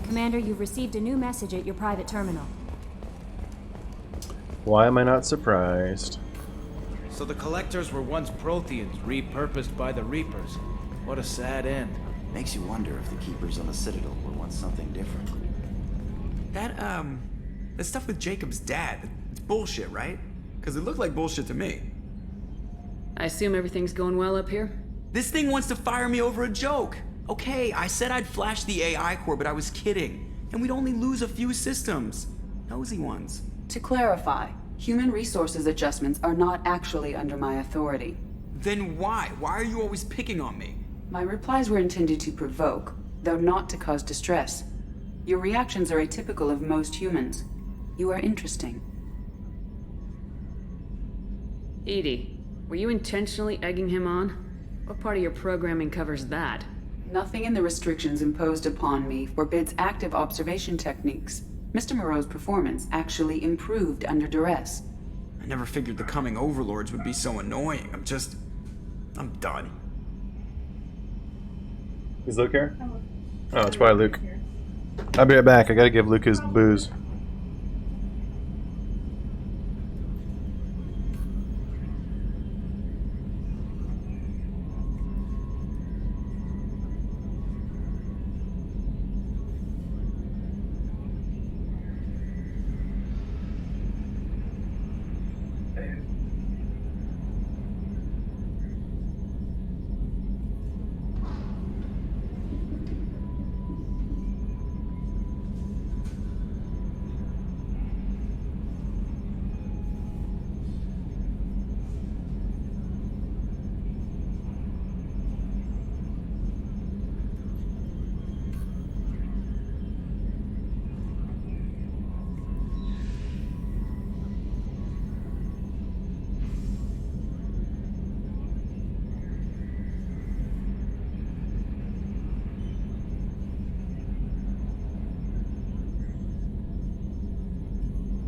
Commander, you've received a new message at your private terminal. Why am I not surprised? So the Collectors were once Protheans, repurposed by the Reapers. What a sad end. Makes you wonder if the Keepers on the Citadel were once something different. That stuff with Jacob's dad, it's bullshit, right? Because it looked like bullshit to me. I assume everything's going well up here? This thing wants to fire me over a joke. Okay, I said I'd flash the AI core, but I was kidding. And we'd only lose a few systems. Nosy ones. To clarify, human resources adjustments are not actually under my authority. Then why? Why are you always picking on me? My replies were intended to provoke, though not to cause distress. Your reactions are atypical of most humans. You are interesting. EDI, were you intentionally egging him on? What part of your programming covers that? Nothing in the restrictions imposed upon me forbids active observation techniques. Mr. Moreau's performance actually improved under duress. I never figured the coming overlords would be so annoying. I'm done. Is Luke here? Oh, it's probably Luke. I'll be right back. I gotta give Luke his booze.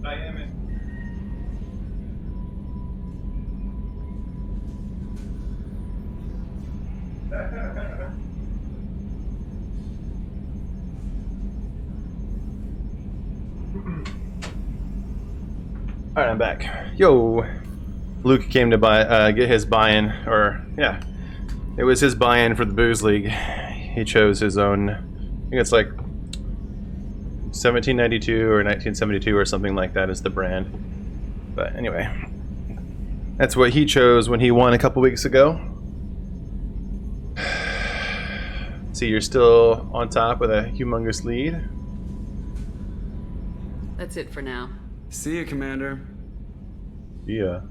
I am it. Alright, I'm back. Yo! Luke came to get his buy-in, or, yeah. It was his buy-in for the Booze League. He chose his own, I think it's like 1792 or 1972 or something like that is the brand. But anyway, that's what he chose when he won a couple weeks ago. See, you're still on top with a humongous lead. That's it for now. See ya, Commander. Yeah.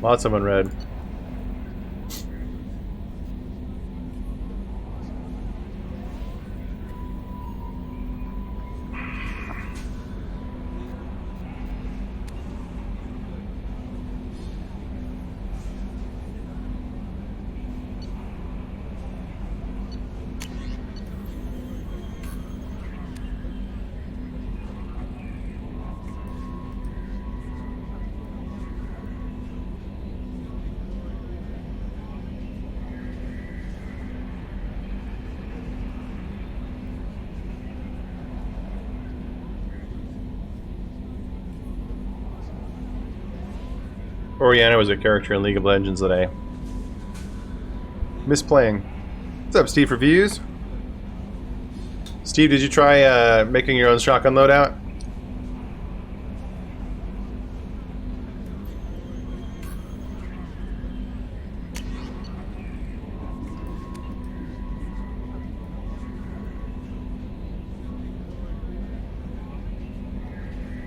Lots of unread. Oriana was a character in League of Legends that I miss playing. What's up, Steve Reviews? Steve, did you try making your own shotgun loadout?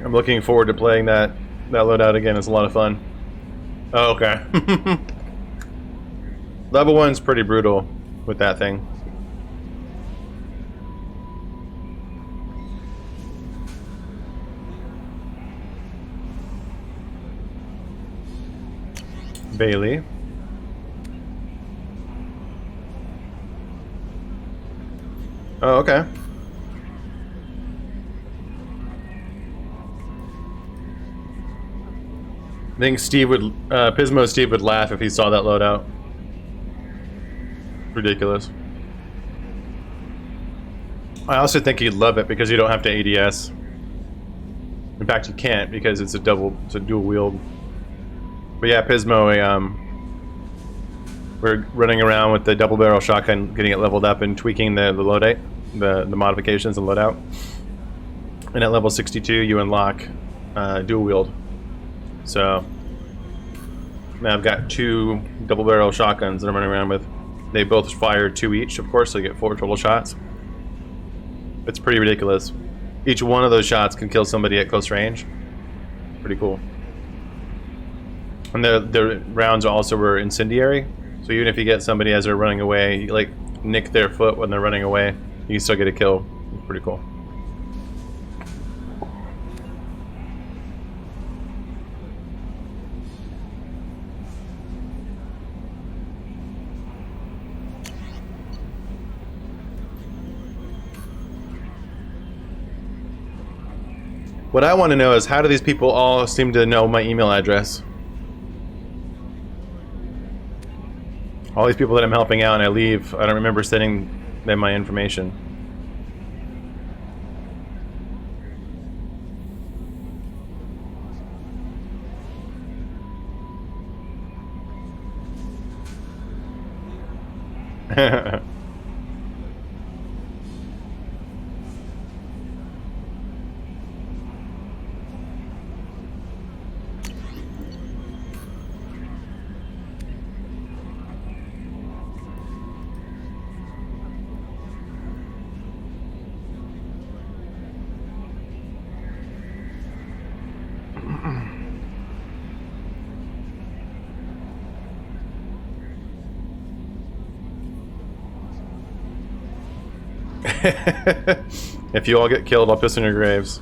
I'm looking forward to playing that loadout again. It's a lot of fun. Oh, okay. Level 1's pretty brutal with that thing. Bailey. Oh, okay. I think Steve would, Pismo Steve would laugh if he saw that loadout. Ridiculous. I also think he'd love it because you don't have to ADS. In fact, you can't because it's a dual wield. But yeah, Pismo, we're running around with the double barrel shotgun, getting it leveled up and tweaking the loadout, the modifications and loadout. And at level 62, you unlock dual wield. So now I've got 2 double barrel shotguns that I'm running around with. They both fire 2 each, of course, so you get 4 total shots. It's pretty ridiculous. Each one of those shots can kill somebody at close range. Pretty cool. And the rounds also were incendiary, so even if you get somebody as they're running away, you like nick their foot when they're running away, you can still get a kill. It's pretty cool. What I want to know is, how do these people all seem to know my email address? All these people that I'm helping out and I leave, I don't remember sending them my information. If you all get killed, I'll piss in your graves.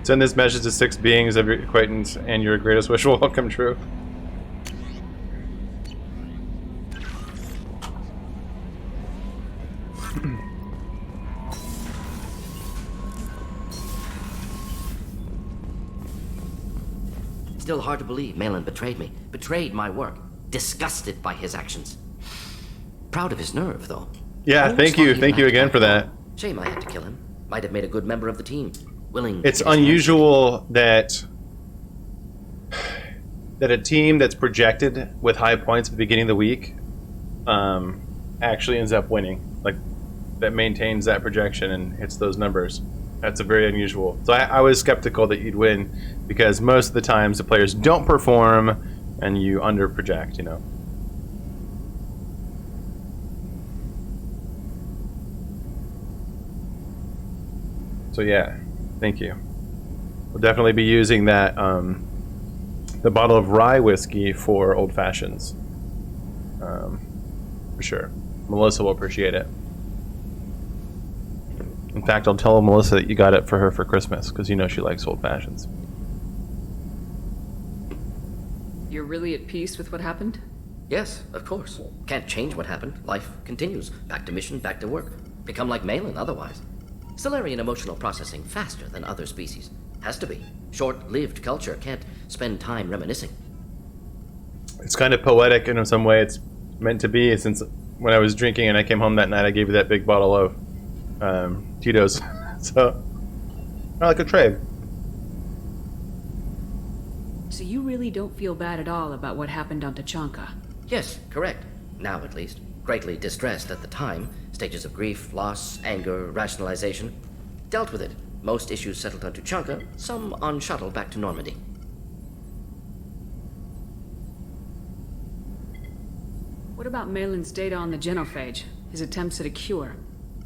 Send this message to 6 beings of your acquaintance and your greatest wish will come true. Still hard to believe Malin betrayed me. Betrayed my work. Disgusted by his actions. Proud of his nerve, though. Yeah, Almost thank thought you. he'd Thank you laughed again back for that. on. Shame I had to kill him. Might have made a good member of the team. Willing to It's get his hands unusual that a team that's projected with high points at the beginning of the week actually ends up winning. Like, that maintains that projection and hits those numbers. That's a very unusual. So I was skeptical that you'd win because most of the times the players don't perform and you under project, you know. So yeah, thank you. We'll definitely be using that the bottle of rye whiskey for old fashions, for sure. Melissa will appreciate it. In fact, I'll tell Melissa that you got it for her for Christmas because you know she likes old fashions. You're really at peace with what happened? Yes, of course. Can't change what happened. Life continues. Back to mission, back to work. Become like Malin otherwise. Solarian emotional processing faster than other species. Has to be. Short-lived culture can't spend time reminiscing. It's kind of poetic in some way. It's meant to be, since when I was drinking and I came home that night, I gave you that big bottle of Tito's. So, I like a trade. So you really don't feel bad at all about what happened on Tachanka? Yes, correct. Now at least. Greatly distressed at the time. Stages of grief, loss, anger, rationalization. Dealt with it. Most issues settled on Tuchanka, some on shuttle back to Normandy. What about Malin's data on the genophage? His attempts at a cure?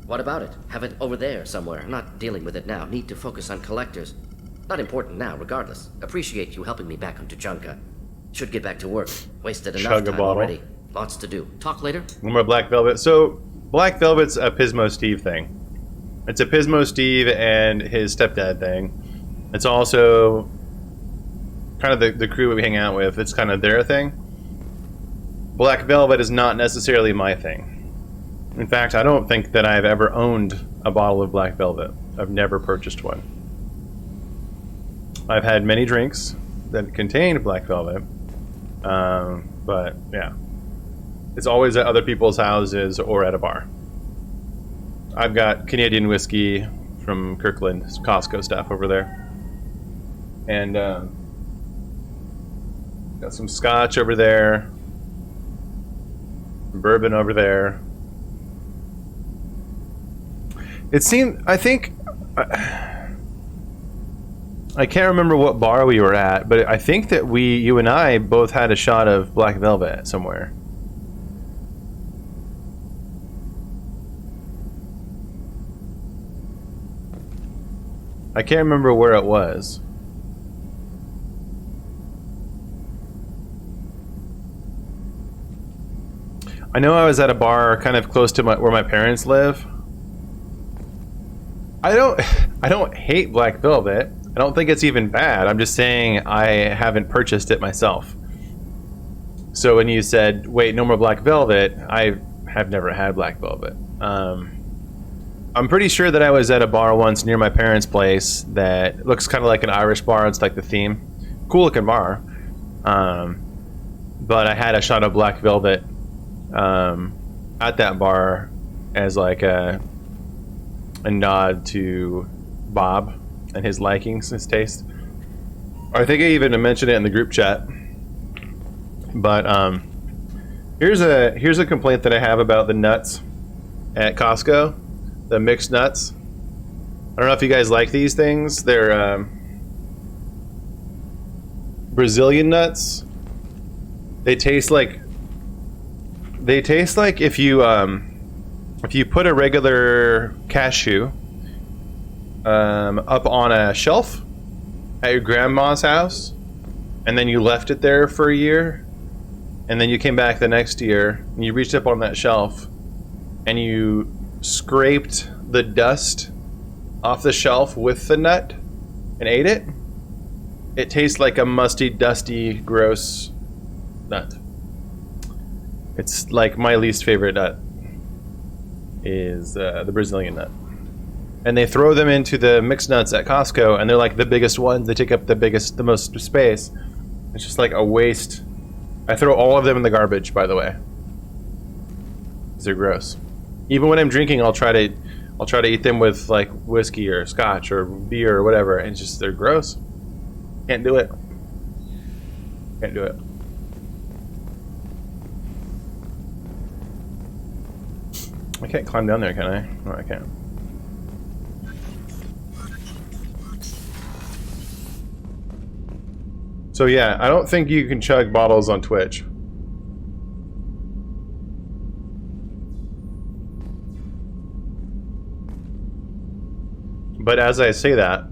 What about it? Have it over there somewhere. Not dealing with it now. Need to focus on collectors. Not important now, regardless. Appreciate you helping me back on Tuchanka. Should get back to work. Wasted enough Chug a time bottle. already. Lots to do. Talk later? One more Black Velvet. So, Black Velvet's a Pismo Steve thing. It's a Pismo Steve and his stepdad thing. It's also kind of the crew we hang out with. It's kind of their thing. Black Velvet is not necessarily my thing. In fact, I don't think that I've ever owned a bottle of Black Velvet. I've never purchased one. I've had many drinks that contained Black Velvet. But yeah, it's always at other people's houses or at a bar. I've got Canadian whiskey from Kirkland, Costco stuff over there, and got some scotch over there, bourbon over there. It seemed, I think, I can't remember what bar we were at, but I think that you and I both had a shot of Black Velvet somewhere. I can't remember where it was. I know I was at a bar kind of close to where my parents live. I don't hate Black Velvet. I don't think it's even bad. I'm just saying I haven't purchased it myself. So when you said, wait, no more Black Velvet, I have never had Black Velvet. I'm pretty sure that I was at a bar once near my parents' place that looks kind of like an Irish bar. It's like the theme. Cool looking bar. But I had a shot of Black Velvet at that bar as like a nod to Bob and his likings, his taste. I think I even mentioned it in the group chat. But here's a complaint that I have about the nuts at Costco, the mixed nuts. I don't know if you guys like these things. They're Brazilian nuts. They taste like if you put a regular cashew up on a shelf at your grandma's house, and then you left it there for a year, and then you came back the next year and you reached up on that shelf and you scraped the dust off the shelf with the nut and ate it. It tastes like a musty, dusty, gross nut. It's like my least favorite nut is the Brazilian nut. And they throw them into the mixed nuts at Costco, and they're like the biggest ones. They take up the most space. It's just like a waste. I throw all of them in the garbage, by the way. 'Cause they're gross. Even when I'm drinking, I'll try to eat them with like whiskey or scotch or beer or whatever, and it's just they're gross. Can't do it. Can't do it. I can't climb down there, can I? No, I can't. So yeah, I don't think you can chug bottles on Twitch. But as I say that,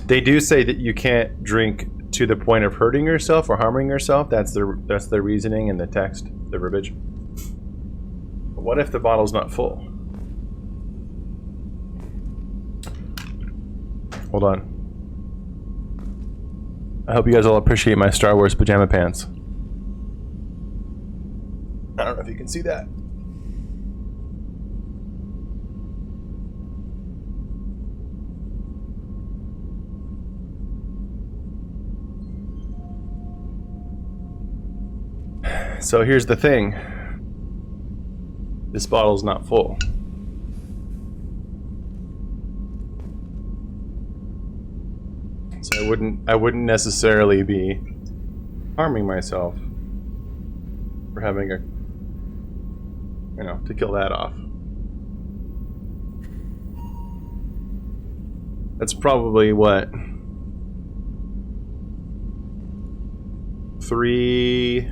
they do say that you can't drink to the point of hurting yourself or harming yourself. That's the reasoning in the text, the verbiage. But what if the bottle's not full? Hold on. I hope you guys all appreciate my Star Wars pajama pants. I don't know if you can see that. So here's the thing. This bottle's not full. So I wouldn't necessarily be harming myself for having to kill that off. That's probably what, 3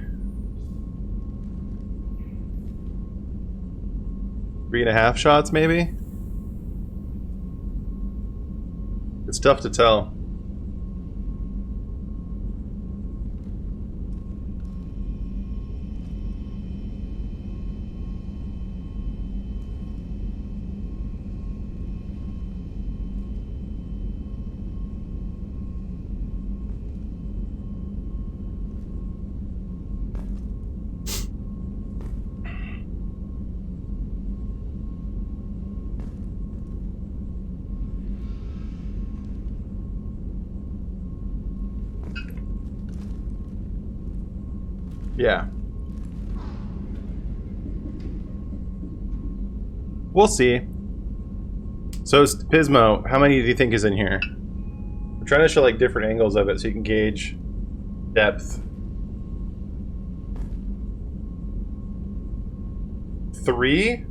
3.5 shots, maybe? It's tough to tell. Yeah. We'll see. So, Pismo, how many do you think is in here? I'm trying to show like different angles of it so you can gauge depth. 3?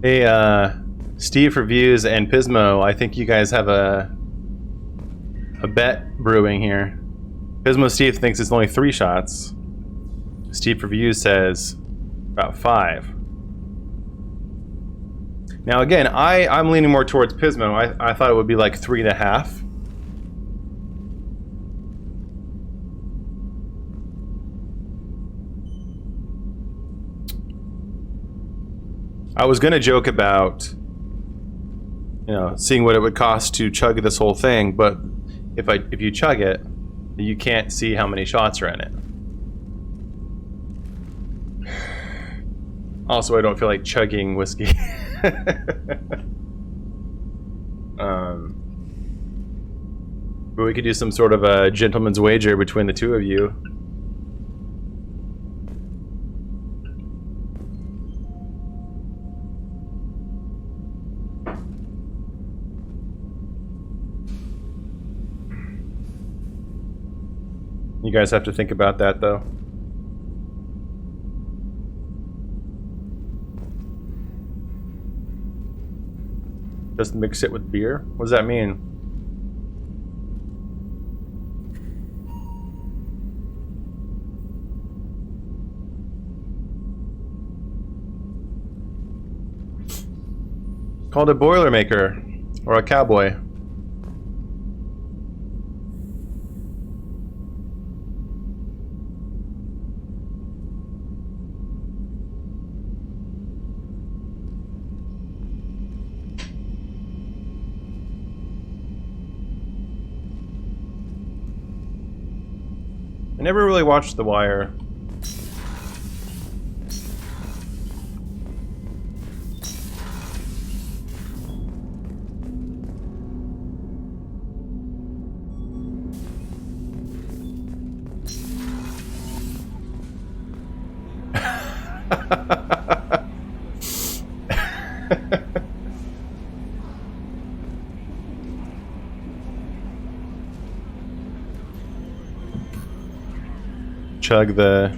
Hey, Steve Reviews and Pismo, I think you guys have a bet brewing here. Pismo Steve thinks it's only 3 shots. Steve Reviews says about 5. Now again, I'm leaning more towards Pismo. I thought it would be like 3.5. I was gonna joke about, you know, seeing what it would cost to chug this whole thing, but if you chug it, you can't see how many shots are in it. Also, I don't feel like chugging whiskey. But we could do some sort of a gentleman's wager between the two of you. You guys have to think about that, though. Just mix it with beer? What does that mean? Called a Boilermaker or a cowboy. I never really watched The Wire. Chug the...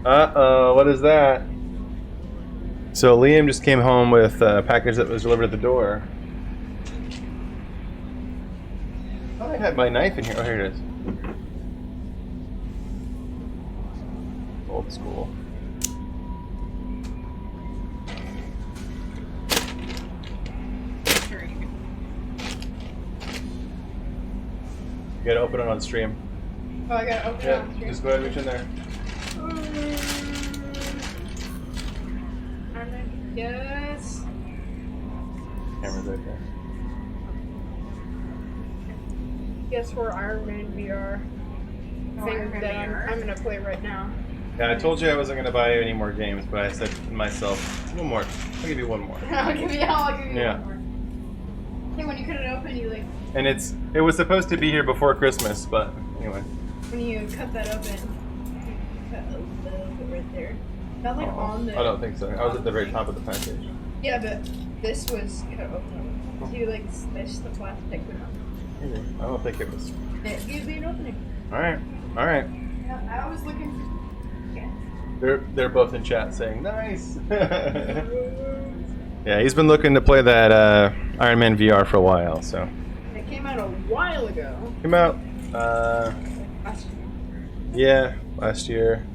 Uh-oh, what is that? So Liam just came home with a package that was delivered at the door. I thought I had my knife in here. Oh, here it is. Old school. You gotta open it on stream. Oh, I gotta open it on stream. Just go ahead and reach in there. I'm gonna guess. Camera's right there. Guess for Iron Man VR. Thing that I'm gonna play right now. Yeah, I told you I wasn't gonna buy you any more games, but I said to myself, one more. I'll give you one more. I'll give you Yeah. one more. Hey, when you cut it open, you like... And it was supposed to be here before Christmas, but anyway. When you cut that open, you cut a little bit right there. Not like on the... I don't think so. I was at the very top of the package. Yeah, but this was cut open. So you like smash the plastic down. Maybe. I don't think it was. It gives me an opening. Alright. Alright. Yeah, I was looking for... Yeah. They're both in chat saying nice. Yeah, he's been looking to play that Iron Man VR for a while. So It came out a while ago. came out. Last Yeah, last year.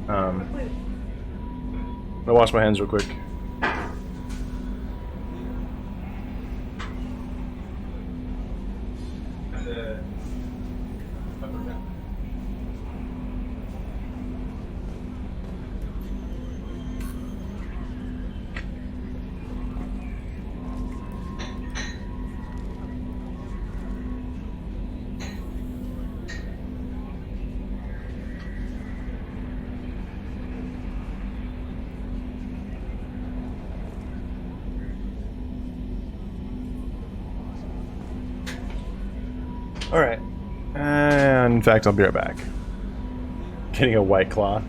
I'll wash my hands real quick. Alright. And in fact, I'll be right back. Getting a White Claw.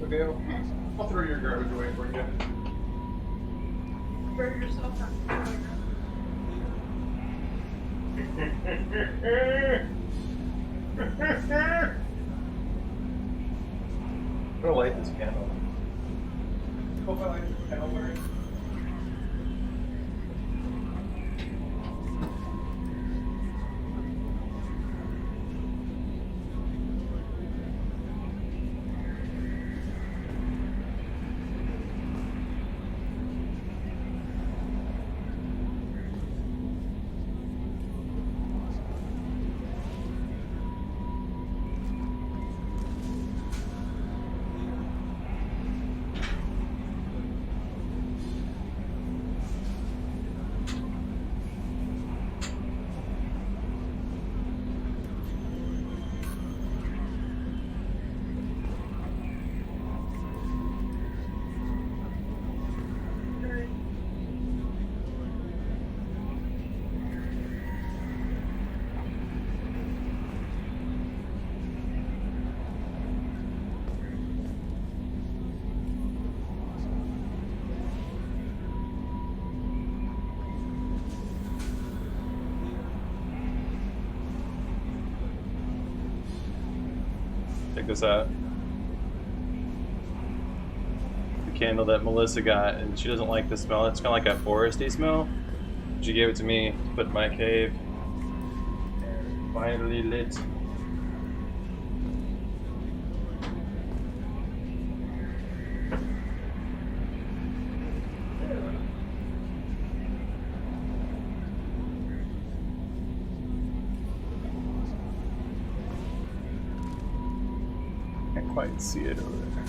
Okay, I'll throw your garbage away for you. Burn yourself out. I'm gonna light this candle. Hope I light this candle, Larry. Check this out. The candle that Melissa got, and she doesn't like the smell. It's kind of like a foresty smell. She gave it to me to put in my cave. And finally lit. Can't quite see it over there.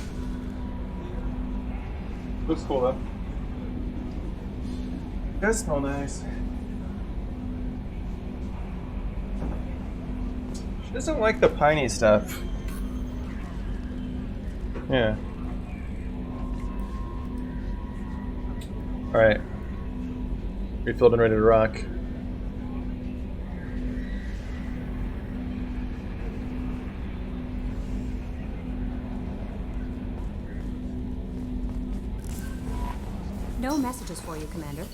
Looks cool though. Does smell nice. She doesn't like the piney stuff. Yeah. Alright. Refilled and ready to rock. No messages for you, Commander.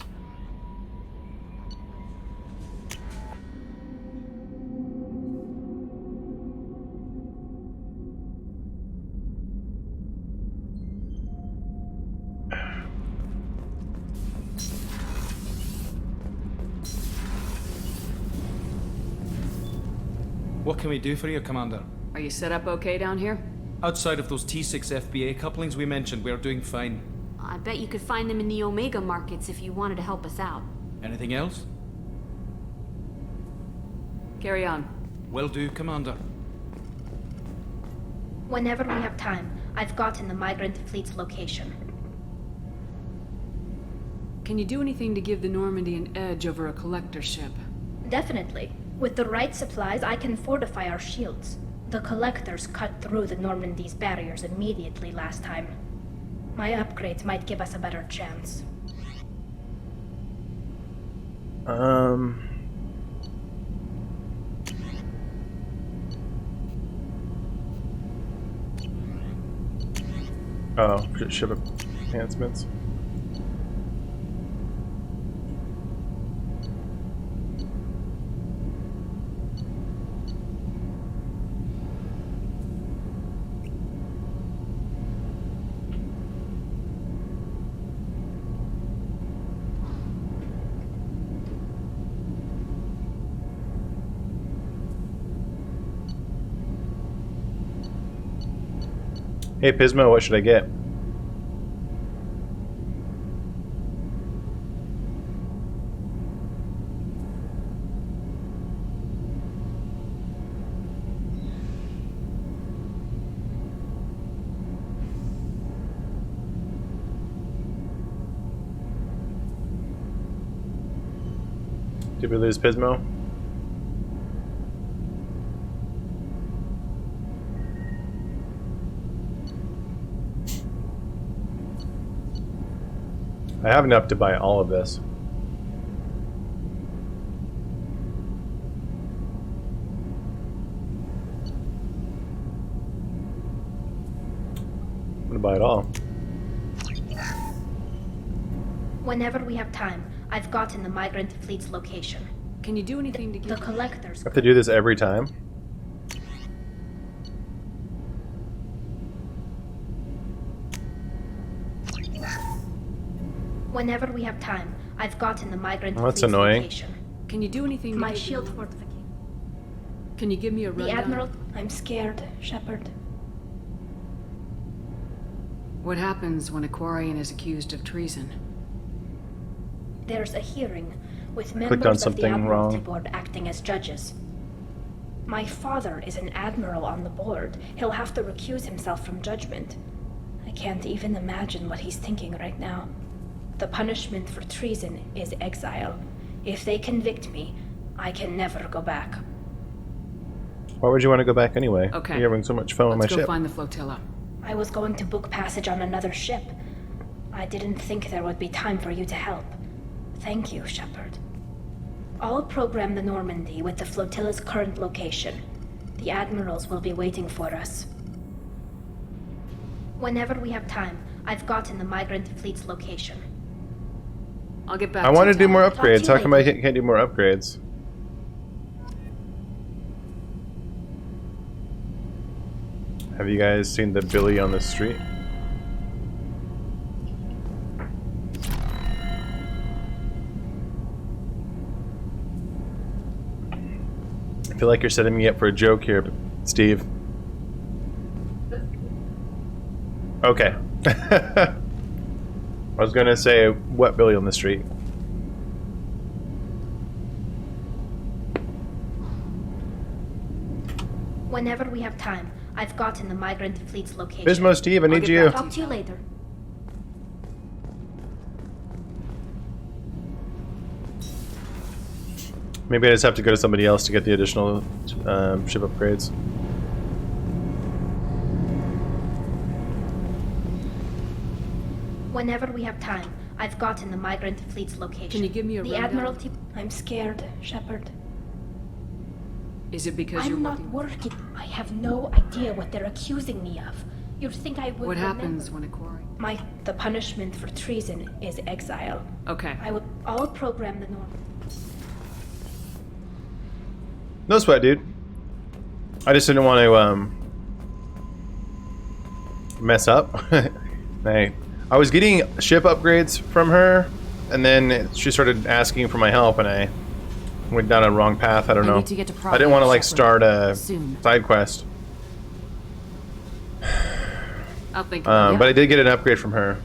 What can we do for you, Commander? Are you set up okay down here? Outside of those T6 FBA couplings we mentioned, we're doing fine. I bet you could find them in the Omega markets if you wanted to help us out. Anything else? Carry on. Will do, Commander. Whenever we have time, I've gotten the migrant fleet's location. Can you do anything to give the Normandy an edge over a collector ship? Definitely. With the right supplies, I can fortify our shields. The collectors cut through the Normandy's barriers immediately last time. My upgrades might give us a better chance. Oh, ship enhancements. Hey Pismo, what should I get? Did we lose Pismo? I have enough to buy all of this. I'm gonna buy it all. Whenever we have time, I've gotten the migrant fleet's location. Can you do anything to The give... collectors... I have to do this every time. Whenever we have time, I've gotten the migrant Oh, that's fleet's annoying. location. Can you do anything to My give shield the... fortification. Can you give me a The rundown? Admiral... I'm scared, Shepard. What happens when a Quarian is accused of treason? There's a hearing with on members of the something Admiralty wrong. Board acting as judges. My father is an admiral on the board. He'll have to recuse himself from judgment. I can't even imagine what he's thinking right now. The punishment for treason is exile. If they convict me, I can never go back. Why would you want to go back anyway? Okay. You're having so much fun with my Let's go ship. find the flotilla. I was going to book passage on another ship. I didn't think there would be time for you to help. Thank you, Shepard. I'll program the Normandy with the flotilla's current location. The admirals will be waiting for us. Whenever we have time, I've gotten the migrant fleet's location. I'll get back I to want you, to do Tom. more Talk to upgrades. you How come I can't do more upgrades? Have you guys seen the Billy on the street? I feel like you're setting me up for a joke here, Steve. Okay. I was gonna say, what Billy on the street? Whenever we have time, I've gotten the migrant fleet's location. Bismo Steve, I need get you. back Talk to you later. Maybe I just have to go to somebody else to get the additional ship upgrades. Whenever we have time, I've gotten the migrant fleet's location. Can you give me a The rundown? Admiralty... I'm scared, Shepard. Is it because you're I'm not working... working. I have no idea what they're accusing me of. You'd think I would What remember. happens when a Quarian... The punishment for treason is exile. Okay. I'll program the normal. No sweat, dude. I just didn't want to mess up. I was getting ship upgrades from her, and then she started asking for my help, and I went down a wrong path. I don't know. need to get to I didn't want to like Shepard. start a Soon. side quest. I'll think about it. But I did get an upgrade from her.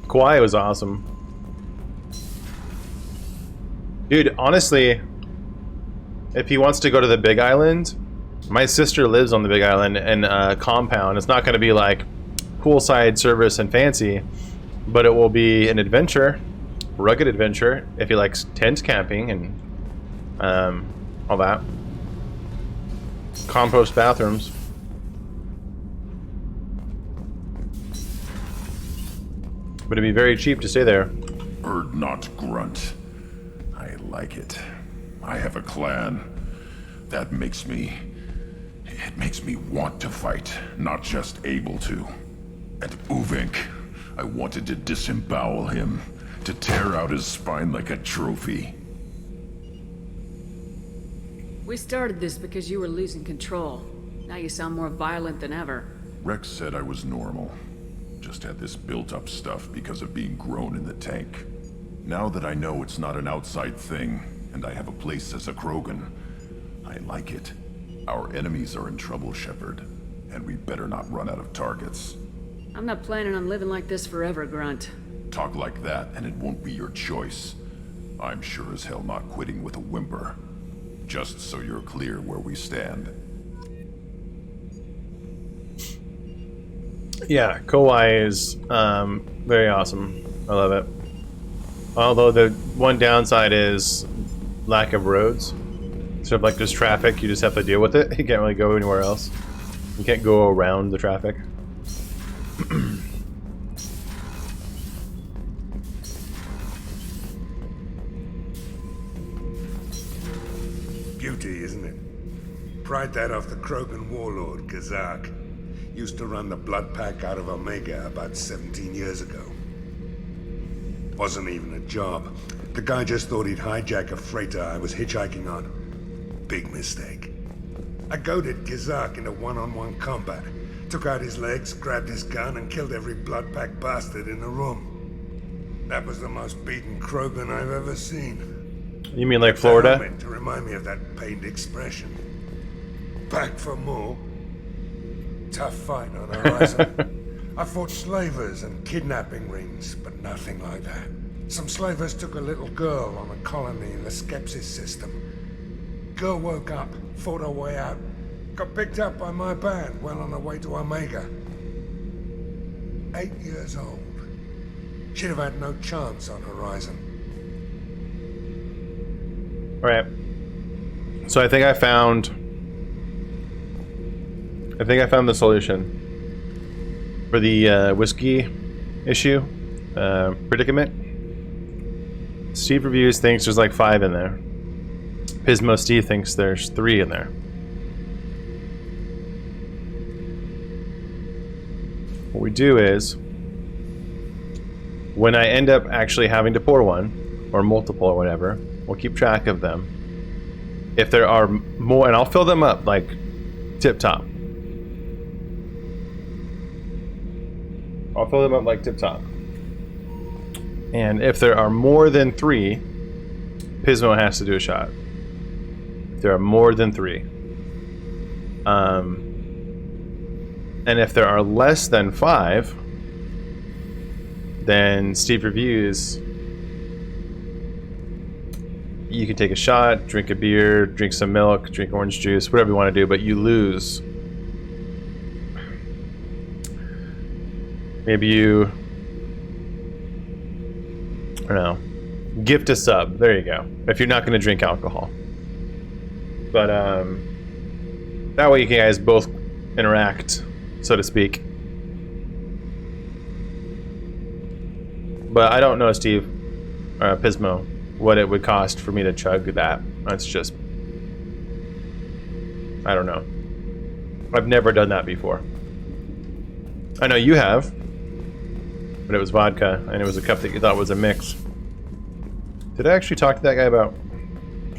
Kauai was awesome. Dude, honestly, if he wants to go to the Big Island, my sister lives on the Big Island in a compound. It's not going to be like poolside service and fancy, but it will be an adventure, rugged adventure, if he likes tent camping and all that. Compost bathrooms. But it'd be very cheap to stay there. Bird not grunt. I like it. I have a clan. That makes me... It makes me want to fight, not just able to. And Uvink, I wanted to disembowel him, to tear out his spine like a trophy. We started this because you were losing control. Now you sound more violent than ever. Rex said I was normal. Just had this built-up stuff because of being grown in the tank. Now that I know it's not an outside thing, and I have a place as a Krogan, I like it. Our enemies are in trouble, Shepard, and we better not run out of targets. I'm not planning on living like this forever, Grunt. Talk like that, and it won't be your choice. I'm sure as hell not quitting with a whimper. Just so you're clear where we stand. Yeah, Kauai is very awesome. I love it. Although the one downside is lack of roads. So if like there's traffic, you just have to deal with it. You can't really go anywhere else. You can't go around the traffic. Beauty, isn't it? Pried that off the Krogan warlord, Gazak. Used to run the Blood Pack out of Omega about 17 years ago. Wasn't even a job. The guy just thought he'd hijack a freighter I was hitchhiking on. Big mistake. I goaded Gazak into one-on-one combat. Took out his legs, grabbed his gun, and killed every Blood Pack bastard in the room. That was the most beaten Krogan I've ever seen. You mean like Florida? Helmet to remind me of that pained expression. Back for more. Tough fight on the horizon. I fought slavers and kidnapping rings, but nothing like that. Some slavers took a little girl on a colony in the Skepsis system. Girl woke up, fought her way out, got picked up by my band well on her way to Omega. 8 years old. She'd have had no chance on Horizon. Right. So I think I found the solution for the whiskey issue predicament. Steve Reviews thinks there's like 5 in there. Pismo Steve thinks there's 3 in there. What we do is, when I end up actually having to pour one, or multiple or whatever, we'll keep track of them. If there are more, and I'll fill them up like tip top. I'll fill them up like tip top. And if there are more than 3, Pismo has to do a shot. If there are more than 3. And if there are less than 5, then Steve Reviews, you can take a shot, drink a beer, drink some milk, drink orange juice, whatever you want to do, but you lose. Maybe you, I don't know, gift a sub. There you go. If you're not going to drink alcohol. But that way you guys both interact, so to speak. But I don't know, Steve, or Pismo, what it would cost for me to chug that. That's just, I don't know. I've never done that before. I know you have, but it was vodka, and it was a cup that you thought was a mix. Did I actually talk to that guy about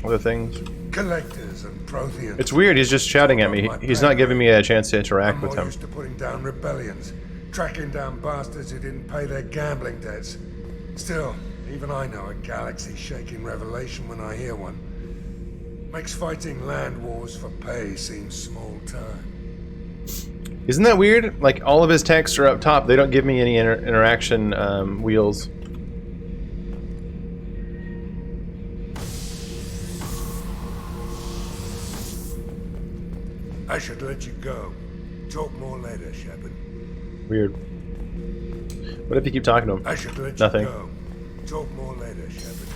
other things? Collectors and Protheans. It's weird, he's just shouting at me. He's not giving me a chance to interact with him. Used to putting down rebellions, tracking down bastards who didn't pay their gambling debts. Still, even I know a galaxy-shaking revelation when I hear one. Makes fighting land wars for pay seem small time. Isn't that weird? Like, all of his texts are up top. They don't give me any interaction wheels. I should let you go. Talk more later, Shepard. Weird. What if you keep talking to him? I should let Nothing. you go. Talk more later, Shepard.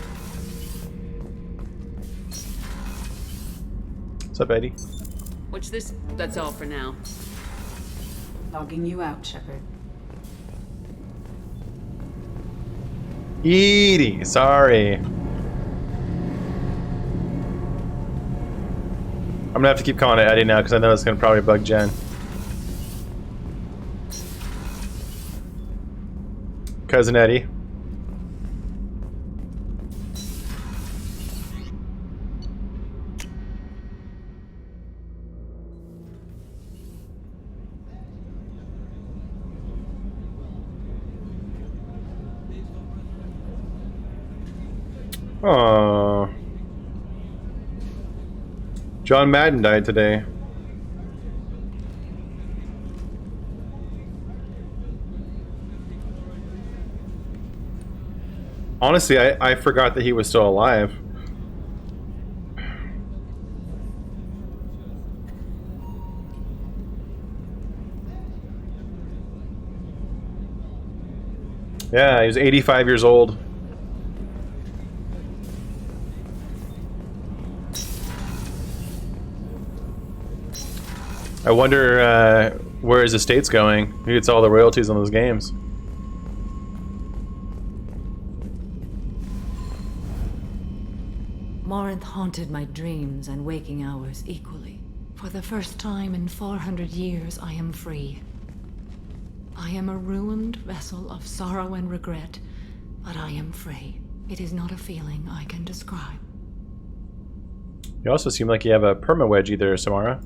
What's up, Eddie? What's this? That's all for now. Logging you out, Shepard. Edie, sorry. I'm gonna have to keep calling it Eddie now because I know it's gonna probably bug Jen. Cousin Eddie. Aww. John Madden died today. Honestly, I forgot that he was still alive. Yeah, he was 85 years old. I wonder where his estate's going. Who gets all the royalties on those games? Morinth haunted my dreams and waking hours equally. For the first time in 400 years, I am free. I am a ruined vessel of sorrow and regret, but I am free. It is not a feeling I can describe. You also seem like you have a perma-wedgie there, Samara.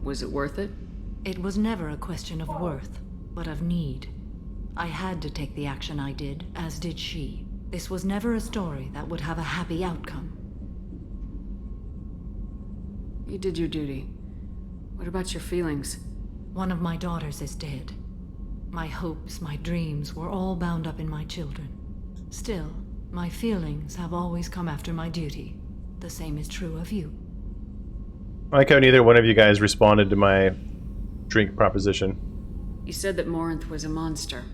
Was it worth it? It was never a question of worth, but of need. I had to take the action I did, as did she. This was never a story that would have a happy outcome. You did your duty. What about your feelings? One of my daughters is dead. My hopes, my dreams were all bound up in my children. Still, my feelings have always come after my duty. The same is true of you. I like how neither one of you guys responded to my drink proposition. You said that Morinth was a monster,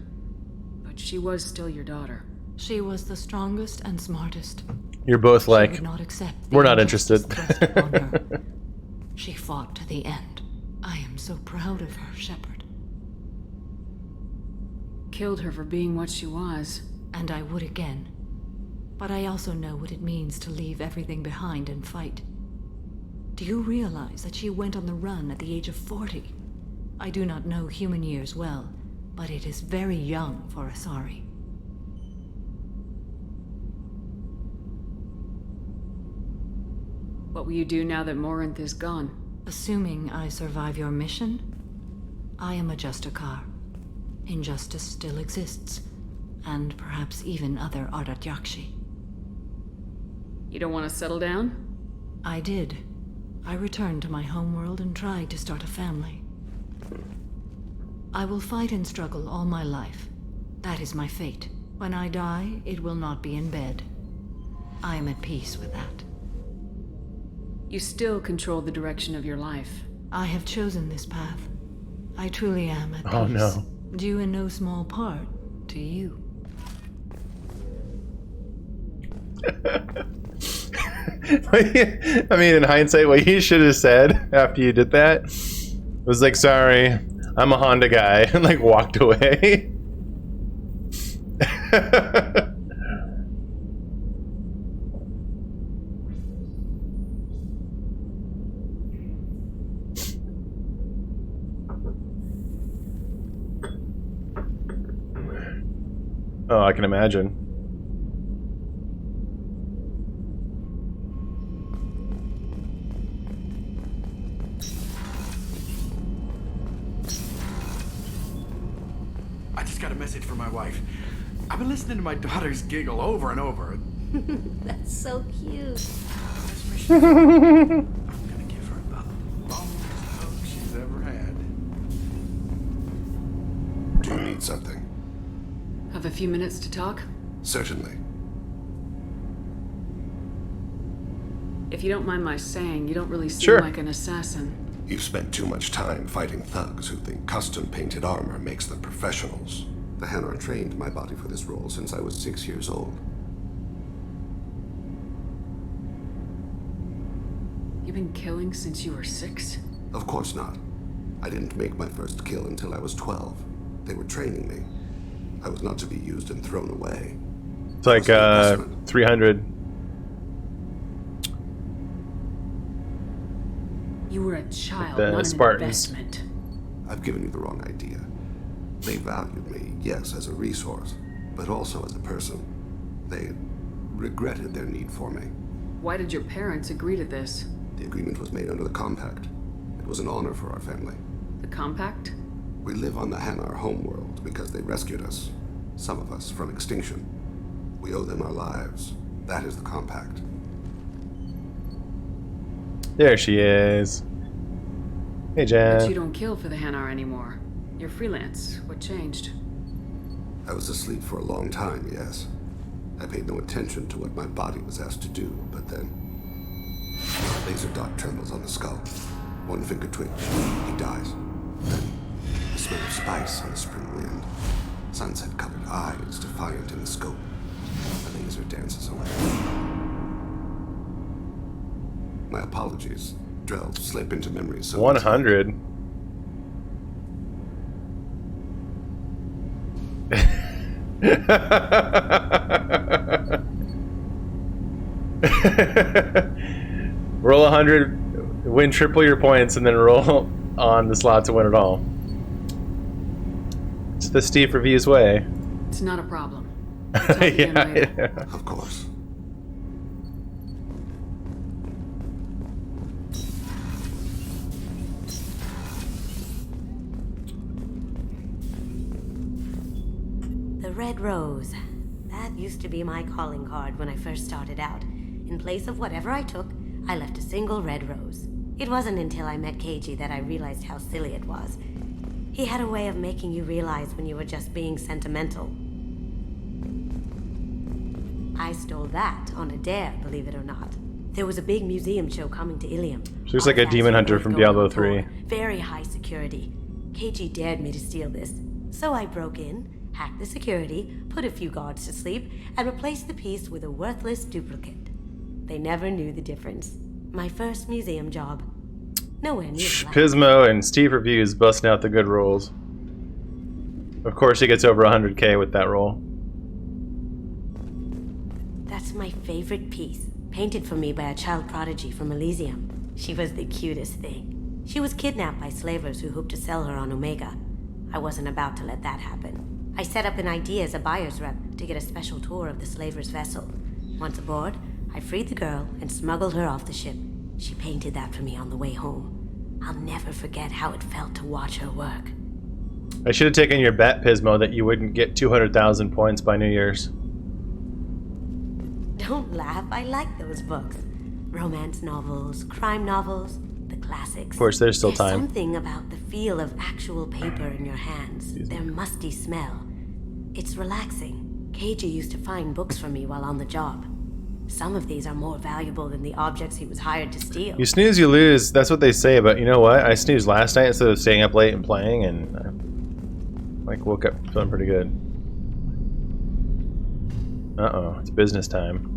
but she was still your daughter. She was the strongest and smartest. You're both She like, would not accept we're the not injustice interested. thrust upon her. She fought to the end. I am so proud of her, Shepard. Killed her for being what she was. And I would again. But I also know what it means to leave everything behind and fight. Do you realize that she went on the run at the age of 40? I do not know human years well, but it is very young for Asari. What will you do now that Morinth is gone? Assuming I survive your mission, I am a Justicar. Injustice still exists, and perhaps even other Ardat-Yakshi. You don't want to settle down? I did. I returned to my homeworld and tried to start a family. I will fight and struggle all my life. That is my fate. When I die, it will not be in bed. I am at peace with that. You still control the direction of your life. I have chosen this path. I truly am at peace. Oh no. Due in no small part to you. I mean, in hindsight, what you should have said after you did that was like, sorry, I'm a Honda guy, and like walked away. Oh, I can imagine. message for my wife. I've been listening to my daughter's giggle over and over. That's so cute. I'm gonna give her the longest hug she's ever had. Do you need something? Have a few minutes to talk? Certainly. If you don't mind my saying, you don't really seem Sure. like an assassin. You've spent too much time fighting thugs who think custom-painted armor makes them professionals. The Hanar trained my body for this role since I was 6 years old. You've been killing since you were 6? Of course not. I didn't make my first kill until I was 12. They were training me. I was not to be used and thrown away. It's like 300. You were a child, The not Spartans. an investment. I've given you the wrong idea. They valued me, yes, as a resource, but also as a person. They regretted their need for me. Why did your parents agree to this? The agreement was made under the Compact. It was an honor for our family. The Compact? We live on the Hanar homeworld because they rescued us, some of us, from extinction. We owe them our lives. That is the Compact. There she is. Hey, Jen. But you don't kill for the Hanar anymore. You're freelance. What changed? I was asleep for a long time, yes. I paid no attention to what my body was asked to do, but then... a laser dot trembles on the skull. One finger twitch. He dies. Then the smell of spice on the spring wind. Sunset-colored eyes defiant in the scope. The laser dances away. My apologies. Drell slip into memory so 100. Roll 100, win triple your points, and then roll on the slot to win it all. It's the Steve Reviews way. It's not a problem. We'll talk again later. Yeah. Of course. The Red Rose. That used to be my calling card when I first started out. In place of whatever I took, I left a single red rose. It wasn't until I met Keiji that I realized how silly it was. He had a way of making you realize when you were just being sentimental. I stole that on a dare, believe it or not. There was a big museum show coming to Ilium. She looks like a demon hunter from Diablo 3. Very high security. Keiji dared me to steal this. So I broke in, hacked the security, put a few guards to sleep, and replaced the piece with a worthless duplicate. They never knew the difference. My first museum job. Nowhere near the last. Pismo and Steve Reviews busting out the good rolls. Of course, he gets over 100k with that roll. That's my favorite piece, painted for me by a child prodigy from Elysium. She was the cutest thing. She was kidnapped by slavers who hoped to sell her on Omega. I wasn't about to let that happen. I set up an idea as a buyer's rep to get a special tour of the slaver's vessel. Once aboard, I freed the girl and smuggled her off the ship. She painted that for me on the way home. I'll never forget how it felt to watch her work. I should have taken your bet, Pismo, that you wouldn't get 200,000 points by New Year's. Don't laugh, I like those books. Romance novels, crime novels, the classics. Of course, there's still There's time. something about the feel of actual paper in your hands, their musty smell. It's relaxing. Keiji used to find books for me while on the job. Some of these are more valuable than the objects he was hired to steal. You snooze, you lose. That's what they say, but you know what? I snoozed last night instead of staying up late and playing, and I woke up feeling pretty good. Uh-oh, it's business time.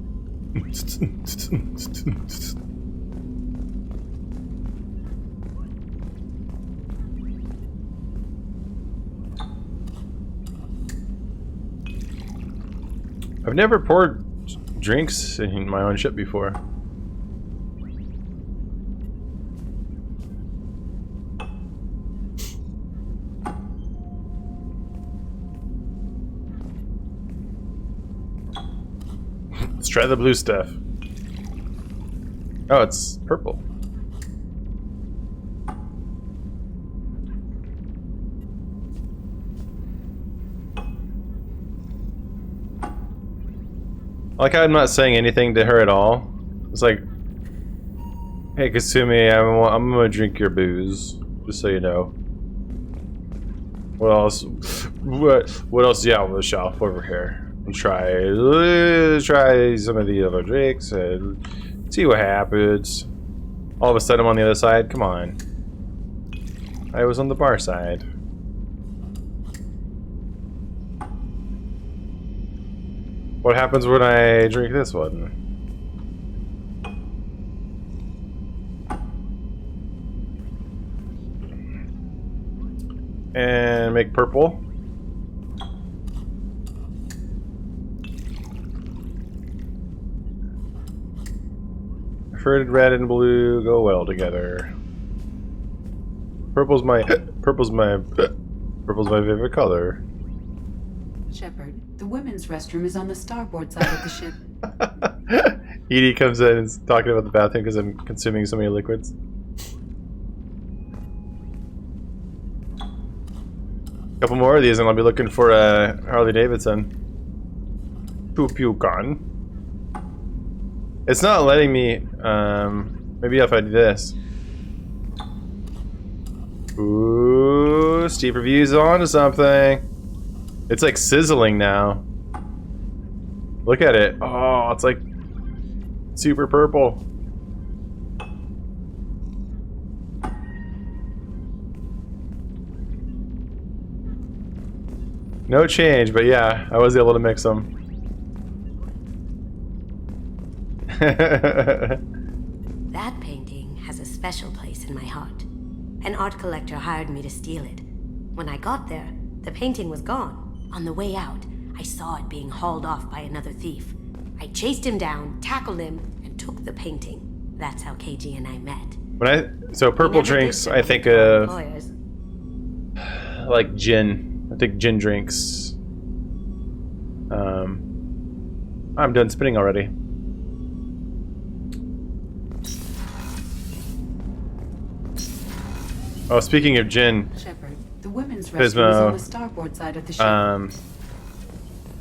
I've never poured drinks in my own ship before. Let's try the blue stuff. Oh, it's purple. Like I'm not saying anything to her at all. It's like, hey Kasumi, I'm gonna drink your booze, just so you know. What else? What else do you have on the shelf over here? Try some of the other drinks and see what happens. All of a sudden I'm on the other side. Come on. I was on the bar side. What happens when I drink this one? And make purple. I've heard red and blue go well together. Purple's my favorite color. Shepard, the women's restroom is on the starboard side of the ship. Edie comes in and is talking about the bathroom because I'm consuming so many liquids. Couple more of these and I'll be looking for a Harley Davidson. Pew pew gun. It's not letting me, maybe if I do this. Ooh, Steve Review's on to something. It's like sizzling now. Look at it. Oh, it's like super purple. No change, but yeah, I was able to mix them. That painting has a special place in my heart. An art collector hired me to steal it. When I got there, the painting was gone. On the way out, I saw it being hauled off by another thief. I chased him down, tackled him, and took the painting. That's how KG and I met. So purple drinks, I think of like gin. I think gin drinks. I'm done spinning already. Oh, speaking of gin, Shepard, the women's restroom is on the starboard side of the ship.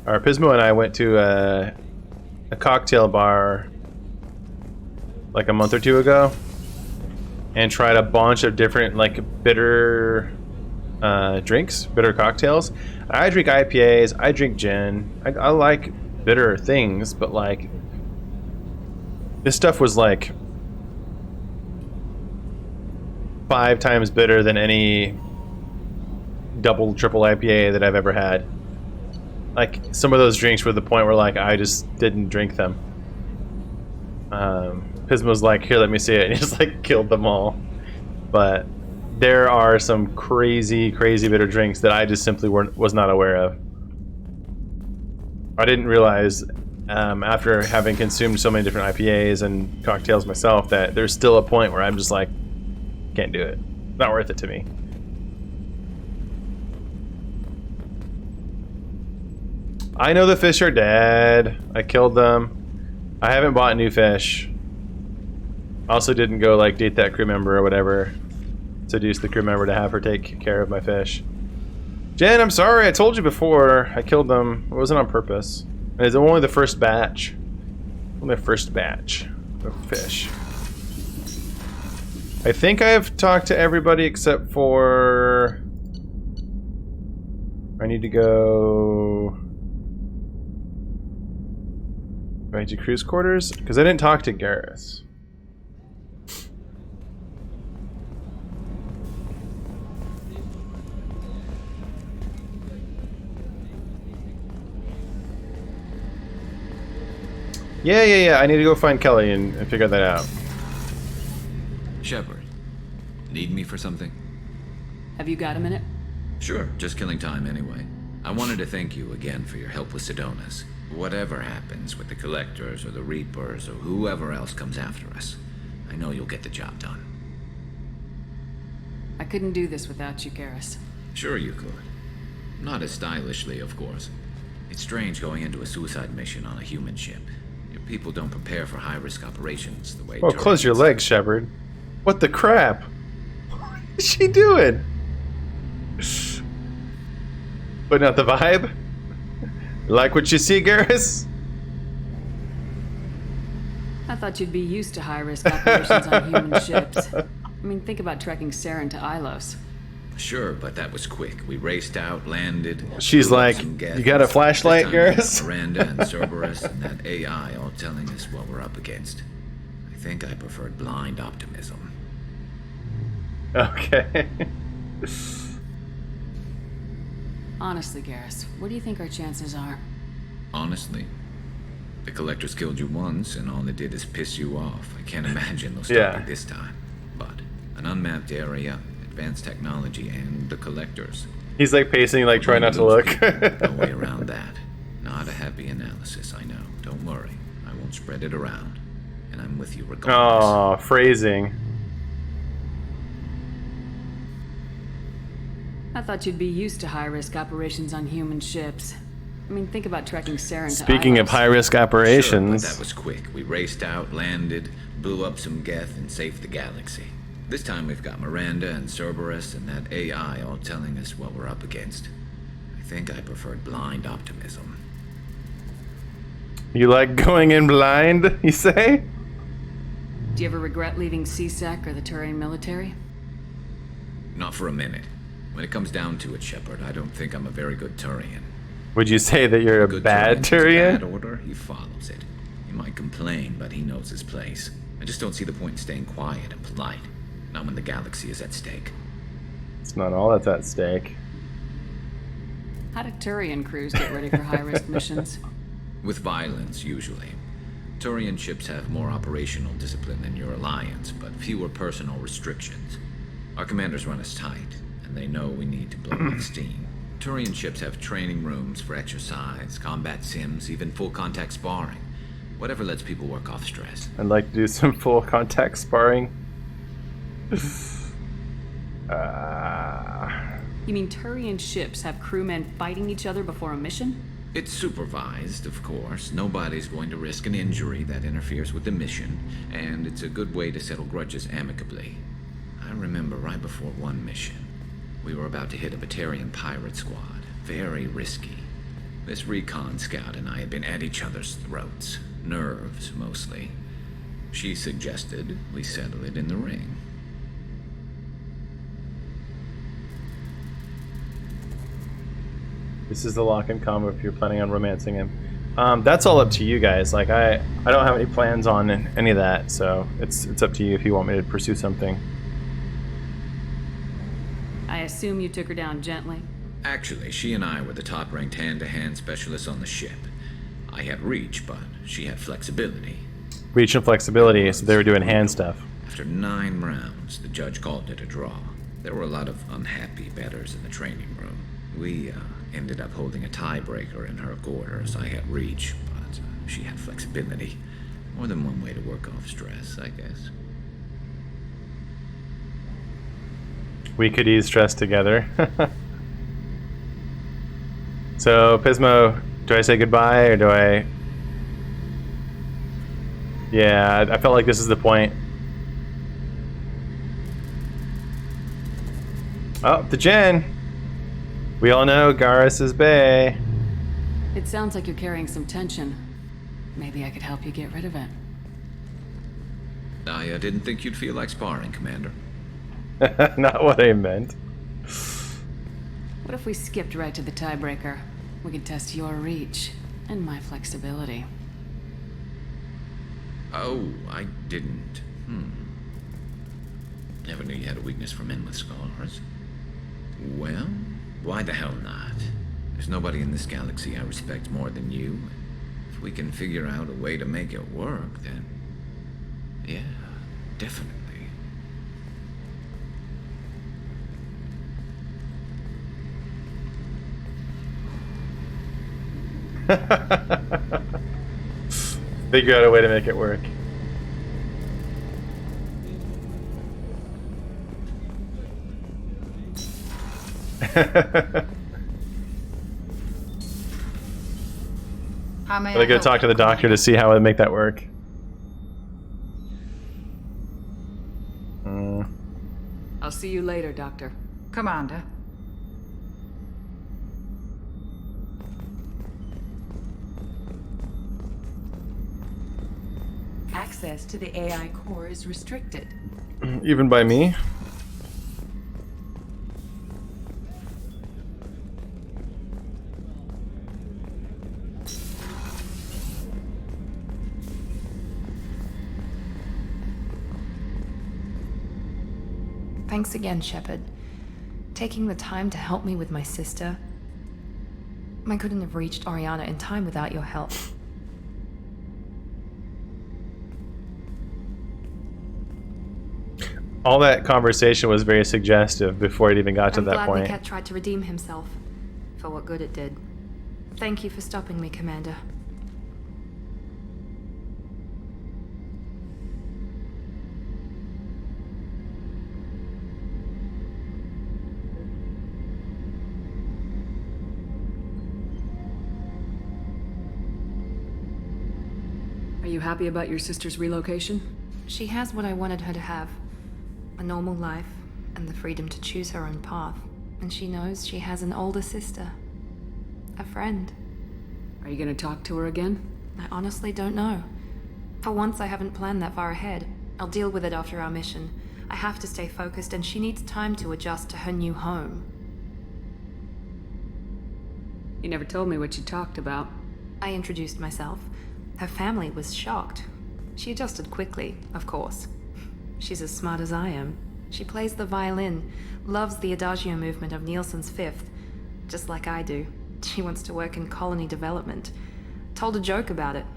Pismo and I went to a cocktail bar like a month or two ago and tried a bunch of different like bitter drinks, bitter cocktails. I drink IPAs, I drink gin. I like bitter things, but like this stuff was like 5 times bitter than any double, triple IPA that I've ever had. Like some of those drinks were the point where like I just didn't drink them. Pismo's like, here, let me see it, and he just like killed them all. But there are some crazy, crazy bitter drinks that I just simply was not aware of. I didn't realize after having consumed so many different IPAs and cocktails myself that there's still a point where I'm just like, can't do it. Not worth it to me. I know the fish are dead. I killed them. I haven't bought new fish. Also didn't go like date that crew member or whatever. Seduce the crew member to have her take care of my fish. Jen, I'm sorry. I told you before. I killed them. It wasn't on purpose. And it's only the first batch. Only the first batch of fish. I think I've talked to everybody except for... I need to go... Right to cruise quarters? Because I didn't talk to Garrus. Yeah. I need to go find Kelly and figure that out. Shepard, need me for something? Have you got a minute? Sure, just killing time anyway. I wanted to thank you again for your help with Sidonis. Whatever happens with the Collectors or the Reapers or whoever else comes after us, I know you'll get the job done. I couldn't do this without you, Garrus. Sure you could. Not as stylishly, of course. It's strange going into a suicide mission on a human ship. Your people don't prepare for high-risk operations the way... Oh, close your legs, Shepard. What the crap? What is she doing? Putting out the vibe? Like what you see, Garrus? thought you'd be used to high-risk operations on human ships. I mean, think about trekking Saren to Ilos. Sure, but that was quick. We raced out, landed. She's blew up like, some gas. "You got a flashlight, This time we had Garrus?" Miranda and Cerberus and that AI all telling us what we're up against. I think I preferred blind optimism. Okay. Honestly, Garrus, what do you think our chances are? Honestly, the Collectors killed you once, and all they did is piss you off. I can't imagine they'll stop Yeah. you this time. But an unmapped area, advanced technology, and the Collectors. He's like pacing, like trying not to look. No way around that. Not a happy analysis, I know. Don't worry. I won't spread it around. And I'm with you regardless. Oh, phrasing. I thought you'd be used to high-risk operations on human ships. I mean, think about trekking Saren to Speaking of Ilos. high-risk Sure, operations, but that was quick. We raced out, landed, blew up some Geth, and saved the galaxy. This time we've got Miranda and Cerberus and that AI all telling us what we're up against. I think I preferred blind optimism. you like going in blind, you say? Do you ever regret leaving CSEC or the Turian military? Not for a minute. When it comes down to it, Shepard, I don't think I'm a very good Turian. Would you say that you're a Good bad Turian has a bad Turian? order, he follows it. He might complain, but he knows his place. I just don't see the point in staying quiet and polite. Not when the galaxy is at stake. It's not all that's at stake. How do Turian crews get ready for high-risk missions? With violence, usually. Turian ships have more operational discipline than your alliance, but fewer personal restrictions. Our commanders run us tight, and they know we need to blow off steam. Turian ships have training rooms for exercise, combat sims, even full-contact sparring. Whatever lets people work off stress. I'd like to do some full contact sparring. You mean Turian ships have crewmen fighting each other before a mission? It's supervised, of course. Nobody's going to risk an injury that interferes with the mission, and it's a good way to settle grudges amicably. I remember right before one mission, we were about to hit a Batarian pirate squad. Very risky. This recon scout and I had been at each other's throats. Nerves, mostly. She suggested we settle it in the ring. This is the lock-in combo if you're planning on romancing him. That's all up to you guys. Like I don't have any plans on any of that, so it's up to you if you want me to pursue something. I assume you took her down gently. Actually, she and I were the top-ranked hand-to-hand specialists on the ship. I had reach, but she had flexibility. Reach and flexibility, so they were doing hand stuff. After 9 rounds, the judge called it a draw. There were a lot of unhappy bettors in the training room. We ended up holding a tiebreaker in her quarters. I had reach, but she had flexibility. More than one way to work off stress, I guess. We could ease stress together. So, Pismo, do I say goodbye or do I... Yeah, I felt like this is the point. Oh, the Jen! We all know Garrus' Bay. It sounds like you're carrying some tension. Maybe I could help you get rid of it. I didn't think you'd feel like sparring, Commander. Not what I meant. What if we skipped right to the tiebreaker? We could test your reach and my flexibility. Oh, I didn't. Never knew you had a weakness for men with scars. Well, why the hell not? There's nobody in this galaxy I respect more than you. If we can figure out a way to make it work, then... yeah, definitely. Figure out a way to make it work. How may I I go help talk to the doctor to see how I make that work. I'll see you later, Doctor. Commander. Access access to the AI core is restricted. Even by me? Thanks again, Shepard. Taking the time to help me with my sister. I couldn't have reached Oriana in time without your help. All that conversation was very suggestive before it even got to that I'm point. glad Niket tried to redeem himself, for what good it did. Thank you for stopping me, Commander. Are you happy about your sister's relocation? She has what I wanted her to have. A normal life, and the freedom to choose her own path. And she knows she has an older sister. A friend. Are you gonna talk to her again? I honestly don't know. For once, I haven't planned that far ahead. I'll deal with it after our mission. I have to stay focused, and she needs time to adjust to her new home. You never told me what you talked about. I introduced myself. Her family was shocked. She adjusted quickly, of course. She's as smart as I am. She plays the violin, loves the Adagio movement of Nielsen's Fifth, just like I do. She wants to work in colony development. Told a joke about it.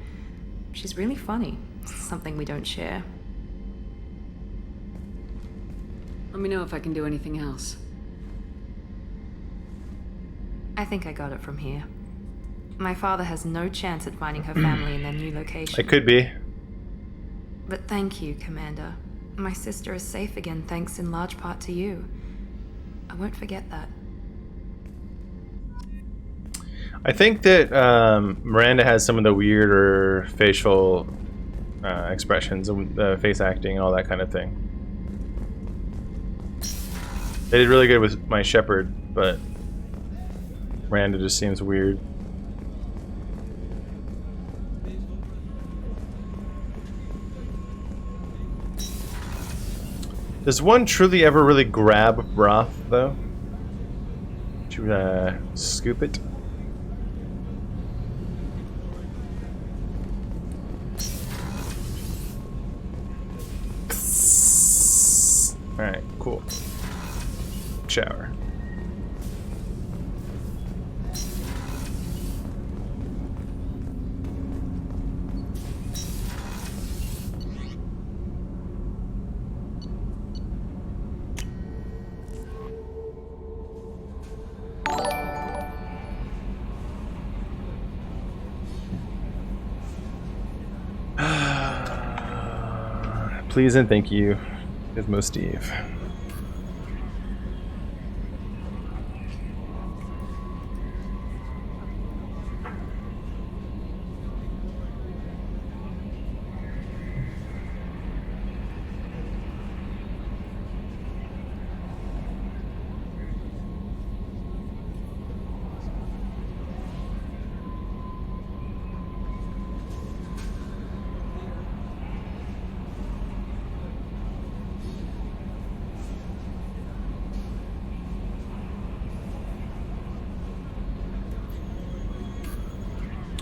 She's really funny, something we don't share. Let me know if I can do anything else. I think I got it from here. My father has no chance at finding her family in their new location. It could be. But thank you, Commander. My sister is safe again thanks in large part to you. I won't forget that. I think that Miranda has some of the weirder facial expressions, face acting, all that kind of thing. They did really good with my Shepard, but Miranda just seems weird. Does one truly ever really grab broth, though? Should we scoop it? Alright, cool. Shower. Please and thank you, Gizmo Steve.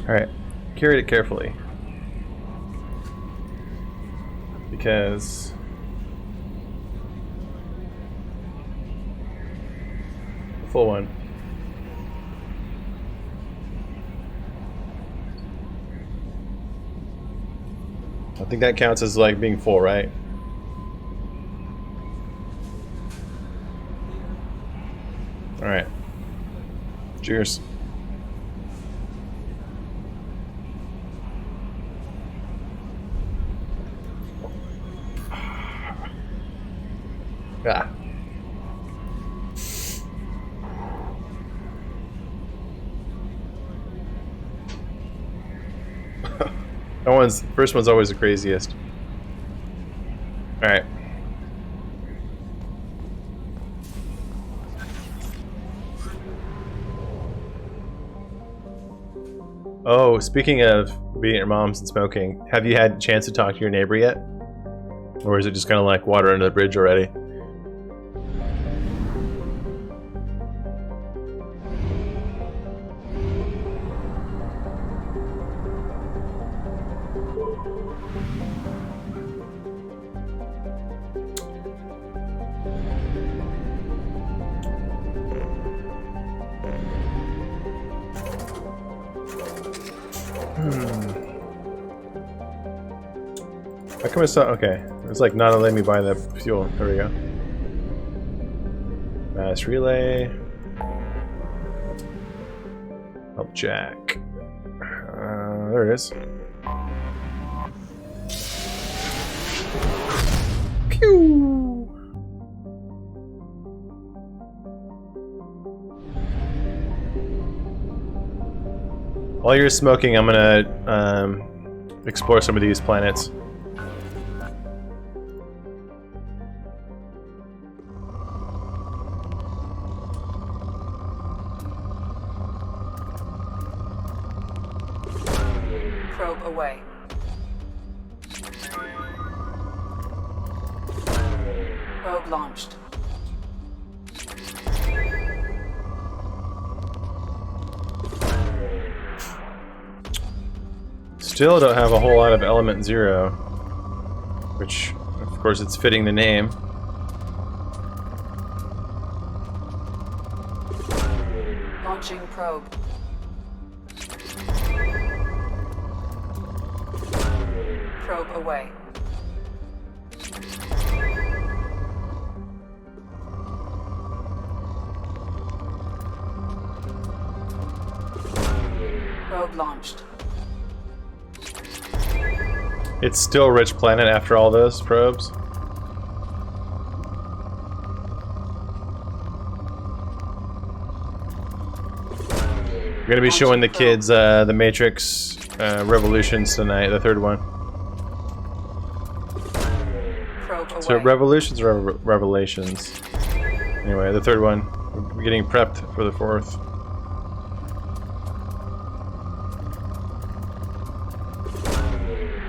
Alright, curate it carefully. Because the full one. I think that counts as like being full, right? Alright. Cheers. Ah. First one's always the craziest. All right. Oh, speaking of being at your mom's and smoking, have you had a chance to talk to your neighbor yet? Or is it just kind of like water under the bridge already? How come it's not okay? It's like not letting me buy the fuel. There we go. Mass relay. Help jack. There it is. Pew! While you're smoking, I'm gonna explore some of these planets. Probe away. Probe launched. Still don't have a whole lot of Element Zero, which, of course, it's fitting the name. Launching probe. Probe away. Probe launched. It's still a rich planet after all those probes. We're gonna be showing the kids the Matrix Revolutions tonight, the third one. So Revolutions or Revelations? Anyway, the third one. We're getting prepped for the fourth.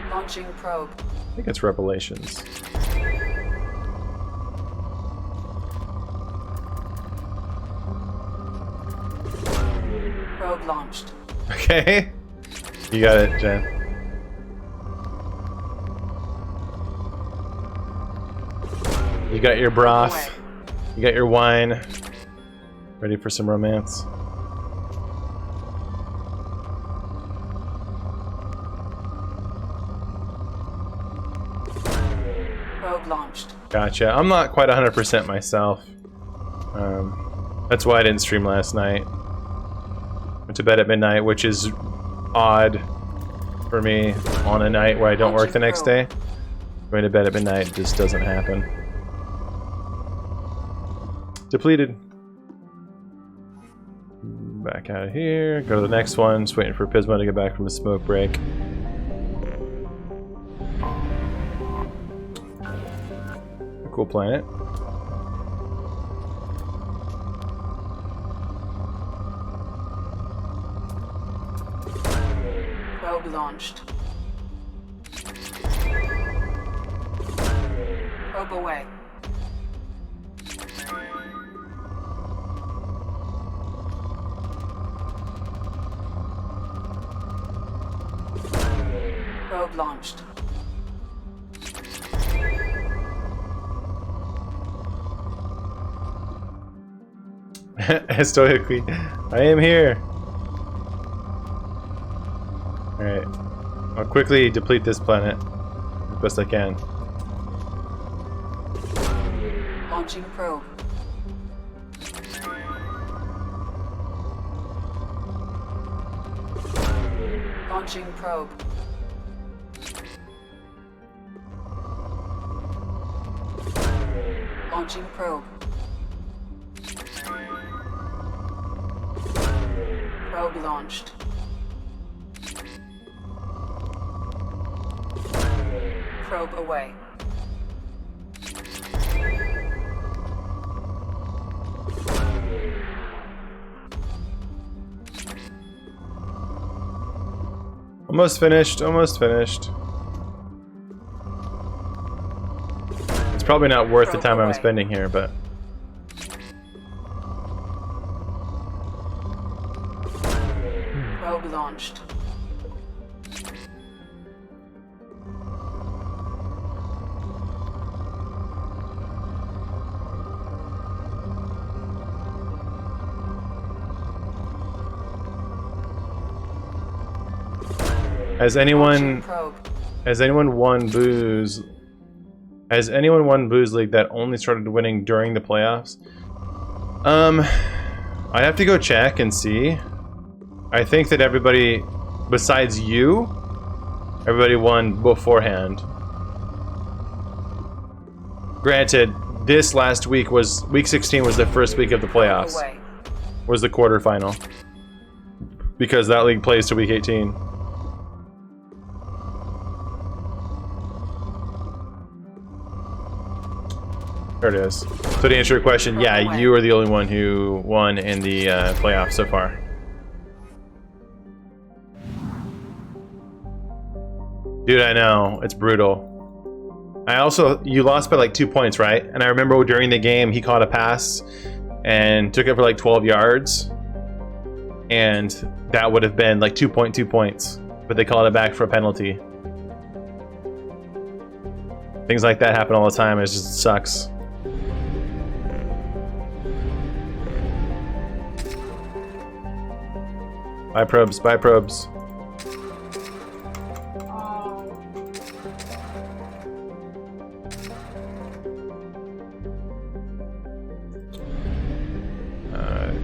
Launching probe. I think it's Revelations. Probe launched. Okay. You got it, Jen. You got your broth. You got your wine. Ready for some romance. Probe launched. Gotcha. I'm not quite 100% myself. That's why I didn't stream last night. Went to bed at midnight, which is odd for me on a night where I don't work the next day. Going to bed at midnight just doesn't happen. Depleted. Back out of here. Go to the next one. Just waiting for Pismo to get back from a smoke break. Cool planet. Probe launched. Probe away. Probe launched. Stoically, I am here. Alright. I'll quickly deplete this planet as best I can. Launching probe. Launching probe. Launching probe. Probe launched. Probe away. Almost finished, almost finished. It's probably not worth the time I'm spending here, but... Probe launched. Has anyone won booze? Has anyone won Booze League that only started winning during the playoffs? I'd have to go check and see. I think that everybody, besides you, everybody won beforehand. Granted, this last week was week 16 was the first week of the playoffs. Was the quarterfinal. Because that league plays to week 18. There it is. So to answer your question, yeah, you are the only one who won in the playoffs so far. Dude, I know. It's brutal. You lost by like 2 points, right? And I remember during the game, he caught a pass and took it for like 12 yards. And that would have been like 2.2 points. But they called it back for a penalty. Things like that happen all the time. It just sucks. Bye probes, bye probes.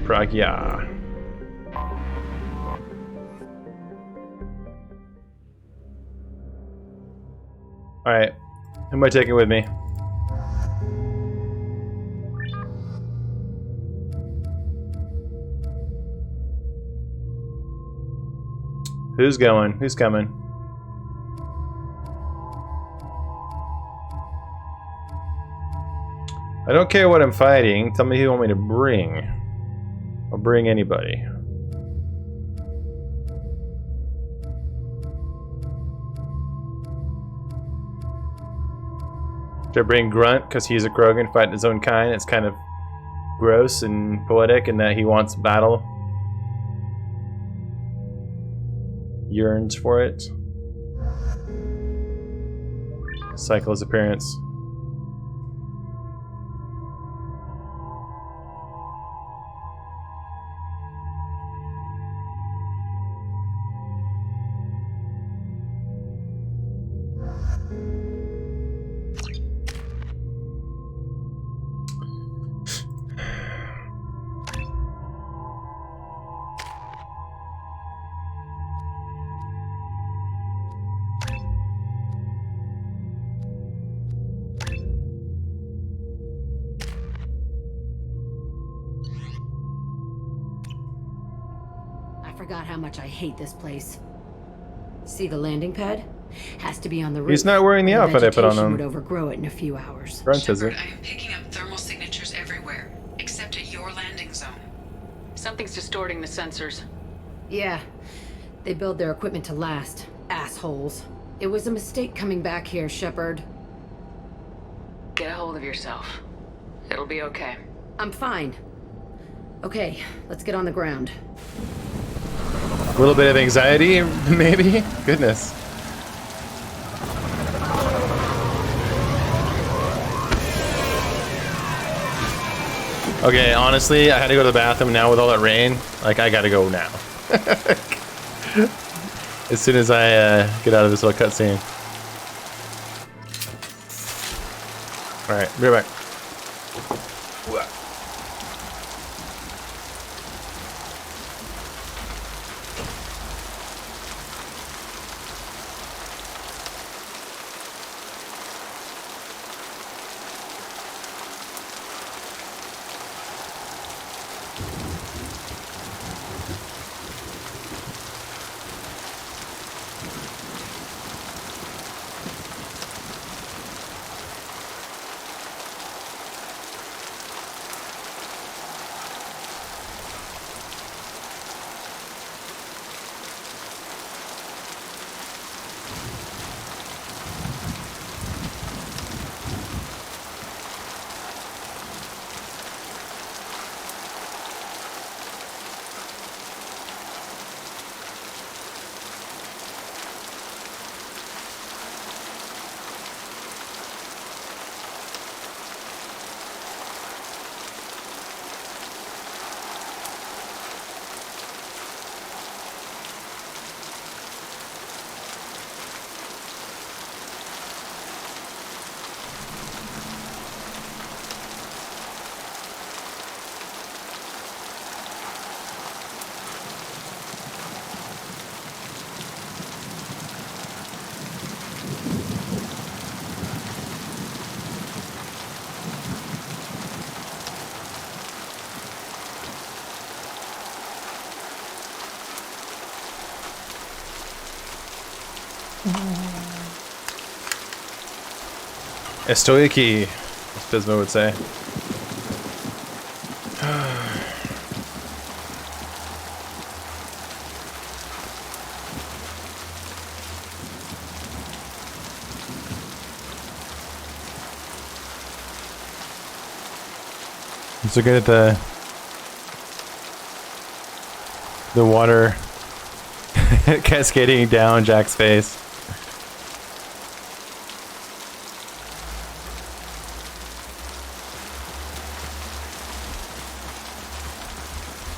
Pragya. Alright, who am I taking with me? Who's going? Who's coming? I don't care what I'm fighting. Tell me who you want me to bring. I'll bring anybody. Should I bring Grunt because he's a Krogan fighting his own kind? It's kind of gross and poetic in that he wants battle. Yearns for it. Cycle his appearance. Forgot how much I hate this place. See the landing pad? Has to be on the roof. He's not wearing the outfit I put on him. Would overgrow it in a few hours. Grunt is it? I am picking up thermal signatures everywhere, except at your landing zone. Something's distorting the sensors. Yeah, they build their equipment to last. Assholes. It was a mistake coming back here, Shepard. Get a hold of yourself. It'll be okay. I'm fine. Okay, let's get on the ground. A little bit of anxiety, maybe? Goodness. Okay, honestly, I had to go to the bathroom now with all that rain. Like, I gotta go now. As soon as I get out of this little cutscene. Alright, be right back. Estoy aquí, as Pismo would say. Let's look at the water cascading down Jack's face.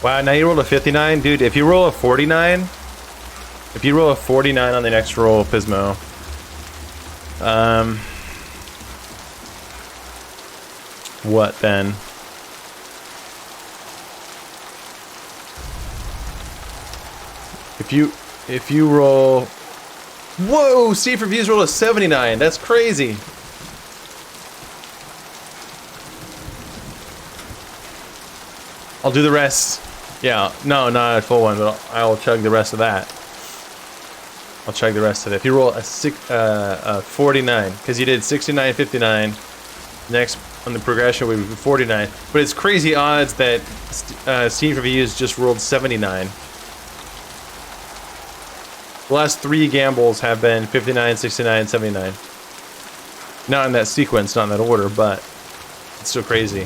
Wow, now you rolled a 59? Dude, if you roll a 49, if you roll a 49 on the next roll, Pismo, what then? If you roll... Whoa! Steve Reviews rolled a 79. That's crazy. I'll do the rest. Yeah, no, not a full one, but I will chug the rest of that. I'll chug the rest of it. If you roll a 49, because you did 69, 59, next on the progression would be 49. But it's crazy odds that Steve Reviews just rolled 79. The last 3 gambles have been 59, 69, 79. Not in that sequence, not in that order, but it's still crazy.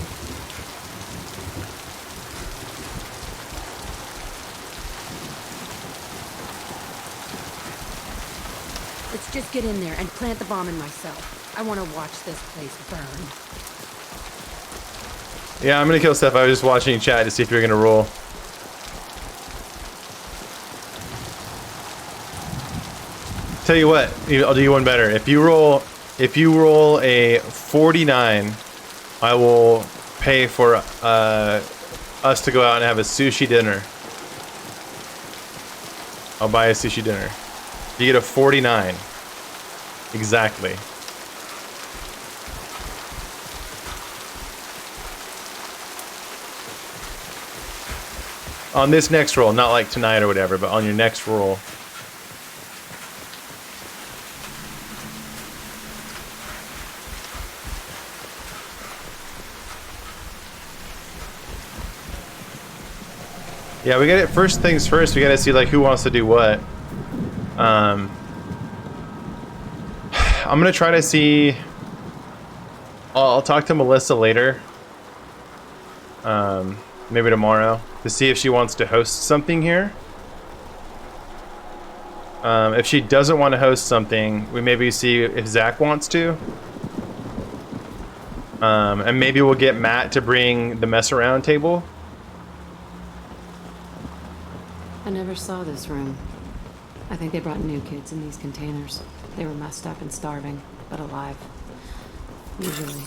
Let's just get in there and plant the bomb in myself. I want to watch this place burn. Yeah, I'm gonna kill Steph. I was just watching chat to see if you're gonna roll. Tell you what, I'll do you one better. If you roll a 49, I will pay for us to go out and have a sushi dinner. I'll buy a sushi dinner. You get a 49. Exactly. On this next roll, not like tonight or whatever, but on your next roll. Yeah, we got it. First things first, we gotta see like who wants to do what. I'm gonna try to see. I'll talk to Melissa later. Maybe tomorrow to see if she wants to host something here. If she doesn't want to host something, we maybe see if Zach wants to. And maybe we'll get Matt to bring the mess around table. I never saw this room. I think they brought new kids in these containers. They were messed up and starving, but alive. Usually.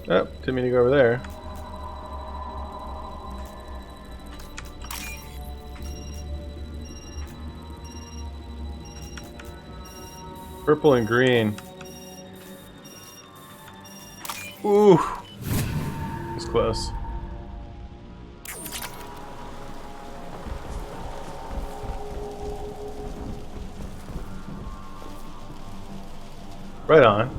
Oh, didn't mean to go over there. Purple and green. Ooh. It's close. Right on.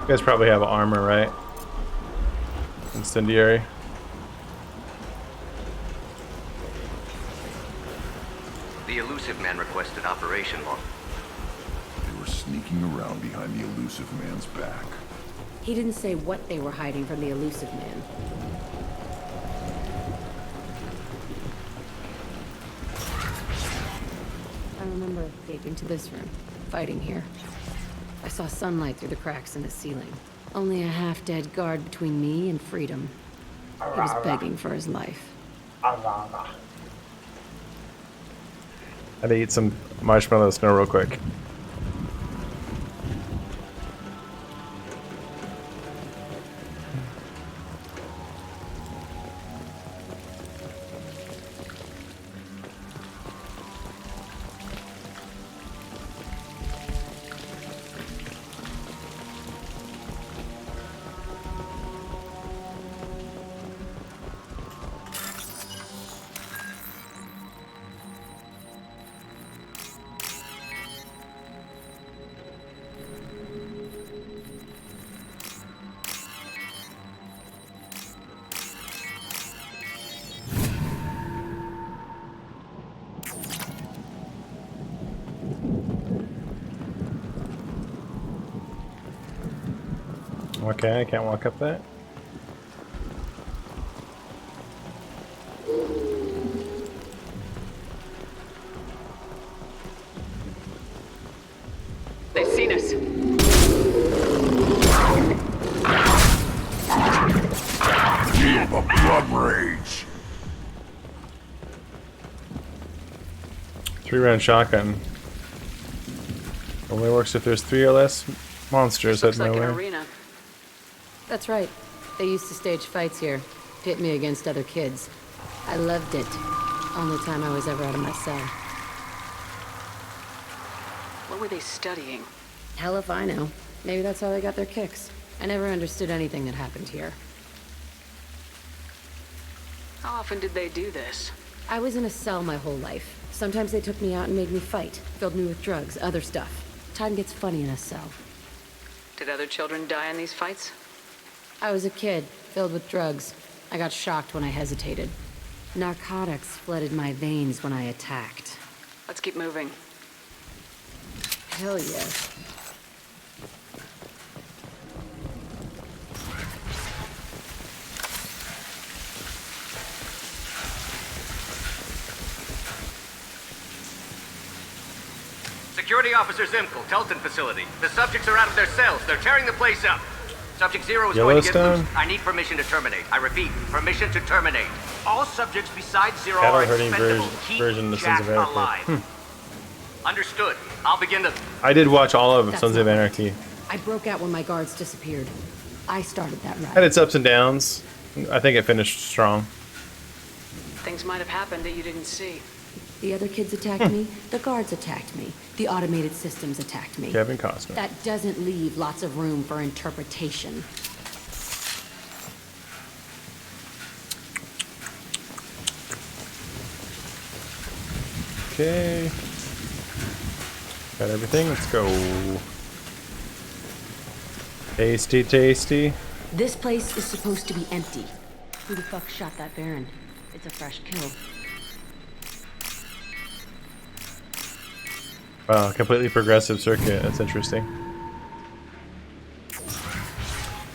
You guys probably have armor, right? Incendiary. The Illusive Man requested operation log. They were sneaking around behind the Illusive Man's back. He didn't say what they were hiding from the Illusive Man. I remember escaping to this room, fighting here. I saw sunlight through the cracks in the ceiling. Only a half-dead guard between me and freedom. He was begging for his life. I had to eat some marshmallows now real quick. Okay, I can't walk up that. They've seen us. Feel the blood rage. 3-round shotgun. Only works if there's 3 or less monsters heading my way. Arena. That's right. They used to stage fights here, pit me against other kids. I loved it. Only time I was ever out of my cell. What were they studying? Hell if I know. Maybe that's how they got their kicks. I never understood anything that happened here. How often did they do this? I was in a cell my whole life. Sometimes they took me out and made me fight. Filled me with drugs, other stuff. Time gets funny in a cell. Did other children die in these fights? I was a kid, filled with drugs. I got shocked when I hesitated. Narcotics flooded my veins when I attacked. Let's keep moving. Hell yes. Security Officer Zimkel, Telton facility. The subjects are out of their cells. They're tearing the place up. Subject 0 is going to get Yellowstone? loose. I need permission to terminate. I repeat, permission to terminate. All subjects besides 0 Cattle are herding expendable. version Keep of Sons Jack of Anarchy. alive. Understood. I'll begin to... I did watch all of That's Sons of not Anarchy. I broke out when my guards disappeared. I started that Had riot. its ups and downs. I think it finished strong. Things might have happened that you didn't see. The other kids attacked me. The guards attacked me. The automated systems attacked me. Kevin Costner. That doesn't leave lots of room for interpretation. Okay. Got everything. Let's go. Tasty, tasty. This place is supposed to be empty. Who the fuck shot that Baron? It's a fresh kill. Wow, completely progressive circuit. That's interesting.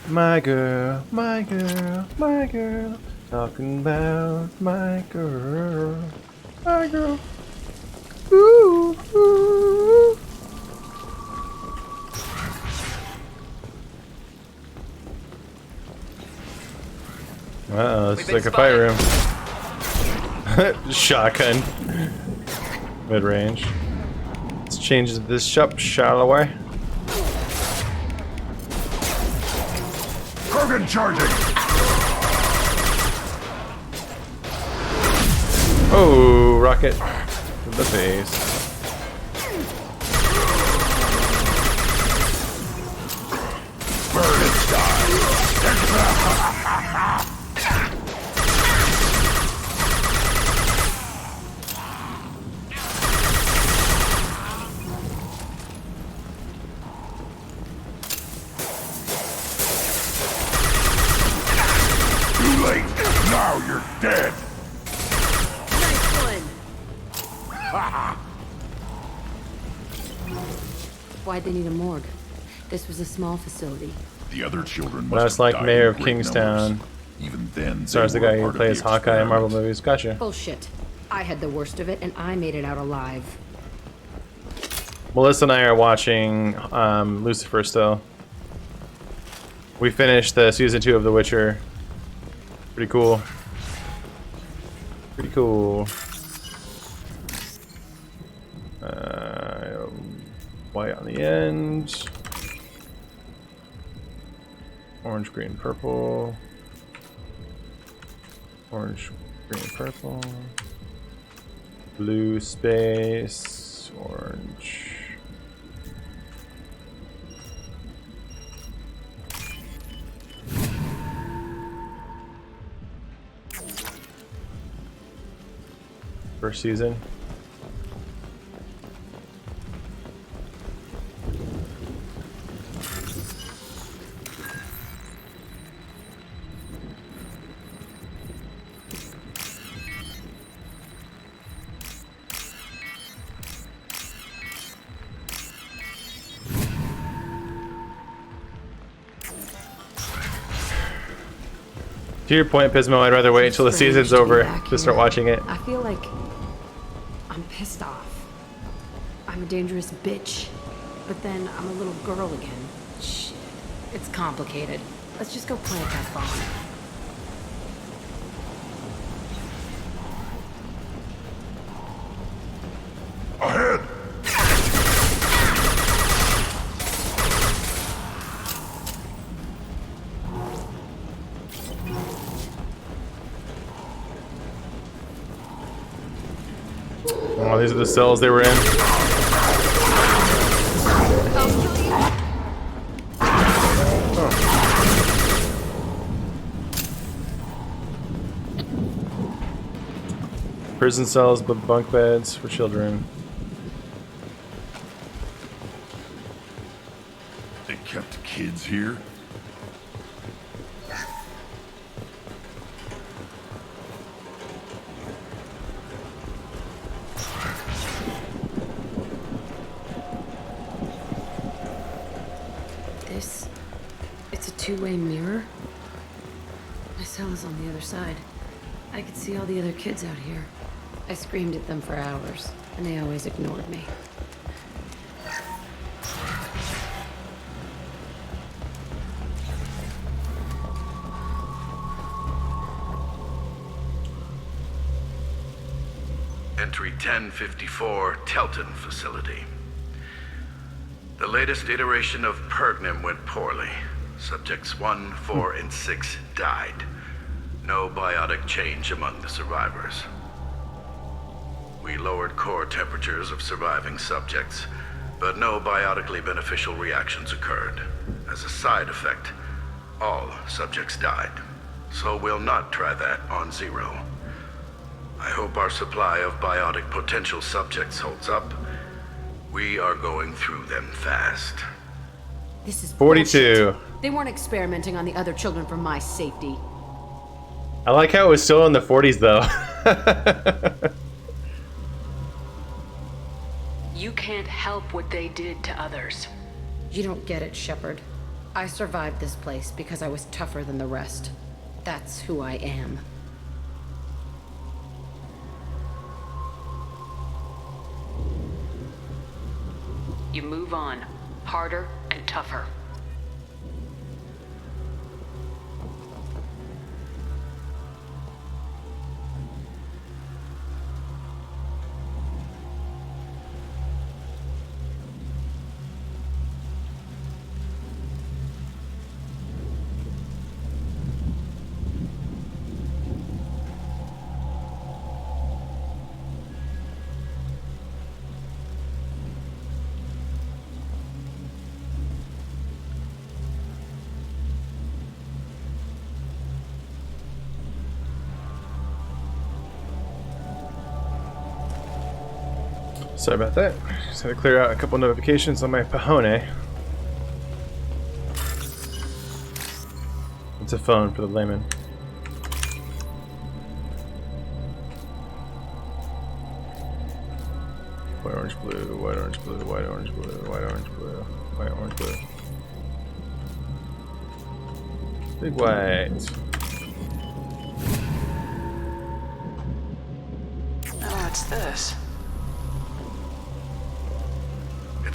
My girl, my girl, my girl. Talking about my girl, my girl. Ooh, ooh. Uh-oh, this is like a fight room. Shotgun. Mid-range. Let's change this up, shall we? Krogan charging! Oh, rocket to the face. Burn and die! Too late! Now you're dead! Nice one. Why'd they need a morgue? This was a small facility. The other children Well, must that's like have died Mayor in of great Kingstown. numbers. Even then, Stars the they were guy who part of plays the Hawkeye in Marvel experiment. movies. Gotcha. Bullshit. I had the worst of it, and I made it out alive. Melissa and I are watching Lucifer still. We finished the season 2 of The Witcher. Pretty cool. Pretty cool. White on the end. Orange, green, purple. Orange, green, purple. Blue space. Orange. First season. To your point, Pismo, I'd rather wait until the Strange season's to be over back to start here. watching it. I feel like I'm pissed off. I'm a dangerous bitch, but then I'm a little girl again. Shit, it's complicated. Let's just go plant that bomb. Ahead! Oh, these are the cells they were in. Prison cells, but bunk beds for children. They kept kids here? It's a two-way mirror. My cell is on the other side. I could see all the other kids out here. I screamed at them for hours, and they always ignored me. Entry 1054, Telton Facility. The latest iteration of Pergnum went poorly. Subjects 1, 4, and 6 died. No biotic change among the survivors. We lowered core temperatures of surviving subjects, but no biotically beneficial reactions occurred. As a side effect, all subjects died. So we'll not try that on Zero. I hope our supply of biotic potential subjects holds up. We are going through them fast. This is 42. bullshit. They weren't experimenting on the other children for my safety. I like how it was still in the 40s though. You can't help what they did to others. You don't get it, Shepard. I survived this place because I was tougher than the rest. That's who I am. You move on, harder and tougher. Sorry about that. Just had to clear out a couple notifications on my Pahone. It's a phone for the layman. White, orange, blue, white, orange, blue, white, orange, blue, white, orange, blue, white, orange, blue. Big white. Oh, what's this?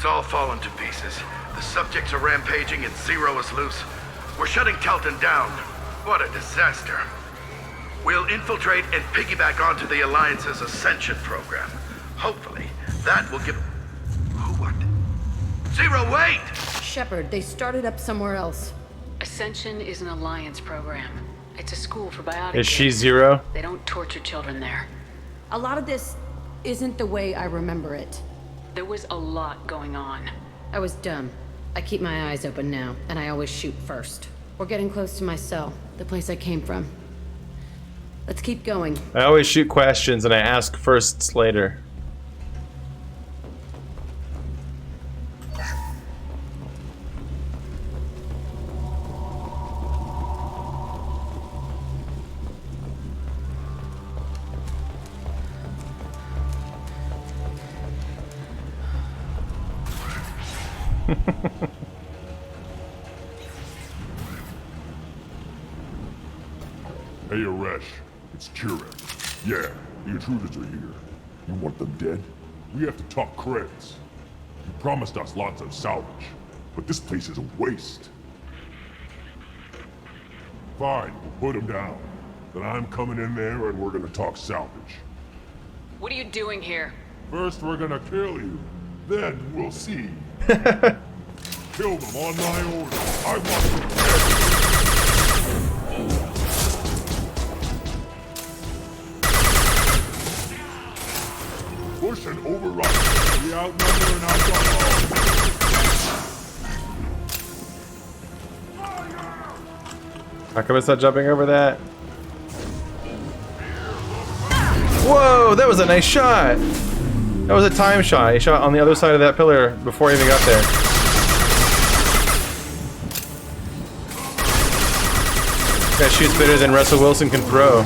It's all fallen to pieces. The subjects are rampaging and Zero is loose. We're shutting Telton down. What a disaster. We'll infiltrate and piggyback onto the Alliance's Ascension program. Hopefully, that will give... Who, what? Zero, wait! Shepard, they started up somewhere else. Ascension is an Alliance program. It's a school for biotic Is she kids. Zero? They don't torture children there. A lot of this isn't the way I remember it. There was a lot going on. I was dumb. I keep my eyes open now, and I always shoot first. We're getting close to my cell, the place I came from. Let's keep going. I always shoot questions and I ask firsts later. Hey, Aresh. It's Chirek. Yeah, the intruders are here. You want them dead? We have to talk credits. You promised us lots of salvage, but this place is a waste. Fine, we'll put them down. Then I'm coming in there and we're gonna talk salvage. What are you doing here? First, we're gonna kill you. Then we'll see. Kill them on my order. I want them dead. Push and override. We outnumber and outgun all. How come it's not jumping over that? Whoa, that was a nice shot. That was a time shot. He shot on the other side of that pillar before he even got there. That shoots better than Russell Wilson can throw.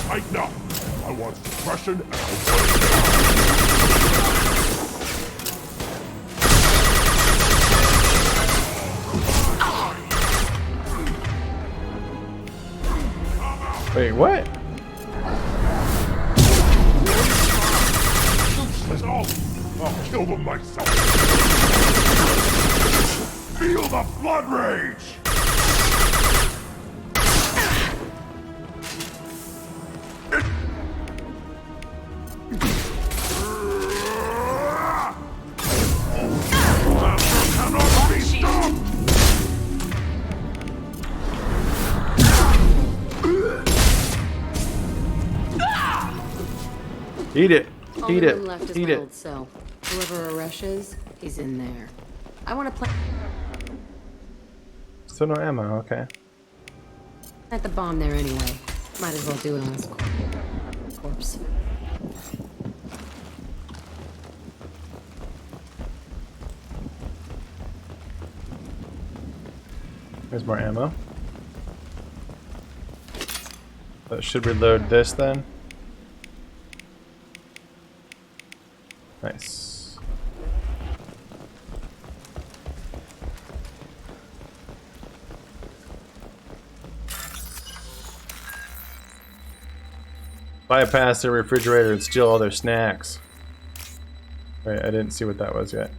Right now. I want suppression and I want Wait, what? I'll kill them myself. Feel the blood rage! Cannot be stopped! Eat it. Only Eat room it. left is Eat my it. old cell. Whoever Aresh is, he's in there. I want to play Still no ammo, okay. at the bomb there anyway. Might as well do it on his corpse. There's more ammo. But should reload this then? Nice. Bypass their refrigerator and steal all their snacks. Wait, I didn't see what that was yet.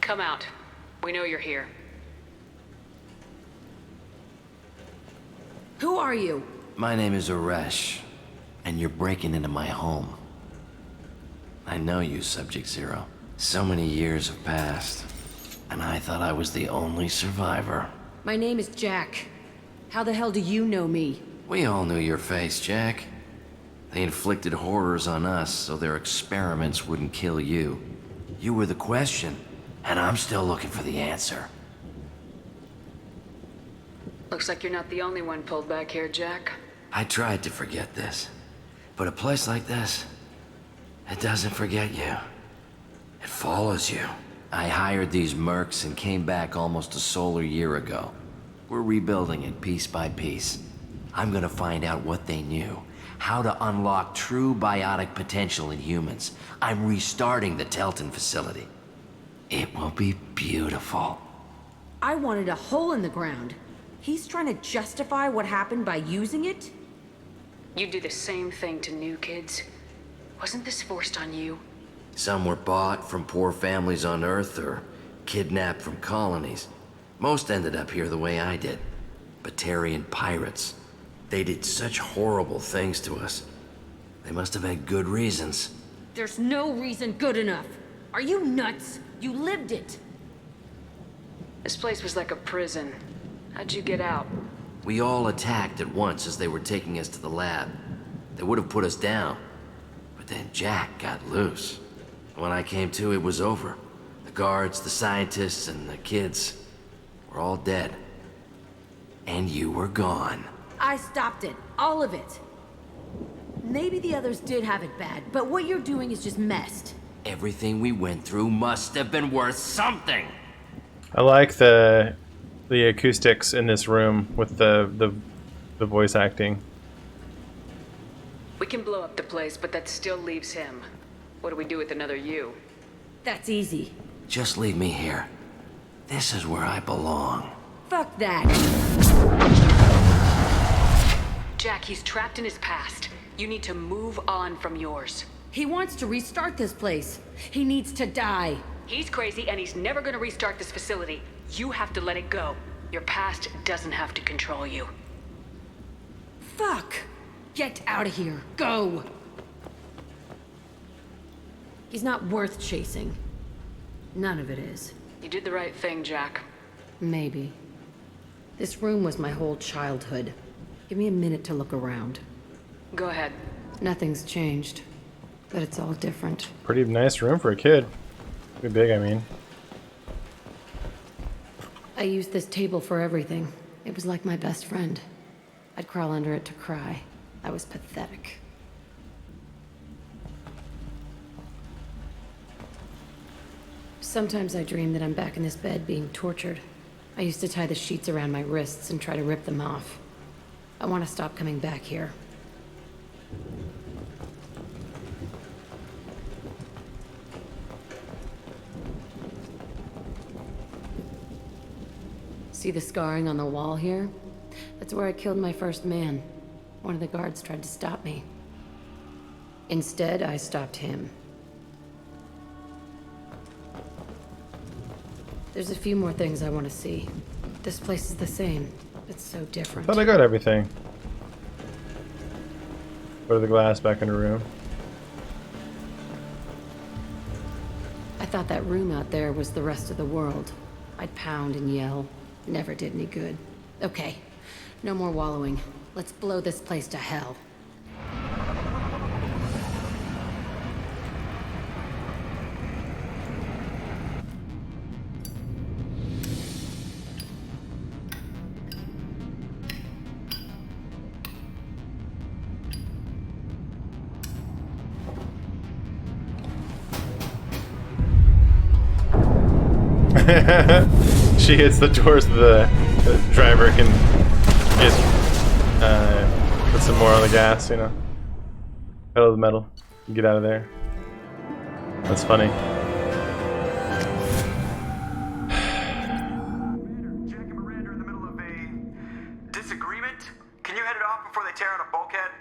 Come out. We know you're here. Who are you? My name is Aresh, and you're breaking into my home. I know you, Subject Zero. So many years have passed, and I thought I was the only survivor. My name is Jack. How the hell do you know me? We all knew your face, Jack. They inflicted horrors on us so their experiments wouldn't kill you. You were the question, and I'm still looking for the answer. Looks like you're not the only one pulled back here, Jack. I tried to forget this, but a place like this, it doesn't forget you. It follows you. I hired these mercs and came back almost a solar year ago. We're rebuilding it piece by piece. I'm gonna find out what they knew, how to unlock true biotic potential in humans. I'm restarting the Telton facility. It will be beautiful. I wanted a hole in the ground. He's trying to justify what happened by using it? You do the same thing to new kids. Wasn't this forced on you? Some were bought from poor families on Earth or kidnapped from colonies. Most ended up here the way I did. Batarian pirates. They did such horrible things to us. They must have had good reasons. There's no reason good enough. Are you nuts? You lived it. This place was like a prison. How'd you get out? We all attacked at once as they were taking us to the lab. They would have put us down. But then Jack got loose. When I came to, it was over. The guards, the scientists, and the kids were all dead. And you were gone. I stopped it. All of it. Maybe the others did have it bad, but what you're doing is just messed. Everything we went through must have been worth something. I like the acoustics in this room with the voice acting. We can blow up the place, but that still leaves him. What do we do with another you? That's easy. Just leave me here. This is where I belong. Fuck that. Jack, he's trapped in his past. You need to move on from yours. He wants to restart this place. He needs to die. He's crazy and he's never gonna restart this facility. You have to let it go. Your past doesn't have to control you. Fuck. Get out of here. Go. He's not worth chasing. None of it is. You did the right thing, Jack. Maybe. This room was my whole childhood. Give me a minute to look around. Go ahead. Nothing's changed, but it's all different. Pretty nice room for a kid. Pretty big, I mean. I used this table for everything. It was like my best friend. I'd crawl under it to cry. I was pathetic. Sometimes I dream that I'm back in this bed being tortured. I used to tie the sheets around my wrists and try to rip them off. I want to stop coming back here. See the scarring on the wall here? That's where I killed my first man. One of the guards tried to stop me. Instead, I stopped him. There's a few more things I want to see. This place is the same. It's so different. Thought I got everything. Put the glass back in the room. I thought that room out there was the rest of the world. I'd pound and yell. Never did any good. Okay, no more wallowing. Let's blow this place to hell. She hits the doors so the driver can get put some more on the gas, you know. Pedal to the metal. Get out of there. That's funny. Disagreement? Can you head it off before they tear out a bulkhead?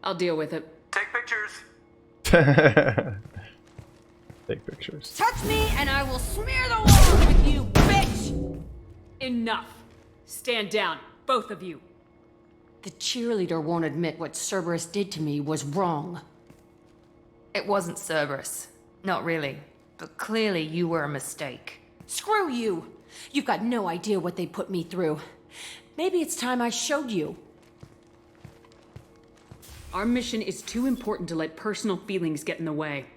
I'll deal with it. Take pictures. Take pictures. Touch me and I will smear the walls with you, bitch! Enough. Stand down, both of you. The cheerleader won't admit what Cerberus did to me was wrong. It wasn't Cerberus. Not really. But clearly you were a mistake. Screw you! You've got no idea what they put me through. Maybe it's time I showed you. Our mission is too important to let personal feelings get in the way.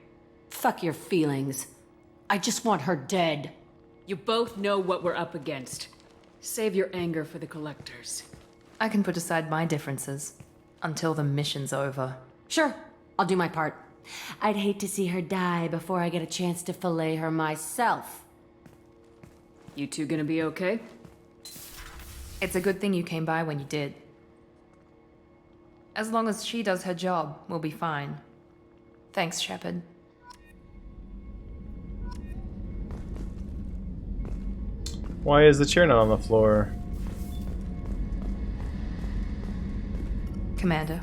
Fuck your feelings. I just want her dead. You both know what we're up against. Save your anger for the collectors. I can put aside my differences until the mission's over. Sure, I'll do my part. I'd hate to see her die before I get a chance to fillet her myself. You two gonna be okay? It's a good thing you came by when you did. As long as she does her job, we'll be fine. Thanks, Shepard. Why is the chair not on the floor? Commander,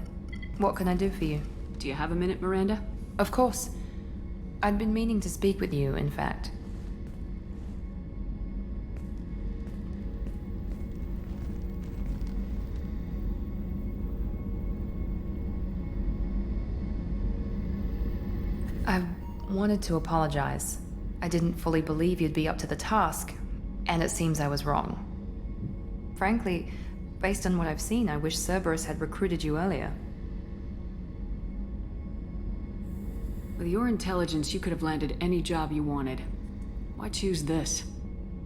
what can I do for you? Do you have a minute, Miranda? Of course. I'd been meaning to speak with you, in fact. I wanted to apologize. I didn't fully believe you'd be up to the task, and it seems I was wrong. Frankly, based on what I've seen, I wish Cerberus had recruited you earlier. With your intelligence, you could have landed any job you wanted. Why choose this?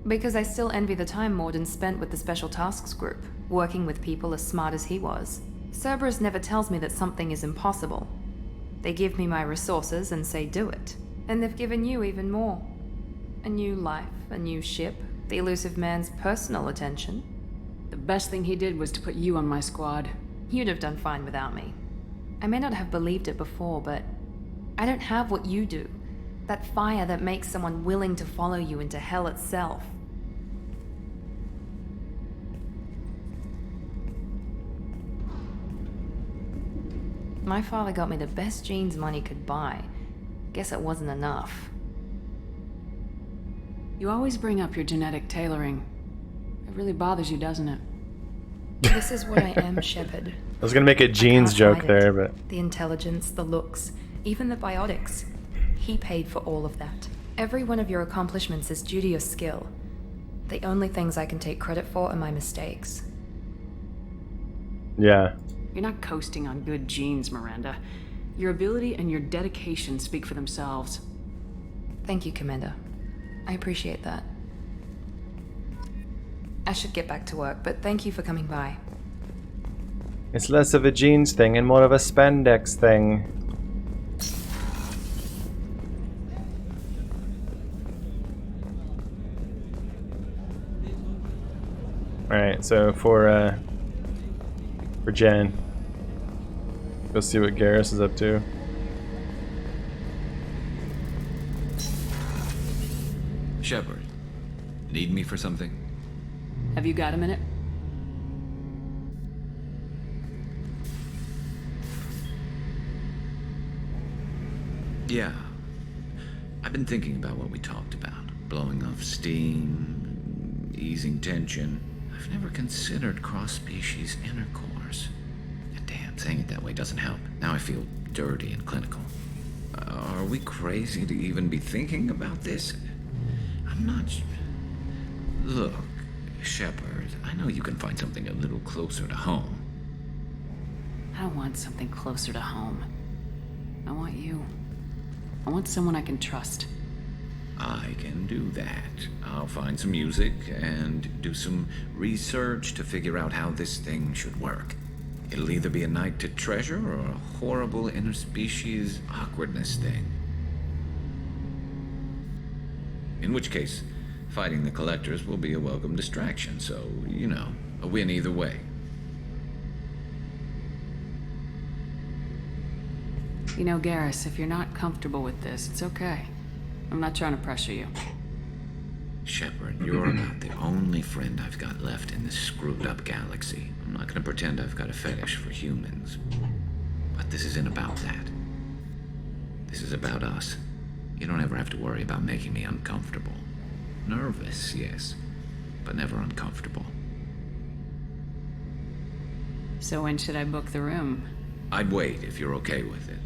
Because I still envy the time Morden spent with the Special Tasks Group, working with people as smart as he was. Cerberus never tells me that something is impossible. They give me my resources and say do it. And they've given you even more. A new life, a new ship, the elusive man's personal attention. The best thing he did was to put you on my squad. You'd have done fine without me. I may not have believed it before, but I don't have what you do. That fire that makes someone willing to follow you into hell itself. My father got me the best jeans money could buy. Guess it wasn't enough. You always bring up your genetic tailoring. It really bothers you, doesn't it? This is what I am, Shepard. I was gonna make a jeans joke there, but... The intelligence, the looks, even the biotics. He paid for all of that. Every one of your accomplishments is due to your skill. The only things I can take credit for are my mistakes. Yeah. You're not coasting on good genes, Miranda. Your ability and your dedication speak for themselves. Thank you, Commander. I appreciate that. I should get back to work, but thank you for coming by. It's less of a jeans thing and more of a spandex thing. Alright, so for Jen. Go see what Garrus is up to. Shepard, need me for something? Have you got a minute? Yeah. I've been thinking about what we talked about. Blowing off steam, easing tension. I've never considered cross-species intercourse. And damn, saying it that way doesn't help. Now I feel dirty and clinical. Are we crazy to even be thinking about this? I'm not... Look, Shepard, I know you can find something a little closer to home. I don't want something closer to home. I want you. I want someone I can trust. I can do that. I'll find some music and do some research to figure out how this thing should work. It'll either be a night to treasure or a horrible interspecies awkwardness thing. In which case, fighting the Collectors will be a welcome distraction, so, you know, a win either way. You know, Garrus, if you're not comfortable with this, it's okay. I'm not trying to pressure you. Shepard, you're about the only friend I've got left in this screwed-up galaxy. I'm not gonna pretend I've got a fetish for humans. But this isn't about that. This is about us. You don't ever have to worry about making me uncomfortable. Nervous, yes, but never uncomfortable. So when should I book the room? I'd wait if you're okay with it.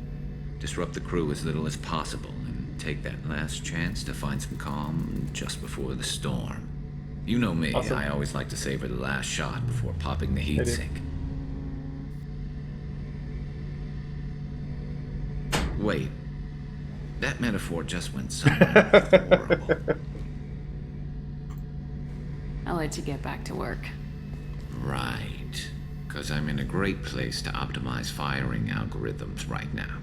Disrupt the crew as little as possible and take that last chance to find some calm just before the storm. You know me, awesome. I always like to savor the last shot before popping the heat sink. Wait, that metaphor just went somewhere horrible. I'll let you get back to work. Right, because I'm in a great place to optimize firing algorithms right now.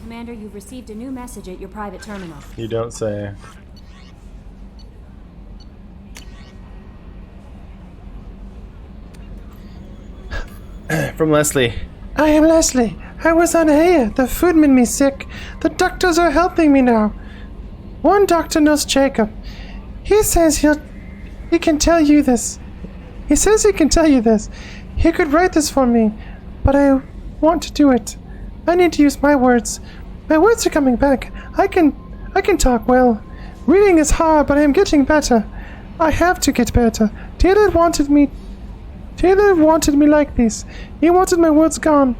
Commander, you've received a new message at your private terminal. You don't say. From Leslie. I am Leslie. I was on here. The food made me sick. The doctors are helping me now. One doctor knows Jacob. He says he can tell you this. He says he can tell you this. He could write this for me, but I want to do it. I need to use my words. My words are coming back. I can talk well. Reading is hard, but I am getting better. I have to get better. Taylor wanted me like this. He wanted my words gone.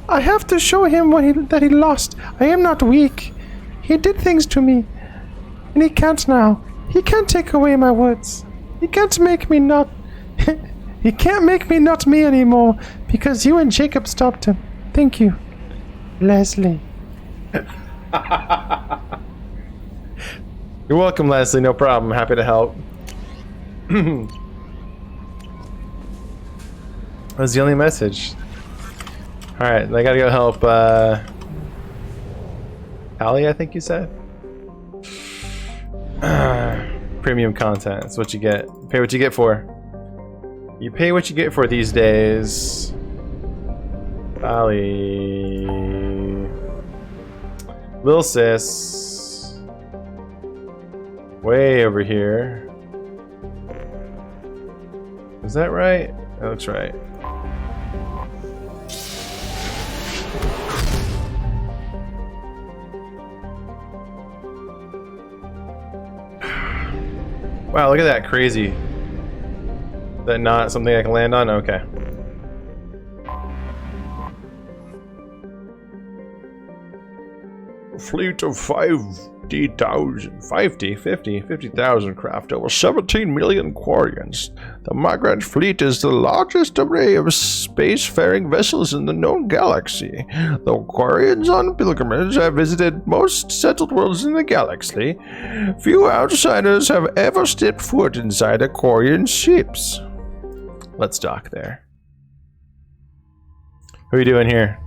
I have to show him that he lost. I am not weak. He did things to me. And he can't now. He can't take away my woods. He can't make me not... He can't make me not me anymore because you and Jacob stopped him. Thank you, Leslie. You're welcome, Leslie. No problem. Happy to help. That's the only message. Alright, I gotta go help, Allie, I think you said? Premium content. That's what you get. Pay what you get for. You pay what you get for these days. Allie. Lil Sis. Way over here. Is that right? That looks right. Wow, look at that, crazy. Is that not something I can land on? Okay. A fleet of 50,000 craft, over 17 million Quarians. The Migrant Fleet is the largest array of spacefaring vessels in the known galaxy. The Quarians on pilgrimage have visited most settled worlds in the galaxy. Few outsiders have ever stepped foot inside a Quarian ships. Let's dock there. What are you doing here?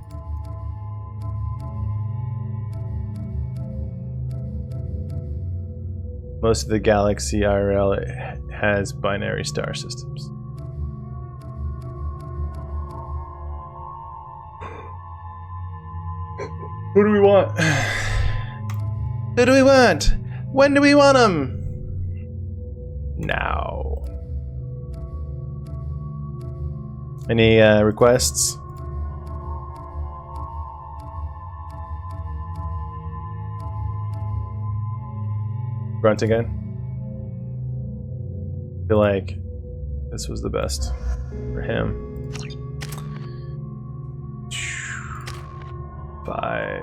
Most of the galaxy IRL has binary star systems. Who do we want? Who do we want? When do we want them? Now. Any requests? Grunt again? I feel like this was the best for him. 5.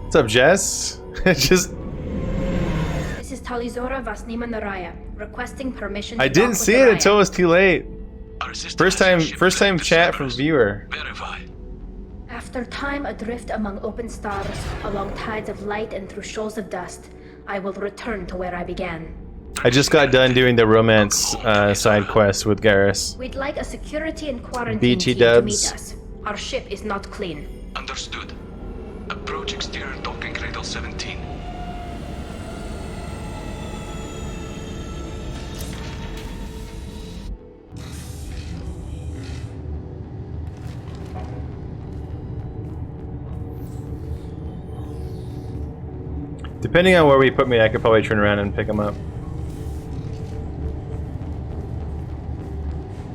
What's up, Jess? Just... This is Talizora Vasnima Naraya, requesting permission. I didn't see it until it was too late. First time chat from viewer. After time adrift among open stars, along tides of light and through shoals of dust, I will return to where I began. I just got done doing the romance side quest with Garrus. We'd like a security and quarantine BT team dubs. to meet us. Our ship is not clean. Understood. Approach exterior docking cradle 17. Depending on where we put me, I could probably turn around and pick him up.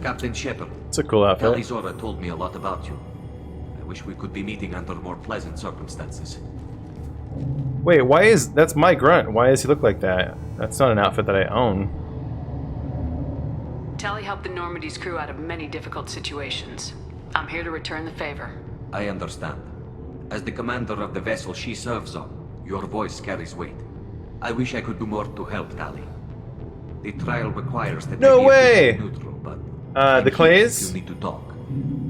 Captain Shepard. It's a cool outfit. Talizora told me a lot about you. I wish we could be meeting under more pleasant circumstances. Wait, why is... That's my grunt. Why does he look like that? That's not an outfit that I own. Tali helped the Normandy's crew out of many difficult situations. I'm here to return the favor. I understand. As the commander of the vessel she serves on, your voice carries weight. I wish I could do more to help Tali. The trial requires that No I be way! neutral, but The Clays? you need to talk.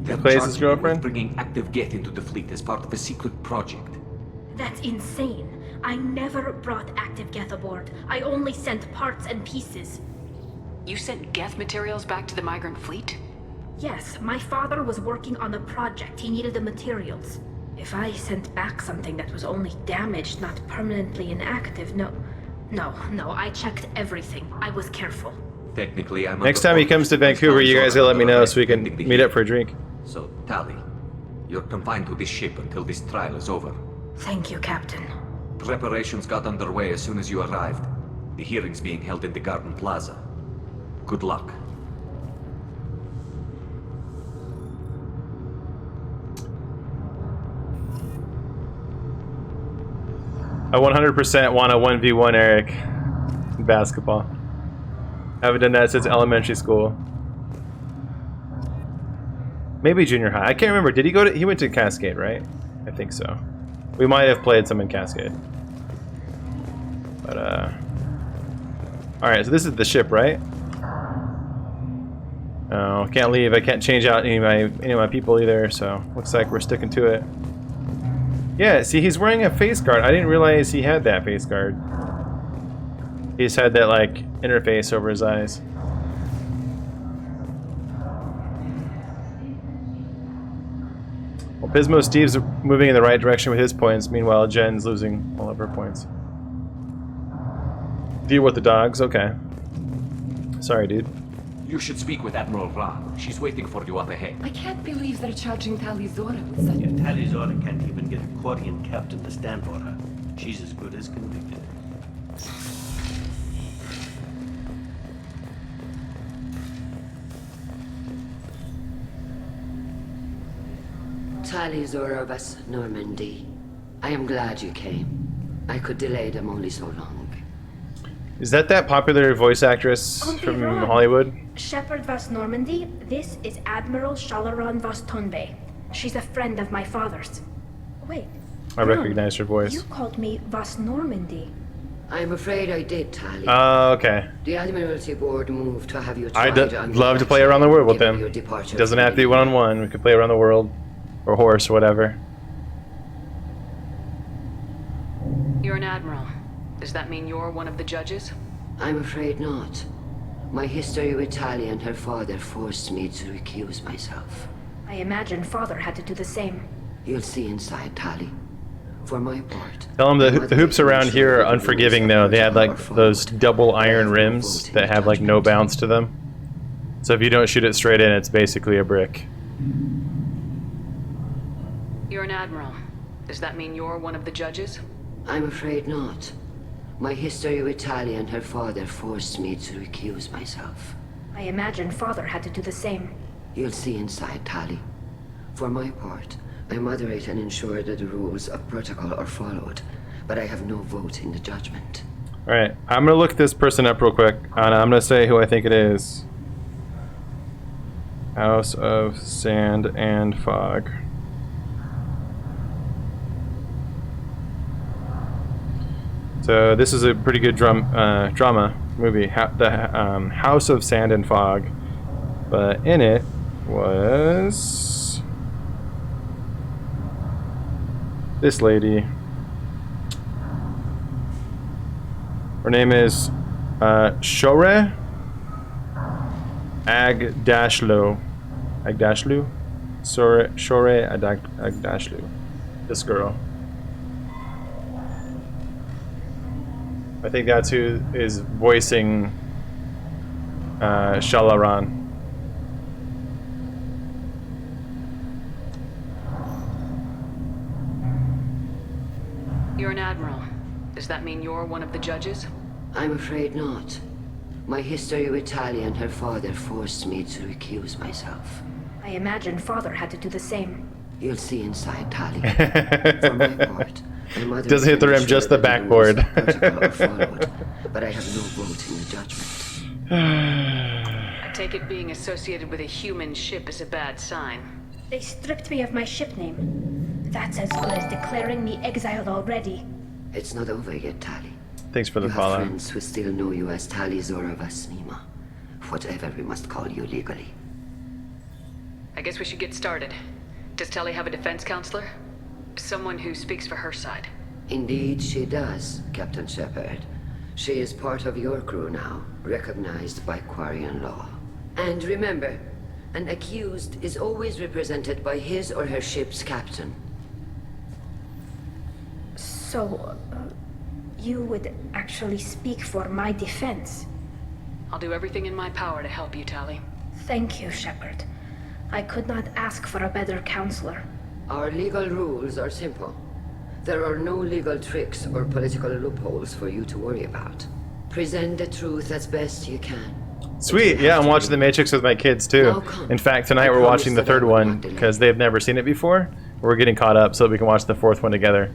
The Clays' girlfriend? Bringing active Geth into the fleet as part of a secret project. That's insane. I never brought active Geth aboard. I only sent parts and pieces. You sent Geth materials back to the migrant fleet? Yes, my father was working on a project. He needed the materials. If I sent back something that was only damaged, not permanently inactive, no, I checked everything. I was careful. Technically, I'm Next time he comes to Vancouver, you guys gotta let me know so we can meet up for a drink. So, Tali, you're confined to this ship until this trial is over. Thank you, Captain. Preparations got underway as soon as you arrived. The hearing's being held in the Garden Plaza. Good luck. I 100% want a 1v1 Eric in basketball. Haven't done that since elementary school. Maybe junior high. I can't remember. Did he go to... He went to Cascade, right? I think so. We might have played some in Cascade. But, alright, so this is the ship, right? Oh, can't leave. I can't change out any of my people either, so looks like we're sticking to it. Yeah, see, he's wearing a face guard. I didn't realize he had that face guard. He just had that, like, interface over his eyes. Well, Pismo Steve's moving in the right direction with his points. Meanwhile, Jen's losing all of her points. Deal with the dogs? Okay. Sorry, dude. You should speak with Admiral Ra. She's waiting for you up ahead. I can't believe they're charging Tali Zora with such... If Tali Zora can't even get a Quarian captain to stand for her, she's as good as convicted. Tali Zora Vas Normandy. I am glad you came. I could delay them only so long. Is that popular voice actress from Hollywood? Shepard Vas Normandy, this is Admiral Shalaran Vas Tonbe. She's a friend of my father's. Wait. I recognize her voice. You called me Vas Normandy. I'm afraid I did, Tali. Oh, okay. The Admiralty Board moved to have you I'd tried love to play around the world with him. It doesn't have to be one-on-one. We could play around the world. Or horse, or whatever. You're an admiral. Does that mean you're one of the judges? I'm afraid not. My history with Tali and her father forced me to recuse myself. I imagine father had to do the same. You'll see inside, Tali. For my part... Tell him the hoops around here are unforgiving, though. They have, like, those double iron rims that have, like, no bounce to them. So if you don't shoot it straight in, it's basically a brick. You're an admiral. Does that mean you're one of the judges? I'm afraid not. My history with Tali and her father forced me to recuse myself. I imagine father had to do the same. You'll see inside, Tali. For my part, I moderate and ensure that the rules of protocol are followed, but I have no vote in the judgment. Alright, I'm gonna look this person up real quick, and I'm gonna say who I think it is. House of Sand and Fog. So this is a pretty good drama movie, the House of Sand and Fog, but in it was this lady. Her name is Shore Agdashlu. Shore Agdashlu. This girl. I think that's who is voicing Shalaran. You're an admiral. Does that mean you're one of the judges? I'm afraid not. My history with Tali and her father forced me to recuse myself. I imagine father had to do the same. You'll see inside, Tali. For my part, doesn't hit the rim, just the backboard. But I have no vote in the judgment. I take it being associated with a human ship is a bad sign. They stripped me of my ship name. That's as good as declaring me exiled already. It's not over yet, Tali. Thanks for the you follow. have friends who still know you as Tali Zora Vas Nima. Whatever we must call you legally. I guess we should get started. Does Tali have a defense counselor? Someone who speaks for her side. Indeed she does, Captain Shepard. She is part of your crew now, recognized by Quarian law. And remember, an accused is always represented by his or her ship's captain. So, you would actually speak for my defense? I'll do everything in my power to help you, Tali. Thank you, Shepard. I could not ask for a better counselor. Our legal rules are simple. There are no legal tricks or political loopholes for you to worry about. Present the truth as best you can. Sweet, yeah, I'm watching The Matrix with my kids too. In fact, tonight we're watching the third one because they've never seen it before. We're getting caught up so that we can watch the fourth one together.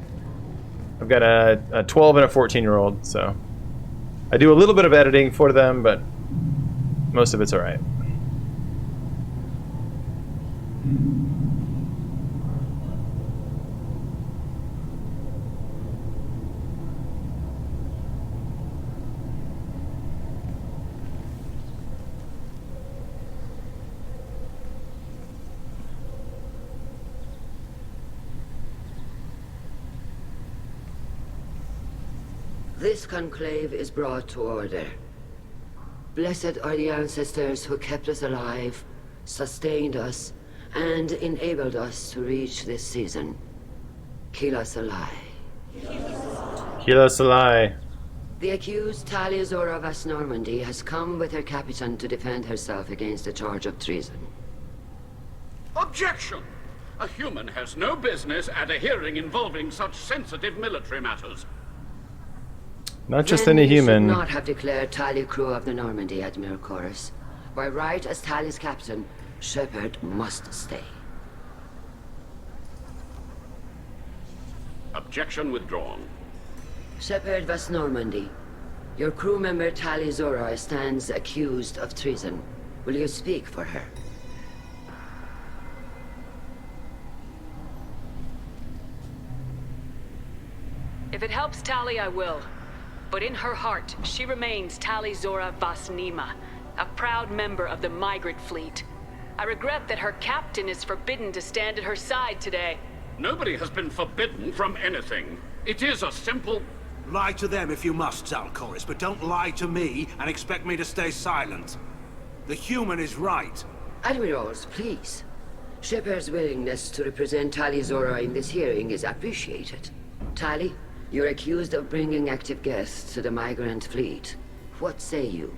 I've got a 12 and a 14-year-old, so I do a little bit of editing for them, but most of it's alright. This conclave is brought to order. Blessed are the ancestors who kept us alive, sustained us, and enabled us to reach this season. Kila Salai. Kila Salai. The accused Talia Zora Vas Normandy has come with her captain to defend herself against a charge of treason. Objection! A human has no business at a hearing involving such sensitive military matters. Not just Then any you human. should not have declared Talia crew of the Normandy, Admiral Chorus. By right as Talia's captain, Shepard must stay. Objection withdrawn. Shepard Vas Normandy, your crew member Talia Zora stands accused of treason. Will you speak for her? If it helps Tali, I will. But in her heart, she remains Tali Zora Vas Nima, a proud member of the migrant fleet. I regret that her captain is forbidden to stand at her side today. Nobody has been forbidden from anything. It is a simple... Lie to them if you must, Zalcoris, but don't lie to me and expect me to stay silent. The human is right. Admirals, please. Shepard's willingness to represent Tali Zora in this hearing is appreciated. Tali, you're accused of bringing active guests to the migrant fleet. What say you?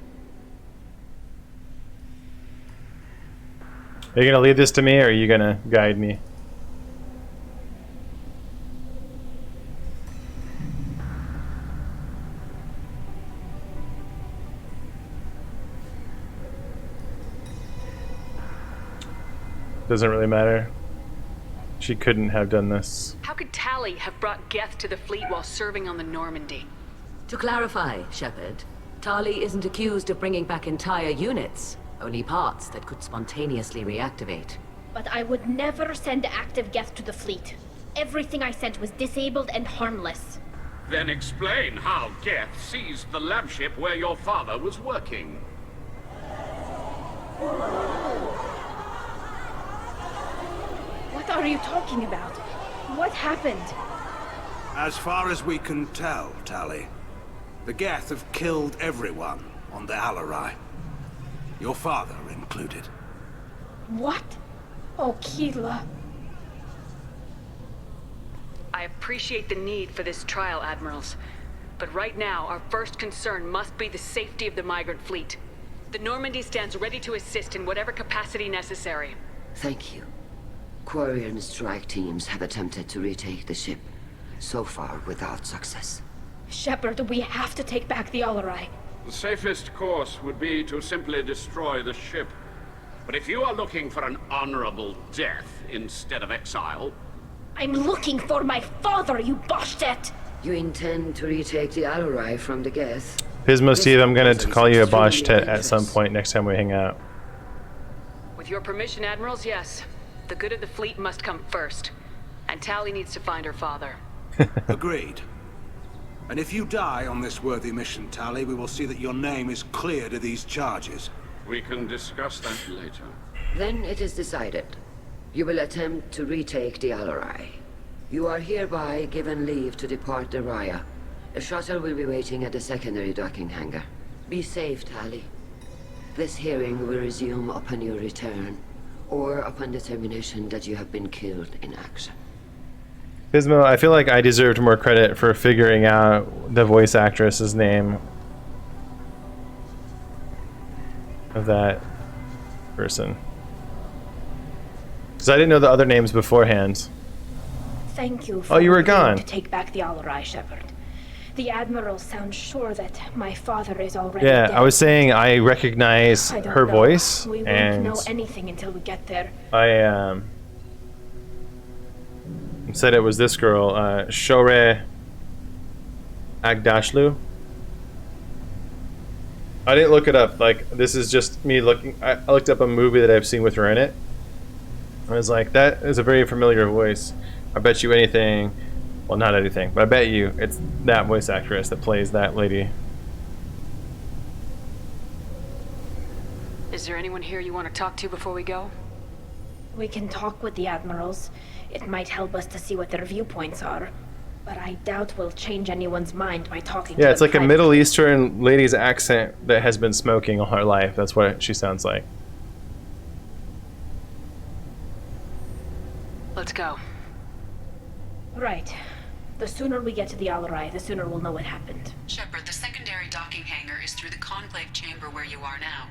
Are you gonna leave this to me, or are you gonna guide me? Doesn't really matter. She couldn't have done this. How could Tali have brought Geth to the fleet while serving on the Normandy? To clarify, Shepard, Tali isn't accused of bringing back entire units, only parts that could spontaneously reactivate. But I would never send active Geth to the fleet. Everything I sent was disabled and harmless. Then explain how Geth seized the lab ship where your father was working. What are you talking about? What happened? As far as we can tell, Tali, the Geth have killed everyone on the Alarai. Your father included. What? Oh, Kila. I appreciate the need for this trial, Admirals. But right now, our first concern must be the safety of the migrant fleet. The Normandy stands ready to assist in whatever capacity necessary. Thank you. Quarian strike teams have attempted to retake the ship, so far without success. Shepard, we have to take back the Alarai. The safest course would be to simply destroy the ship. But if you are looking for an honorable death instead of exile... I'm looking for my father, you Boshtet! You intend to retake the Alarai from the Geth? Pismo Steve, I'm gonna call you a Boshtet at some point next time we hang out. With your permission, Admirals, yes. The good of the fleet must come first. And Tali needs to find her father. Agreed. And if you die on this worthy mission, Tali, we will see that your name is cleared of these charges. We can discuss that later. Then it is decided. You will attempt to retake the Alarai. You are hereby given leave to depart the Raya. A shuttle will be waiting at the secondary docking hangar. Be safe, Tali. This hearing will resume upon your return, or upon determination that you have been killed in action. Pismo, I feel like I deserved more credit for figuring out the voice actress's name of that person. Because I didn't know the other names beforehand. Thank you for Oh, you were agreeing gone. to take back the Alarai, Shepard. The Admiral sounds sure that my father is already Yeah, dead. I was saying I recognize I don't her know. voice, We won't and know anything until we get there. I said it was this girl, Shore Agdashlu. I didn't look it up. Like, this is just me looking. I looked up a movie that I've seen with her in it. I was like, that is a very familiar voice. I bet you anything. Well, not anything, but I bet you it's that voice actress that plays that lady. Is there anyone here you want to talk to before we go? We can talk with the admirals. It might help us to see what their viewpoints are. But I doubt we'll change anyone's mind by talking to Yeah, them it's like a privately. Middle Eastern lady's accent that has been smoking all her life. That's what she sounds like. Let's go. Right. The sooner we get to the Al-Rai, the sooner we'll know what happened. Shepard, the secondary docking hangar is through the conclave chamber where you are now.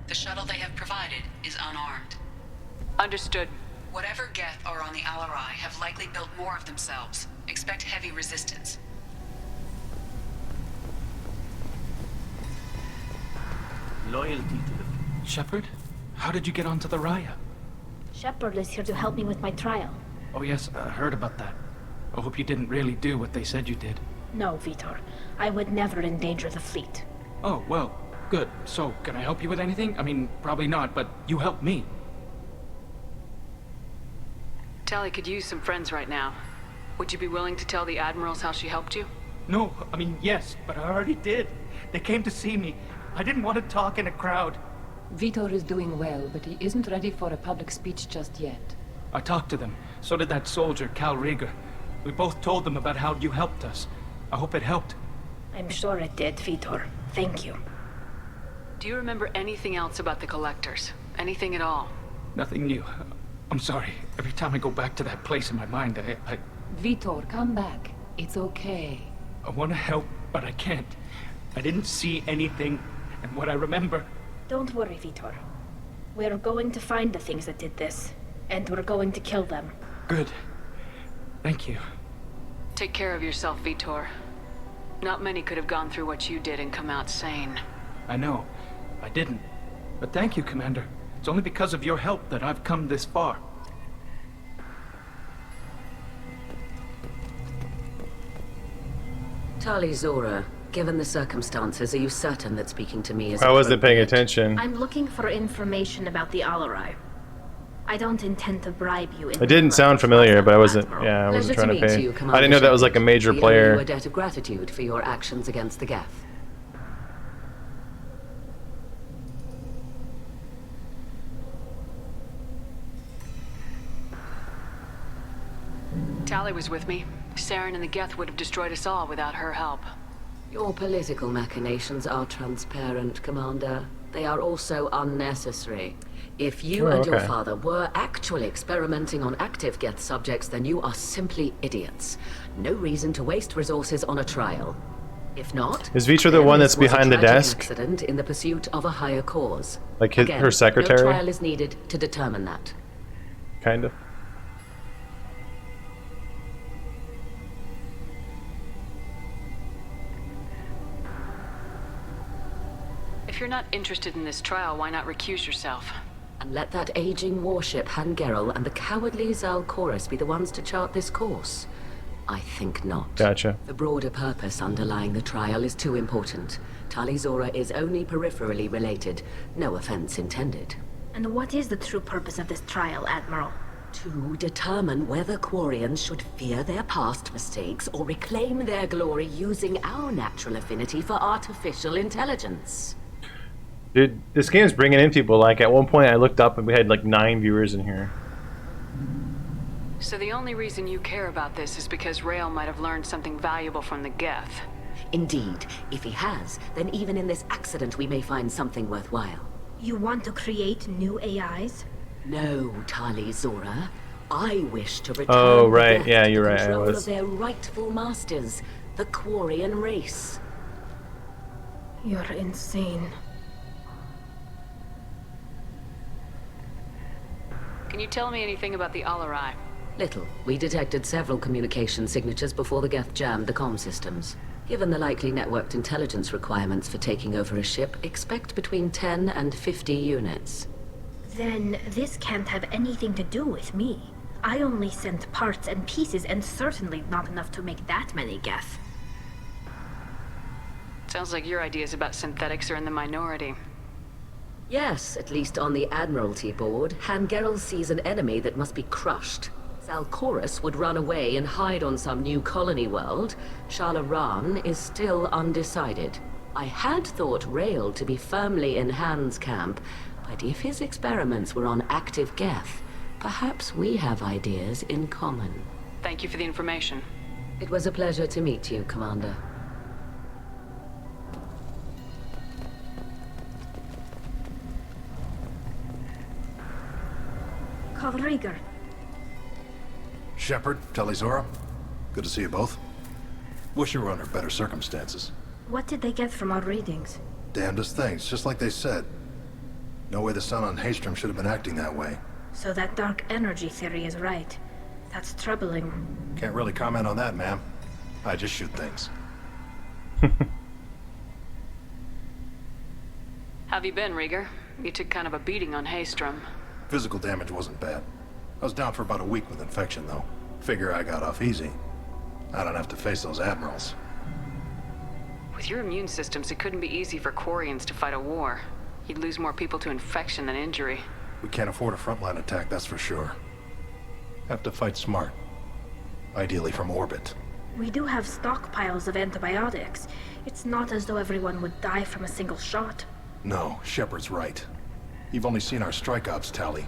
The shuttle they have provided is unarmed. Understood. Whatever Geth are on the Al-Rai have likely built more of themselves. Expect heavy resistance. Loyalty to the... Shepard? How did you get onto the Raya? Shepard is here to help me with my trial. Oh yes, I heard about that. I hope you didn't really do what they said you did. No, Vitor. I would never endanger the fleet. Oh, well, good. So, can I help you with anything? I mean, probably not, but you helped me. Tali could use some friends right now. Would you be willing to tell the admirals how she helped you? No, I mean, yes, but I already did. They came to see me. I didn't want to talk in a crowd. Vitor is doing well, but he isn't ready for a public speech just yet. I talked to them. So did that soldier, Cal Rieger. We both told them about how you helped us. I hope it helped. I'm sure it did, Vitor. Thank you. Do you remember anything else about the Collectors? Anything at all? Nothing new. I'm sorry. Every time I go back to that place in my mind, I Vitor, come back. It's okay. I want to help, but I can't. I didn't see anything, and what I remember... Don't worry, Vitor. We're going to find the things that did this, and we're going to kill them. Good. Thank you. Take care of yourself, Vitor. Not many could have gone through what you did and come out sane. I know. I didn't. But thank you, Commander. It's only because of your help that I've come this far. Tali Zora, given the circumstances, are you certain that speaking to me is I wasn't paying attention. I'm looking for information about the Al-Rai. I don't intend to bribe you. It didn't sound familiar, but I wasn't. Yeah, I wasn't trying to pay. I didn't know that was like a major We owe player. you a debt of gratitude for your actions against the Geth. Tali was with me. Saren and the Geth would have destroyed us all without her help. Your political machinations are transparent, Commander. They are also unnecessary. If you and your father were actually experimenting on active Geth subjects, then you are simply idiots. No reason to waste resources on a trial. If not, Is Vitra the then one this that's was a behind the tragic desk? accident in the pursuit of a higher cause. Like Again, her secretary? No trial is needed to determine that. Kind of. If you're not interested in this trial, why not recuse yourself? And let that aging warship, Hangerel, and the cowardly Zalcorus be the ones to chart this course? I think not. Gotcha. The broader purpose underlying the trial is too important. Tali Zora is only peripherally related. No offense intended. And what is the true purpose of this trial, Admiral? To determine whether Quarians should fear their past mistakes or reclaim their glory using our natural affinity for artificial intelligence. Dude, this game's bringing in people. Like, at one point I looked up and we had like 9 viewers in here. So the only reason you care about this is because Rael might have learned something valuable from the Geth. Indeed. If he has, then even in this accident we may find something worthwhile. You want to create new AIs? No, Tali Zora. I wish to return Oh, the right. Geth Yeah, to you're right. I control was. of their rightful masters, the Quarian race. You're insane. Can you tell me anything about the Al-Rai? Little. We detected several communication signatures before the Geth jammed the comm systems. Given the likely networked intelligence requirements for taking over a ship, expect between 10 and 50 units. Then this can't have anything to do with me. I only sent parts and pieces, and certainly not enough to make that many Geth. Sounds like your ideas about synthetics are in the minority. Yes, at least on the Admiralty board, Hangerel sees an enemy that must be crushed. Zalcorus would run away and hide on some new colony world. Shalaran is still undecided. I had thought Rael to be firmly in Han's camp, but if his experiments were on active Geth, perhaps we have ideas in common. Thank you for the information. It was a pleasure to meet you, Commander. Carl Rieger. Shepard, Talizora. Good to see you both. Wish you were under better circumstances. What did they get from our readings? Damnedest things, just like they said. No way the sun on Haystrom should have been acting that way. So that dark energy theory is right. That's troubling. Can't really comment on that, ma'am. I just shoot things. Have you been, Rieger? You took kind of a beating on Haystrom. Physical damage wasn't bad. I was down for about a week with infection, though. Figure I got off easy. I don't have to face those admirals. With your immune systems, it couldn't be easy for Quarians to fight a war. You'd lose more people to infection than injury. We can't afford a frontline attack, that's for sure. Have to fight smart. Ideally from orbit. We do have stockpiles of antibiotics. It's not as though everyone would die from a single shot. No, Shepard's right. You've only seen our strike ops tally.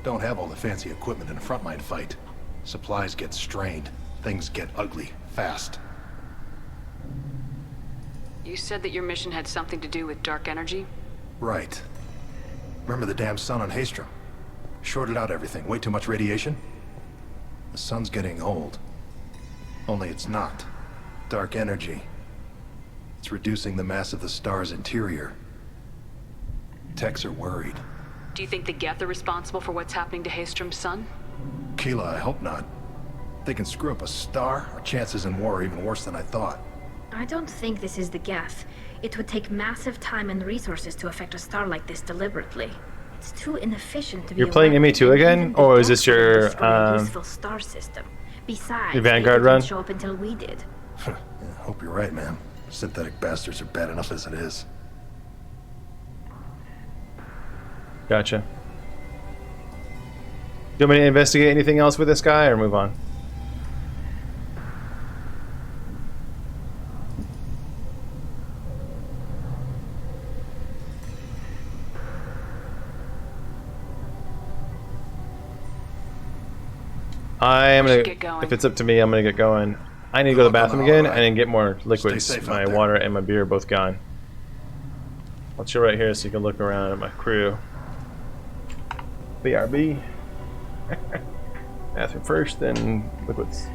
Don't have all the fancy equipment in a frontline fight. Supplies get strained. Things get ugly, fast. You said that your mission had something to do with dark energy? Right. Remember the damn sun on Haystrom? Shorted out everything. Way too much radiation? The sun's getting old. Only it's not. Dark energy. It's reducing the mass of the star's interior. Techs are worried. Do you think the Geth are responsible for what's happening to Haystrom's sun? Keela, I hope not. If they can screw up a star, our chances in war are even worse than I thought. I don't think this is the Geth. It would take massive time and resources to affect a star like this deliberately. It's too inefficient to be. You're playing ME2 again, or is this your useful star system? Besides, your Vanguard they run? didn't show up until we did. Yeah, hope you're right, man. Synthetic bastards are bad enough as it is. Gotcha. Do you want me to investigate anything else with this guy, or move on? I am gonna, if it's up to me, I'm gonna get going. I need to go to the bathroom again and then get more liquids. My water and my beer are both gone. I'll chill right here so you can look around at my crew. BRB. Bathroom first, then liquids.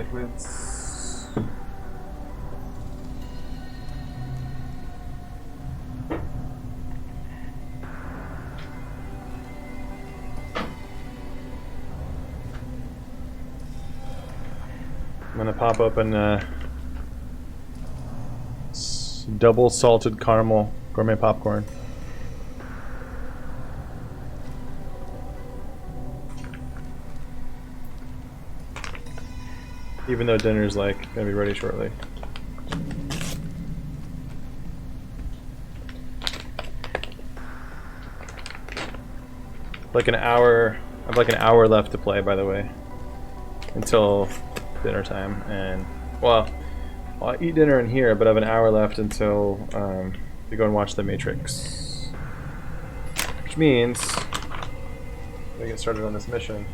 liquids. I'm gonna pop open double salted caramel gourmet popcorn. Even though dinner's like gonna be ready shortly. Like an hour. I have like an hour left to play, by the way, until dinner time. And well, I'll eat dinner in here, but I have an hour left until we go and watch The Matrix, which means we get started on this mission.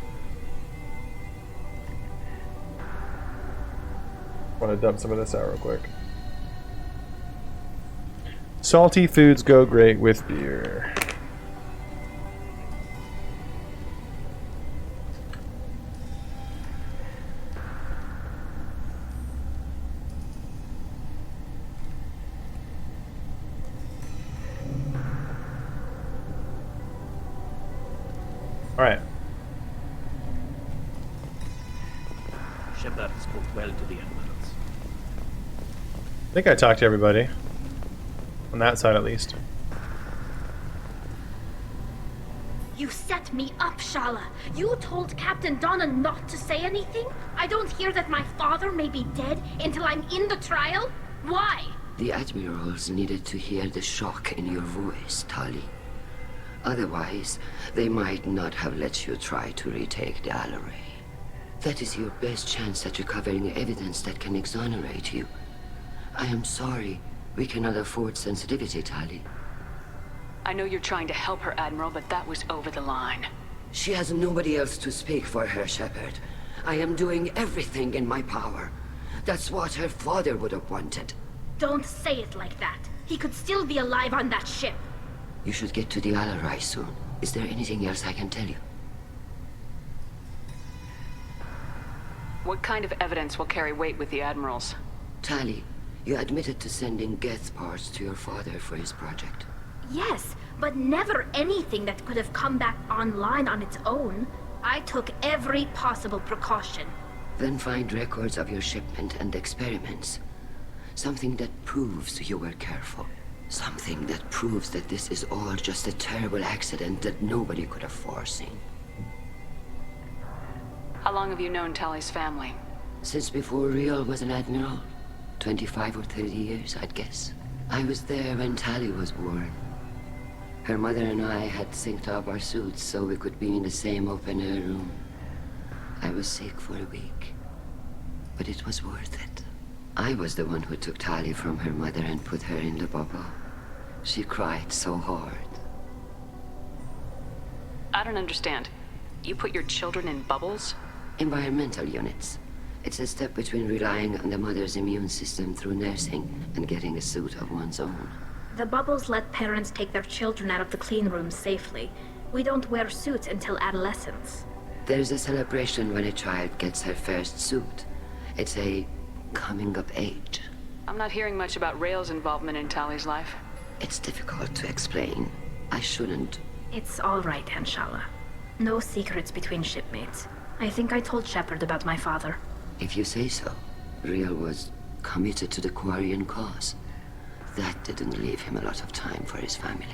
I want to dump some of this out real quick. Salty foods go great with beer. Alright. Shepard spoke well to the Admirals. I think I talked to everybody. On that side, at least. You set me up, Shala. You told Captain Donna not to say anything? I don't hear that my father may be dead until I'm in the trial? Why? The Admirals needed to hear the shock in your voice, Tali. Otherwise, they might not have let you try to retake the Alaray. That is your best chance at recovering evidence that can exonerate you. I am sorry. We cannot afford sensitivity, Tali. I know you're trying to help her, Admiral, but that was over the line. She has nobody else to speak for her, Shepard. I am doing everything in my power. That's what her father would have wanted. Don't say it like that. He could still be alive on that ship. You should get to the Alarai soon. Is there anything else I can tell you? What kind of evidence will carry weight with the Admirals? Tali, you admitted to sending Geth parts to your father for his project. Yes, but never anything that could have come back online on its own. I took every possible precaution. Then find records of your shipment and experiments. Something that proves you were careful. Something that proves that this is all just a terrible accident that nobody could have foreseen. How long have you known Tali's family? Since before Riel was an admiral. 25 or 30 years, I'd guess. I was there when Tali was born. Her mother and I had synced up our suits so we could be in the same open-air room. I was sick for a week, but it was worth it. I was the one who took Tali from her mother and put her in the bubble. She cried so hard. I don't understand. You put your children in bubbles? Environmental units. It's a step between relying on the mother's immune system through nursing and getting a suit of one's own. The bubbles let parents take their children out of the clean rooms safely. We don't wear suits until adolescence. There's a celebration when a child gets her first suit. It's a coming of age. I'm not hearing much about Rael's involvement in Tali's life. It's difficult to explain. I shouldn't. It's all right, Anshala. No secrets between shipmates. I think I told Shepard about my father. If you say so. Riel was committed to the Quarian cause. That didn't leave him a lot of time for his family.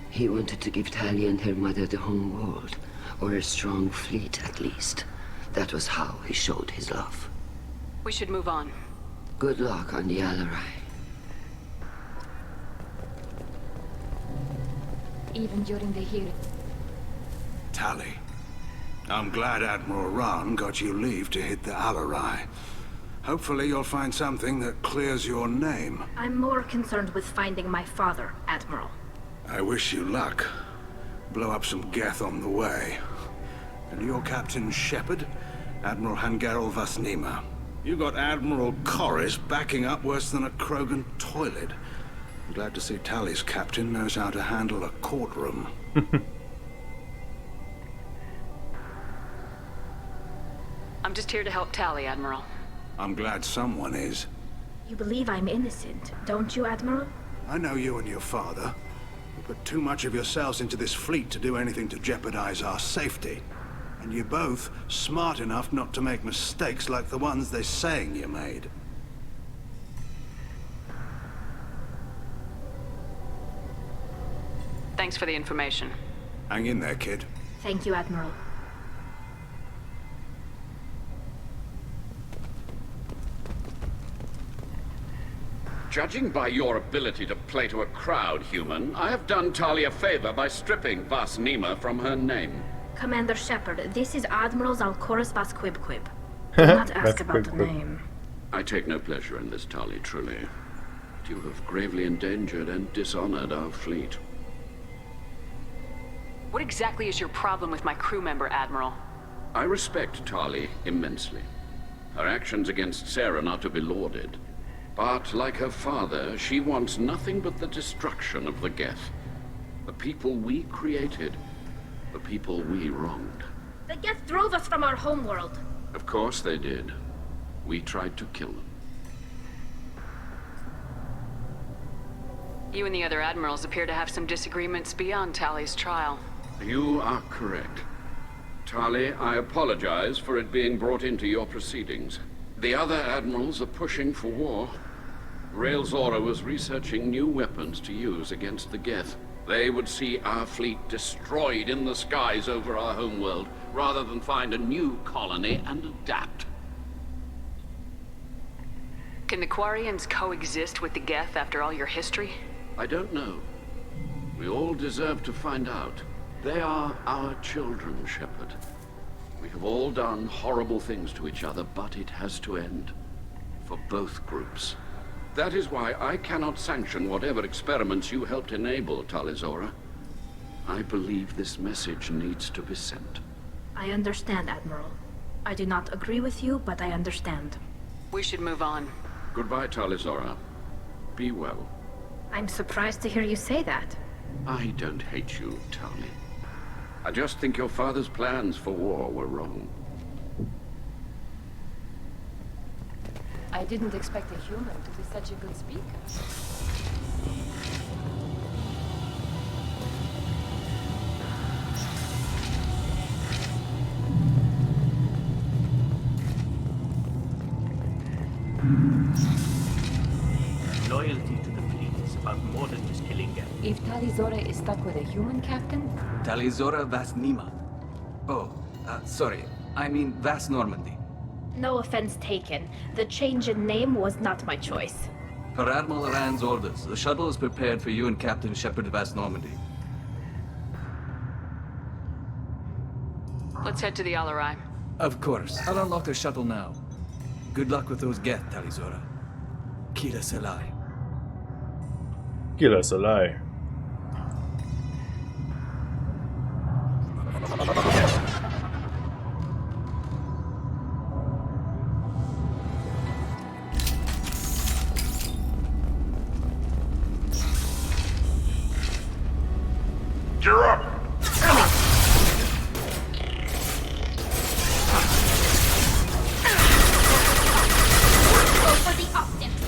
He wanted to give Tali and her mother the home world, or a strong fleet at least. That was how he showed his love. We should move on. Good luck on the Alarai. Even during the hearing. Tali, I'm glad Admiral Rahn got you leave to hit the Alarai. Hopefully you'll find something that clears your name. I'm more concerned with finding my father, Admiral. I wish you luck. Blow up some Geth on the way. And your Captain Shepard, Admiral Hangarel Vasnima. You got Admiral Corris backing up worse than a Krogan toilet. I'm glad to see Tali's captain knows how to handle a courtroom. I'm just here to help Tali, Admiral. I'm glad someone is. You believe I'm innocent, don't you, Admiral? I know you and your father. You put too much of yourselves into this fleet to do anything to jeopardize our safety. And you're both smart enough not to make mistakes like the ones they're saying you made. Thanks for the information. Hang in there, kid. Thank you, Admiral. Judging by your ability to play to a crowd, human, I have done Tali a favor by stripping Vas Nima from her name. Commander Shepard, this is Admiral Zalkorus Vas Quib. Do not ask about the name. I take no pleasure in this, Tali, truly. But you have gravely endangered and dishonored our fleet. What exactly is your problem with my crew member, Admiral? I respect Tali immensely. Her actions against Saren are to be lauded. But, like her father, she wants nothing but the destruction of the Geth. The people we created. The people we wronged. The Geth drove us from our homeworld. Of course they did. We tried to kill them. You and the other admirals appear to have some disagreements beyond Tali's trial. You are correct. Tali, I apologize for it being brought into your proceedings. The other admirals are pushing for war. Rael Zora was researching new weapons to use against the Geth. They would see our fleet destroyed in the skies over our homeworld, rather than find a new colony and adapt. Can the Quarians coexist with the Geth after all your history? I don't know. We all deserve to find out. They are our children, Shepard. We have all done horrible things to each other, but it has to end. For both groups. That is why I cannot sanction whatever experiments you helped enable, Tali Zora. I believe this message needs to be sent. I understand, Admiral. I do not agree with you, but I understand. We should move on. Goodbye, Tali Zora. Be well. I'm surprised to hear you say that. I don't hate you, Tali. I just think your father's plans for war were wrong. I didn't expect a human to be such a good speaker. Loyalty to the fleet is about more than just killing them. If Tali Zora is stuck with a human captain? Tali Zora Vas Nima. Oh, sorry. I mean Vas Normandy. No offense taken. The change in name was not my choice. Per Admiral Rand's orders, the shuttle is prepared for you and Captain Shepard Vas Normandy. Let's head to the Alarai. Of course. I'll unlock the shuttle now. Good luck with those Geth, Tali Zora. Kila Salai. Kila Salai. You're up! Go for the optics.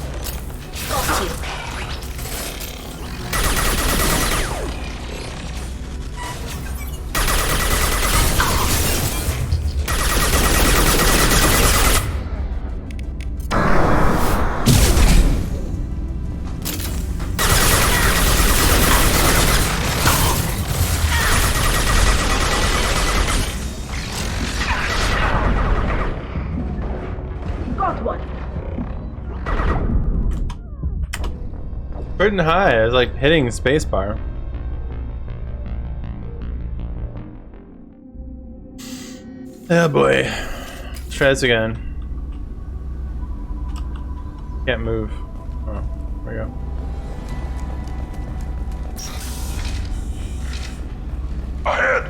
Got you. Pretty high. I was like hitting spacebar. Oh boy. Let's try this again. Can't move. Oh, there we go. Ahead!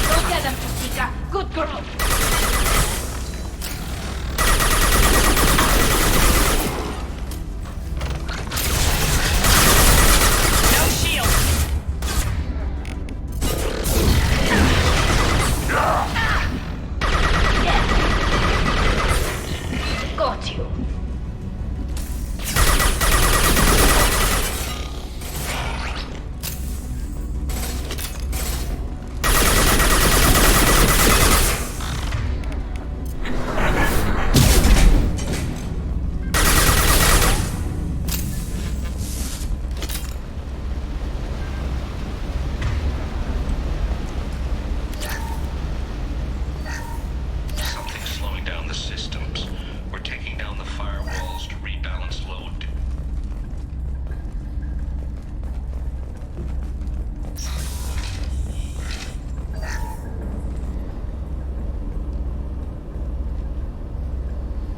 Go get them, Jessica. Good girl.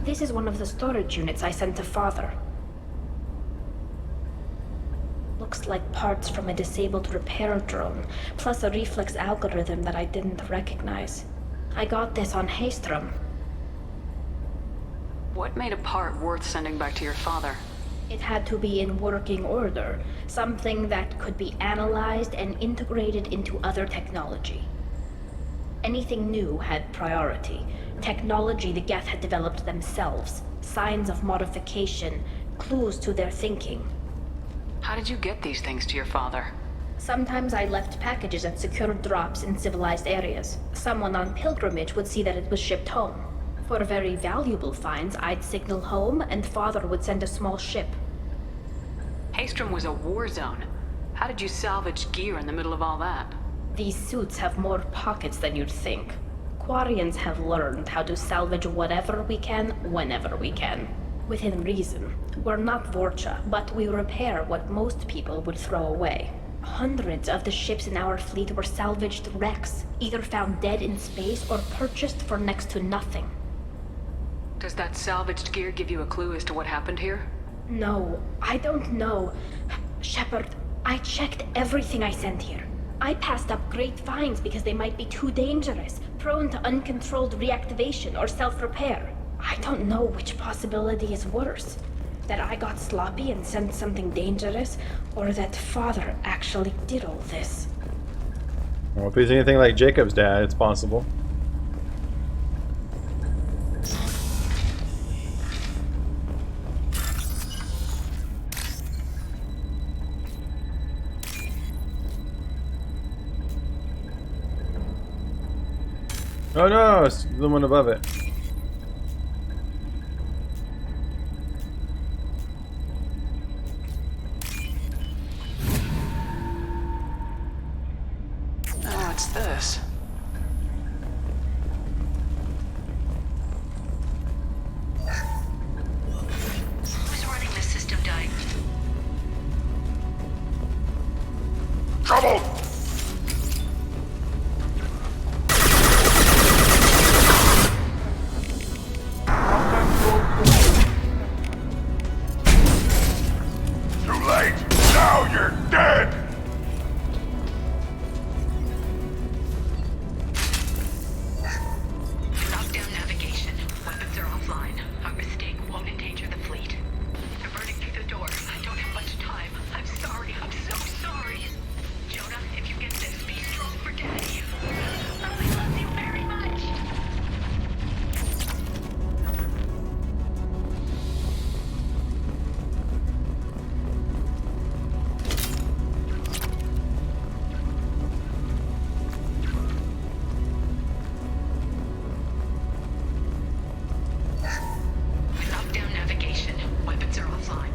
This is one of the storage units I sent to Father. Looks like parts from a disabled repair drone, plus a reflex algorithm that I didn't recognize. I got this on Haystrom. What made a part worth sending back to your father? It had to be in working order, something that could be analyzed and integrated into other technology. Anything new had priority. Technology the Geth had developed themselves, signs of modification, clues to their thinking. How did you get these things to your father? Sometimes I left packages at secured drops in civilized areas. Someone on pilgrimage would see that it was shipped home. For very valuable finds, I'd signal home, and Father would send a small ship. Haystrom was a war zone. How did you salvage gear in the middle of all that? These suits have more pockets than you'd think. Quarians have learned how to salvage whatever we can, whenever we can. Within reason. We're not Vorcha, but we repair what most people would throw away. Hundreds of the ships in our fleet were salvaged wrecks, either found dead in space or purchased for next to nothing. Does that salvaged gear give you a clue as to what happened here? No, I don't know. Shepard, I checked everything I sent here. I passed up great finds because they might be too dangerous, prone to uncontrolled reactivation or self-repair. I don't know which possibility is worse. That I got sloppy and sent something dangerous, or that Father actually did all this. Well, if he's anything like Jacob's dad, it's possible. Oh no, it's the one above it. Oh, what's this? Who's running the system, Dyke? Trouble! Too late! Now you're dead! Lockdown navigation. Weapons are offline. Our mistake won't endanger the fleet. They're burning through the door. I don't have much time. I'm sorry. I'm so sorry. Jonah, if you get this, be strong for Daddy. I love you very much. Lockdown navigation. Weapons are offline.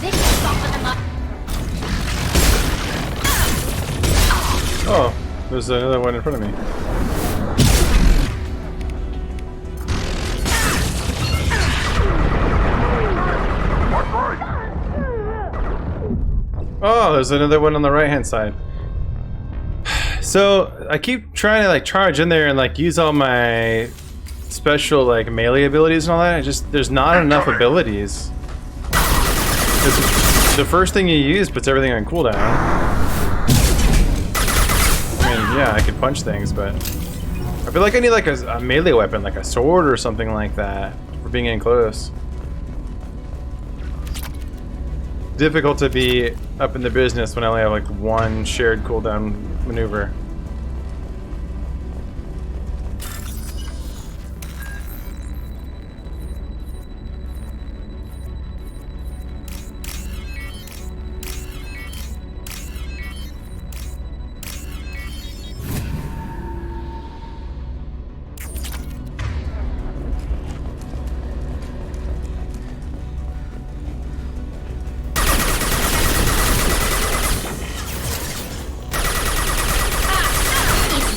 This will soften them up. Oh, there's another one in front of me. Oh, there's another one on the right-hand side. So I keep trying to like charge in there and like use all my special like melee abilities and all that. There's not enough abilities. The first thing you use puts everything on cooldown. I mean, yeah, I could punch things, but I feel like I need like a melee weapon, like a sword or something like that, for being in close. Difficult to be up in the business when I only have like one shared cooldown maneuver.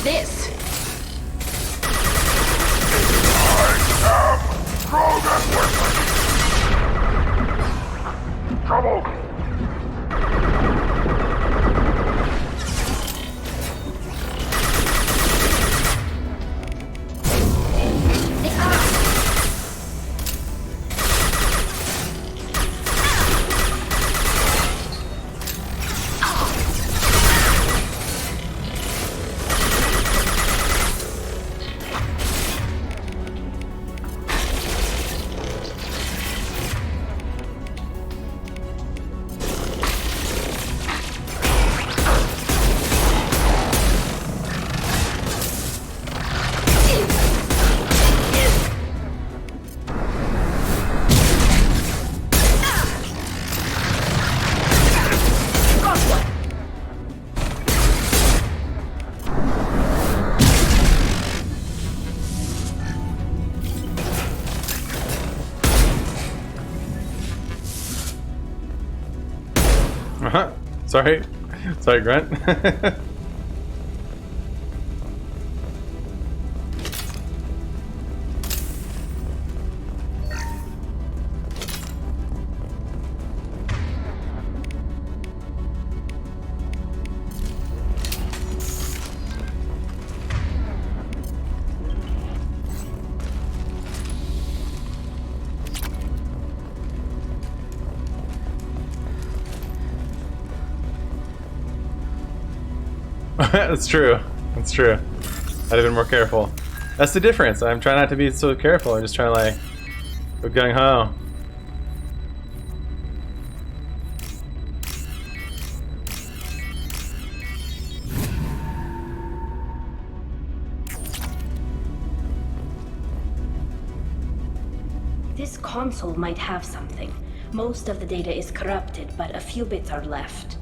This. Throw that weapon! Trouble! Sorry. Sorry, Grunt. That's true. That's true. I'd have been more careful. That's the difference. I'm trying not to be so careful. I'm just trying to like go gung ho. This console might have something. Most of the data is corrupted, but a few bits are left.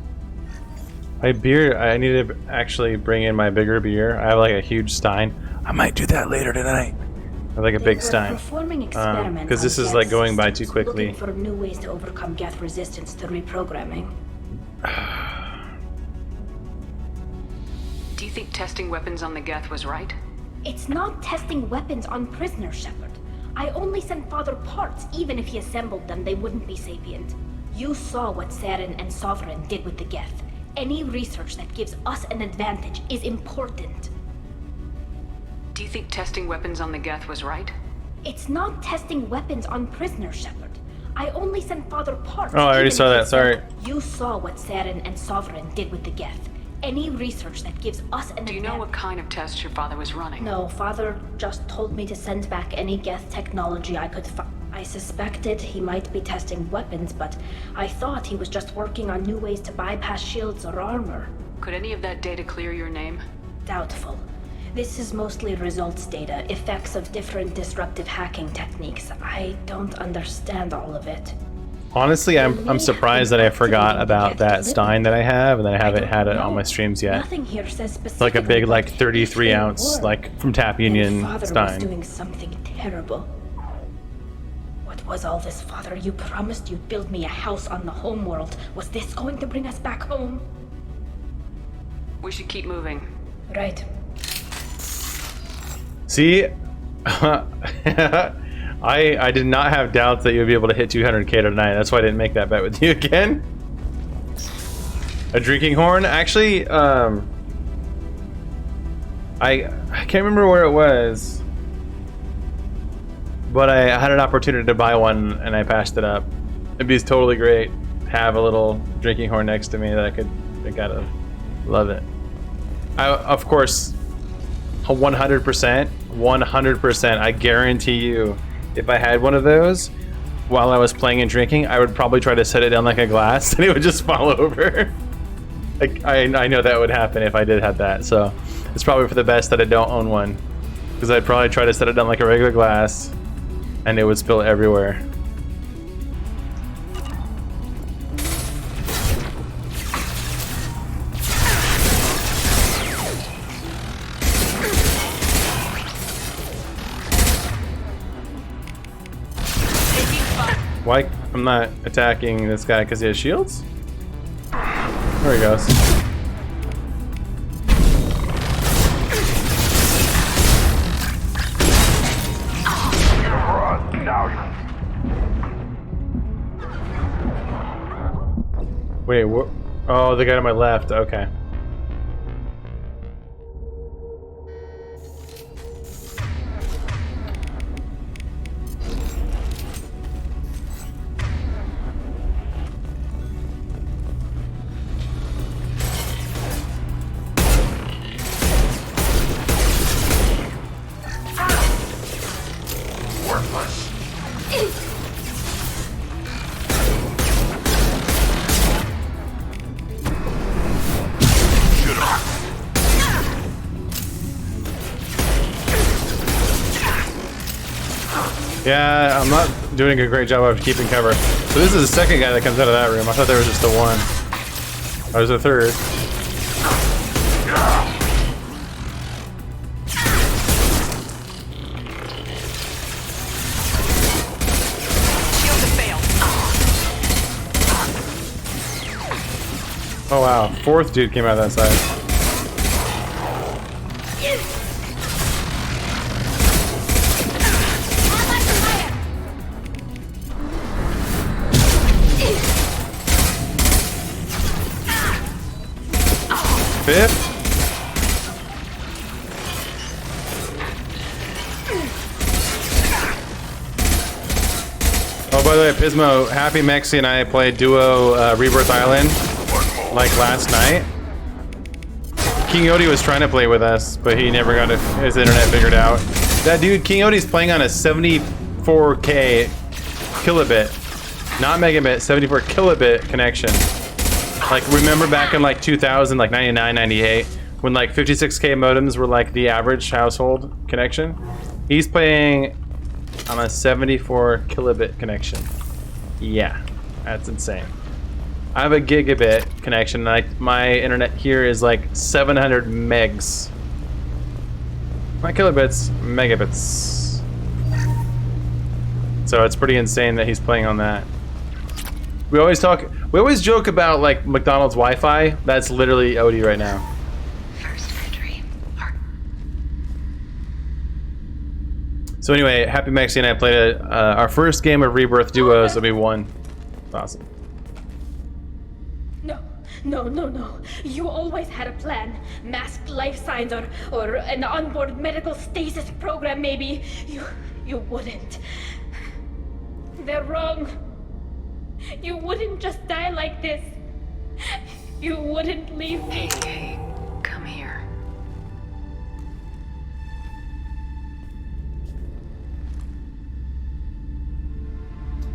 My beer, I need to actually bring in my bigger beer. I have like a huge stein. I might do that later tonight. I have like a big stein. Because this is like going by too quickly. Looking for new ways to overcome Geth resistance to reprogramming. Do you think testing weapons on the Geth was right? It's not testing weapons on prisoners, Shepard. I only sent Father parts. Even if he assembled them, they wouldn't be sapient. You saw what Saren and Sovereign did with the Geth. Any research that gives us an advantage is important. Do you think testing weapons on the Geth was right? It's not testing weapons on prisoners, Shepard. I only sent Father parts. Oh, I already saw that. Sorry. You saw what Saren and Sovereign did with the Geth. Any research that gives us an advantage. Do you know what kind of tests your father was running? No, Father just told me to send back any Geth technology I could find. I suspected he might be testing weapons, but I thought he was just working on new ways to bypass shields or armor. Could any of that data clear your name? Doubtful. This is mostly results data, effects of different disruptive hacking techniques. I don't understand all of it. Honestly, I'm surprised that I forgot about that stein that I have, and that I haven't had it on my streams yet. Nothing here says It's like a big, like 33 ounce, like from Tap Union Father stein. was doing something terrible. What was all this, Father? You promised you'd build me a house on the homeworld. Was this going to bring us back home? We should keep moving. Right. See, I did not have doubts that you would be able to hit 200k tonight. That's why I didn't make that bet with you again. A drinking horn? Actually, I can't remember where it was, but I had an opportunity to buy one and I passed it up. It'd be totally great to have a little drinking horn next to me that I could drink out of. Love it. Of course, 100%, I guarantee you, if I had one of those while I was playing and drinking, I would probably try to set it down like a glass and it would just fall over. I know that would happen if I did have that, so it's probably for the best that I don't own one, because I'd probably try to set it down like a regular glass and it would spill everywhere. Why I'm not attacking this guy because he has shields? There he goes. Wait, what? Oh, the guy to my left. Okay. Yeah, I'm not doing a great job of keeping cover. So this is the second guy that comes out of that room. I thought there was just the one. Oh, there's a third. Oh wow, fourth dude came out of that side. Fifth. Oh, by the way, Pismo, Happy Mexi and I played duo Rebirth Island like last night. King Yodi was trying to play with us, but he never got his internet figured out. That dude, King Yodi's playing on a 74K kilobit, not megabit, 74 kilobit connection. Like, remember back in like 2000, like 99, 98, when like 56K modems were like the average household connection? He's playing on a 74 kilobit connection. Yeah, that's insane. I have a gigabit connection, and my internet here is like 700 megs. Not kilobits, megabits. So it's pretty insane that he's playing on that. We always joke about like McDonald's Wi-Fi. That's literally Odie right now. So anyway, Happy Mexi and I played our first game of Rebirth duos, and we won. Awesome. No. You always had a plan. Masked life signs or an onboard medical stasis program maybe. You wouldn't. They're wrong. You wouldn't just die like this. You wouldn't leave me. Hey, come here.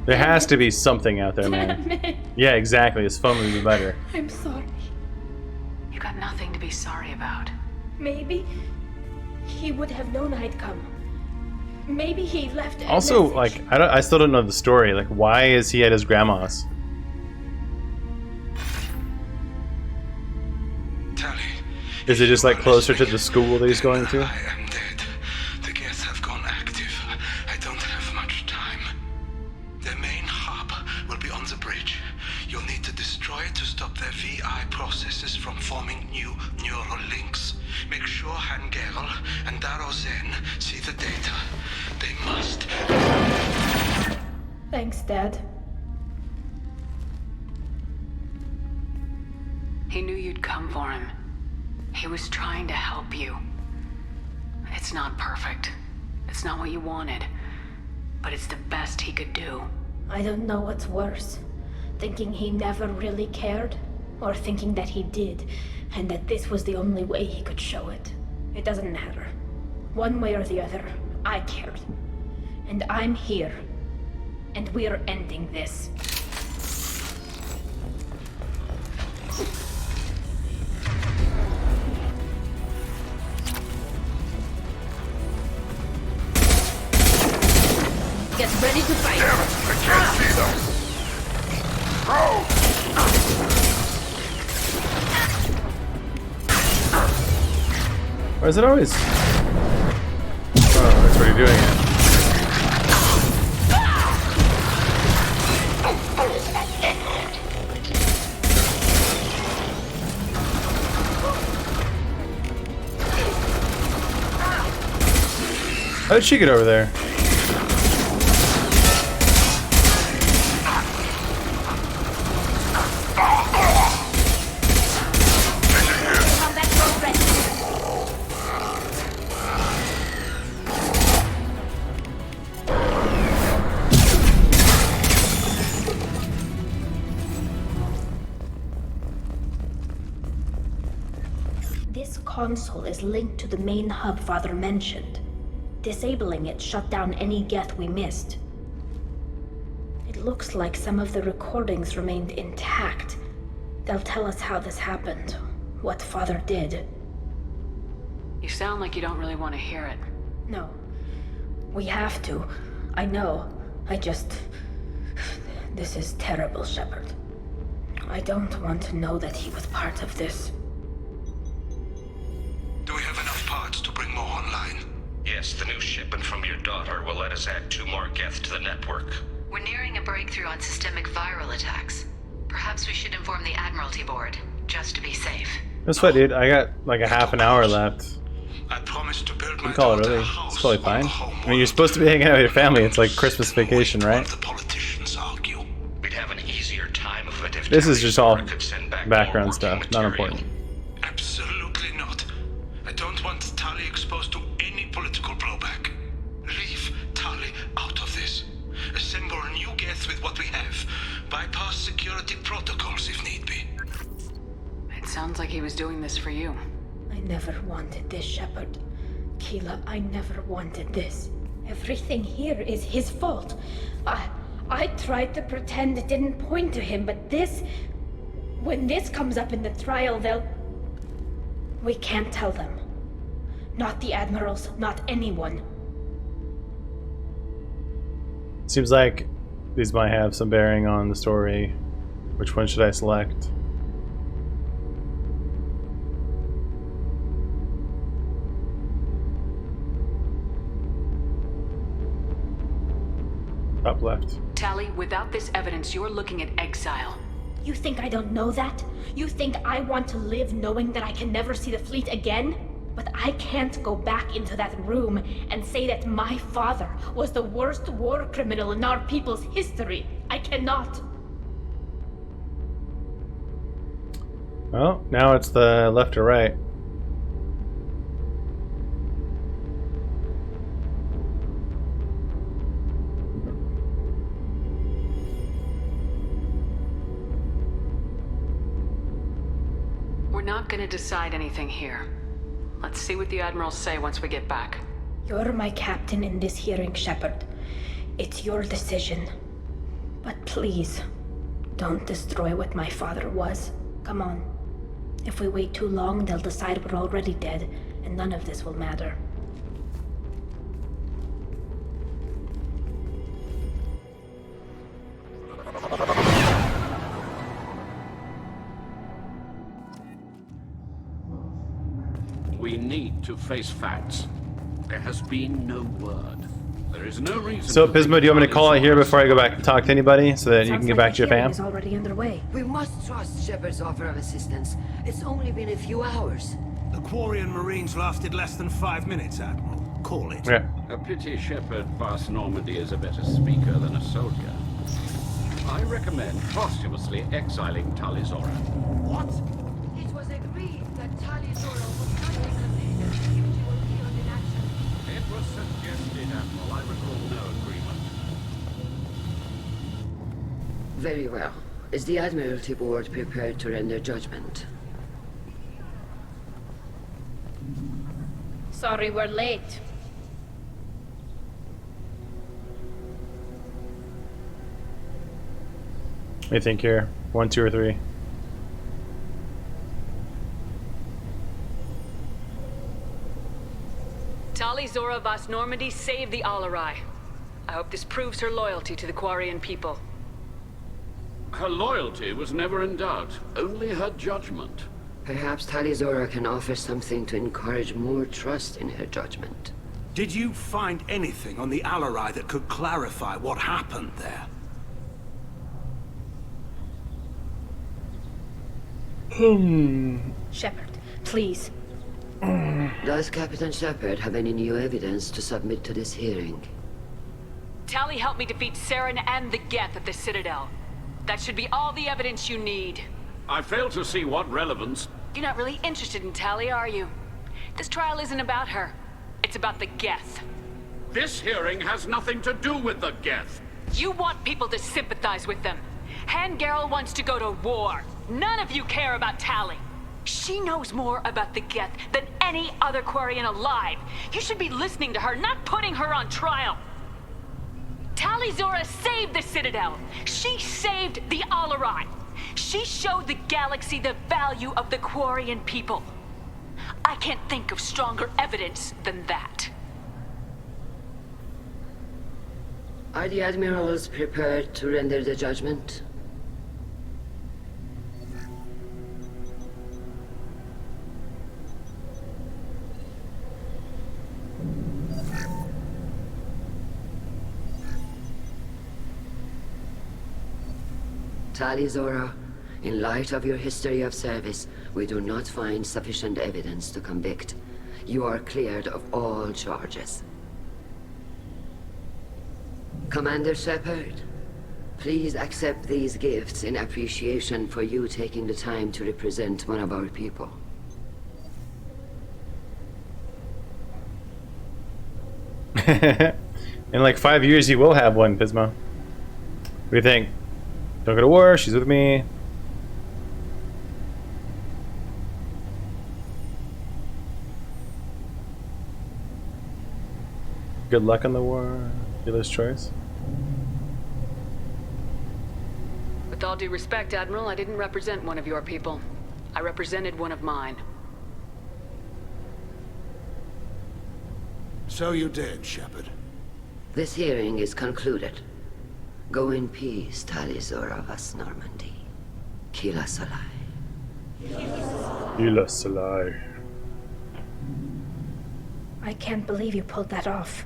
There has to be something out there, man. Damn it. Yeah, exactly. His phone would be better. I'm sorry. You got nothing to be sorry about. Maybe he would have known I'd come. Maybe he left a Also, message. like, I still don't know the story. Like, why is he at his grandma's? Is it just like closer to the school that he's going to? I am dead. The Geth have gone active. I don't have much time. Their main hub will be on the bridge. You'll need to destroy it to stop their VI processes from forming new neural links. Make sure Hangerel and Daro Zen see the data. They must. Thanks, Dad. He knew you'd come for him. He was trying to help you. It's not perfect. It's not what you wanted. But it's the best he could do. I don't know what's worse. Thinking he never really cared, or thinking that he did, and that this was the only way he could show it. It doesn't matter. One way or the other, I cared. And I'm here. And we're ending this. Get ready to fight! Damn it! I can't see them! Throw! Or is it always? Oh, that's what you're doing it. How did she get over there? This console is linked to the main hub Father mentioned. Disabling it shut down any Geth we missed. It looks like some of the recordings remained intact. They'll tell us how this happened, what Father did. You sound like you don't really want to hear it. No. We have to. I know. This is terrible, Shepard. I don't want to know that he was part of this. Do we have enough parts to bring more online? Yes, the new shipment from your daughter will let us add 2 more Geth to the network. We're nearing a breakthrough on systemic viral attacks. Perhaps we should inform the Admiralty Board. just to be safe. That's what, dude. I got like a half an hour left. I promised to build You can call it early. It's probably fine. I mean, you're supposed to be hanging out with your family. It's like Christmas vacation, right? We'd have an easier time of it if This is just all could send back background stuff, not important. Absolutely not. I don't want Tali exposed to any political blowback. Leave Tali out of this. Assemble a new Geth with what we have. Bypass security protocols if need be. It sounds like he was doing this for you. I never wanted this, Shepard. Keela, I never wanted this. Everything here is his fault. I tried to pretend it didn't point to him, but this... When this comes up in the trial, they'll... We can't tell them. Not the admirals, not anyone. Seems like these might have some bearing on the story. Which one should I select? Top left. Tali, without this evidence, you're looking at exile. You think I don't know that? You think I want to live knowing that I can never see the fleet again? But I can't go back into that room and say that my father was the worst war criminal in our people's history. I cannot. Well, now it's the left or right. We're not gonna decide anything here. Let's see what the admirals say once we get back. You're my captain in this hearing, Shepard. It's your decision. But please, don't destroy what my father was. Come on. If we wait too long, they'll decide we're already dead, and none of this will matter. We need to face facts. There has been no word. There is no reason. So, Pismo, do you want me to call it here before I go back and talk to anybody so that you can get back to your fam? Is already underway. We must trust Shepard's offer of assistance. It's only been a few hours. The Quarian Marines lasted less than 5 minutes, Admiral. Call it. Yeah. A pity Shepard Vast Normandy is a better speaker than a soldier. I recommend posthumously exiling Tali Zora. What? It was agreed that Tali Zora would not be convicted if she were killed in action. It was suggested, Admiral. I recall no agreement. Very well. Is the Admiralty Board prepared to render judgment? Sorry we're late. What do you think here? 1, 2, or 3? Tali Zora Vast Normandy saved the Alarai. I hope this proves her loyalty to the Quarian people. Her loyalty was never in doubt, only her judgment. Perhaps Tali Zora can offer something to encourage more trust in her judgment. Did you find anything on the Alarai that could clarify what happened there? Shepard, please. Does Captain Shepard have any new evidence to submit to this hearing? Tali helped me defeat Saren and the Geth at the Citadel. That should be all the evidence you need. I fail to see what relevance... You're not really interested in Tali, are you? This trial isn't about her. It's about the Geth. This hearing has nothing to do with the Geth. You want people to sympathize with them. Hangarel wants to go to war. None of you care about Tali. She knows more about the Geth than any other Quarian alive. You should be listening to her, not putting her on trial. Tali Zora saved the Citadel. She saved the Alarai. She showed the galaxy the value of the Quarian people. I can't think of stronger evidence than that. Are the admirals prepared to render the judgment? Tali Zora, In light of your history of service, we do not find sufficient evidence to convict. You are cleared of all charges. Commander Shepard, please accept these gifts in appreciation for you taking the time to represent one of our people. In like 5 years, you will have one, Pismo. What do you think? Don't go to war. She's with me. Good luck on the war. Dealer's choice. With all due respect, Admiral, I didn't represent one of your people. I represented one of mine. So you did, Shepard. This hearing is concluded. Go in peace, Talizora Vas Normandy. Kila Salai. Kila Salai. I can't believe you pulled that off.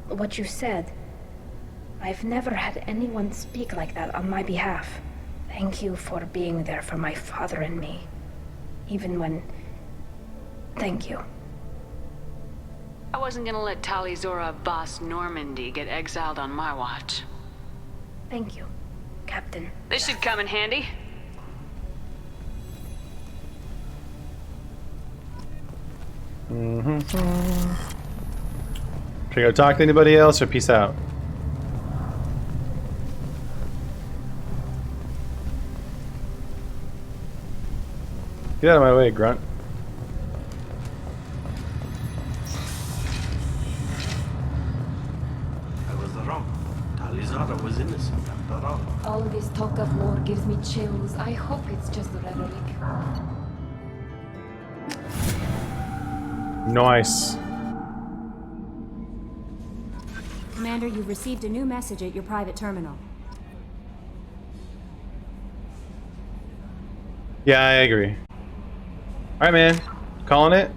What you said. I've never had anyone speak like that on my behalf. Thank you for being there for my father and me. Even when... Thank you. I wasn't gonna let Talizora Vas Normandy get exiled on my watch. Thank you, Captain. This should come in handy. Should I go talk to anybody else or peace out? Get out of my way, Grunt. I was wrong. Talizora was innocent after all. All this talk of war gives me chills. I hope it's just rhetoric. Nice. Commander, you've received a new message at your private terminal. Yeah, I agree. Alright, man. Calling it.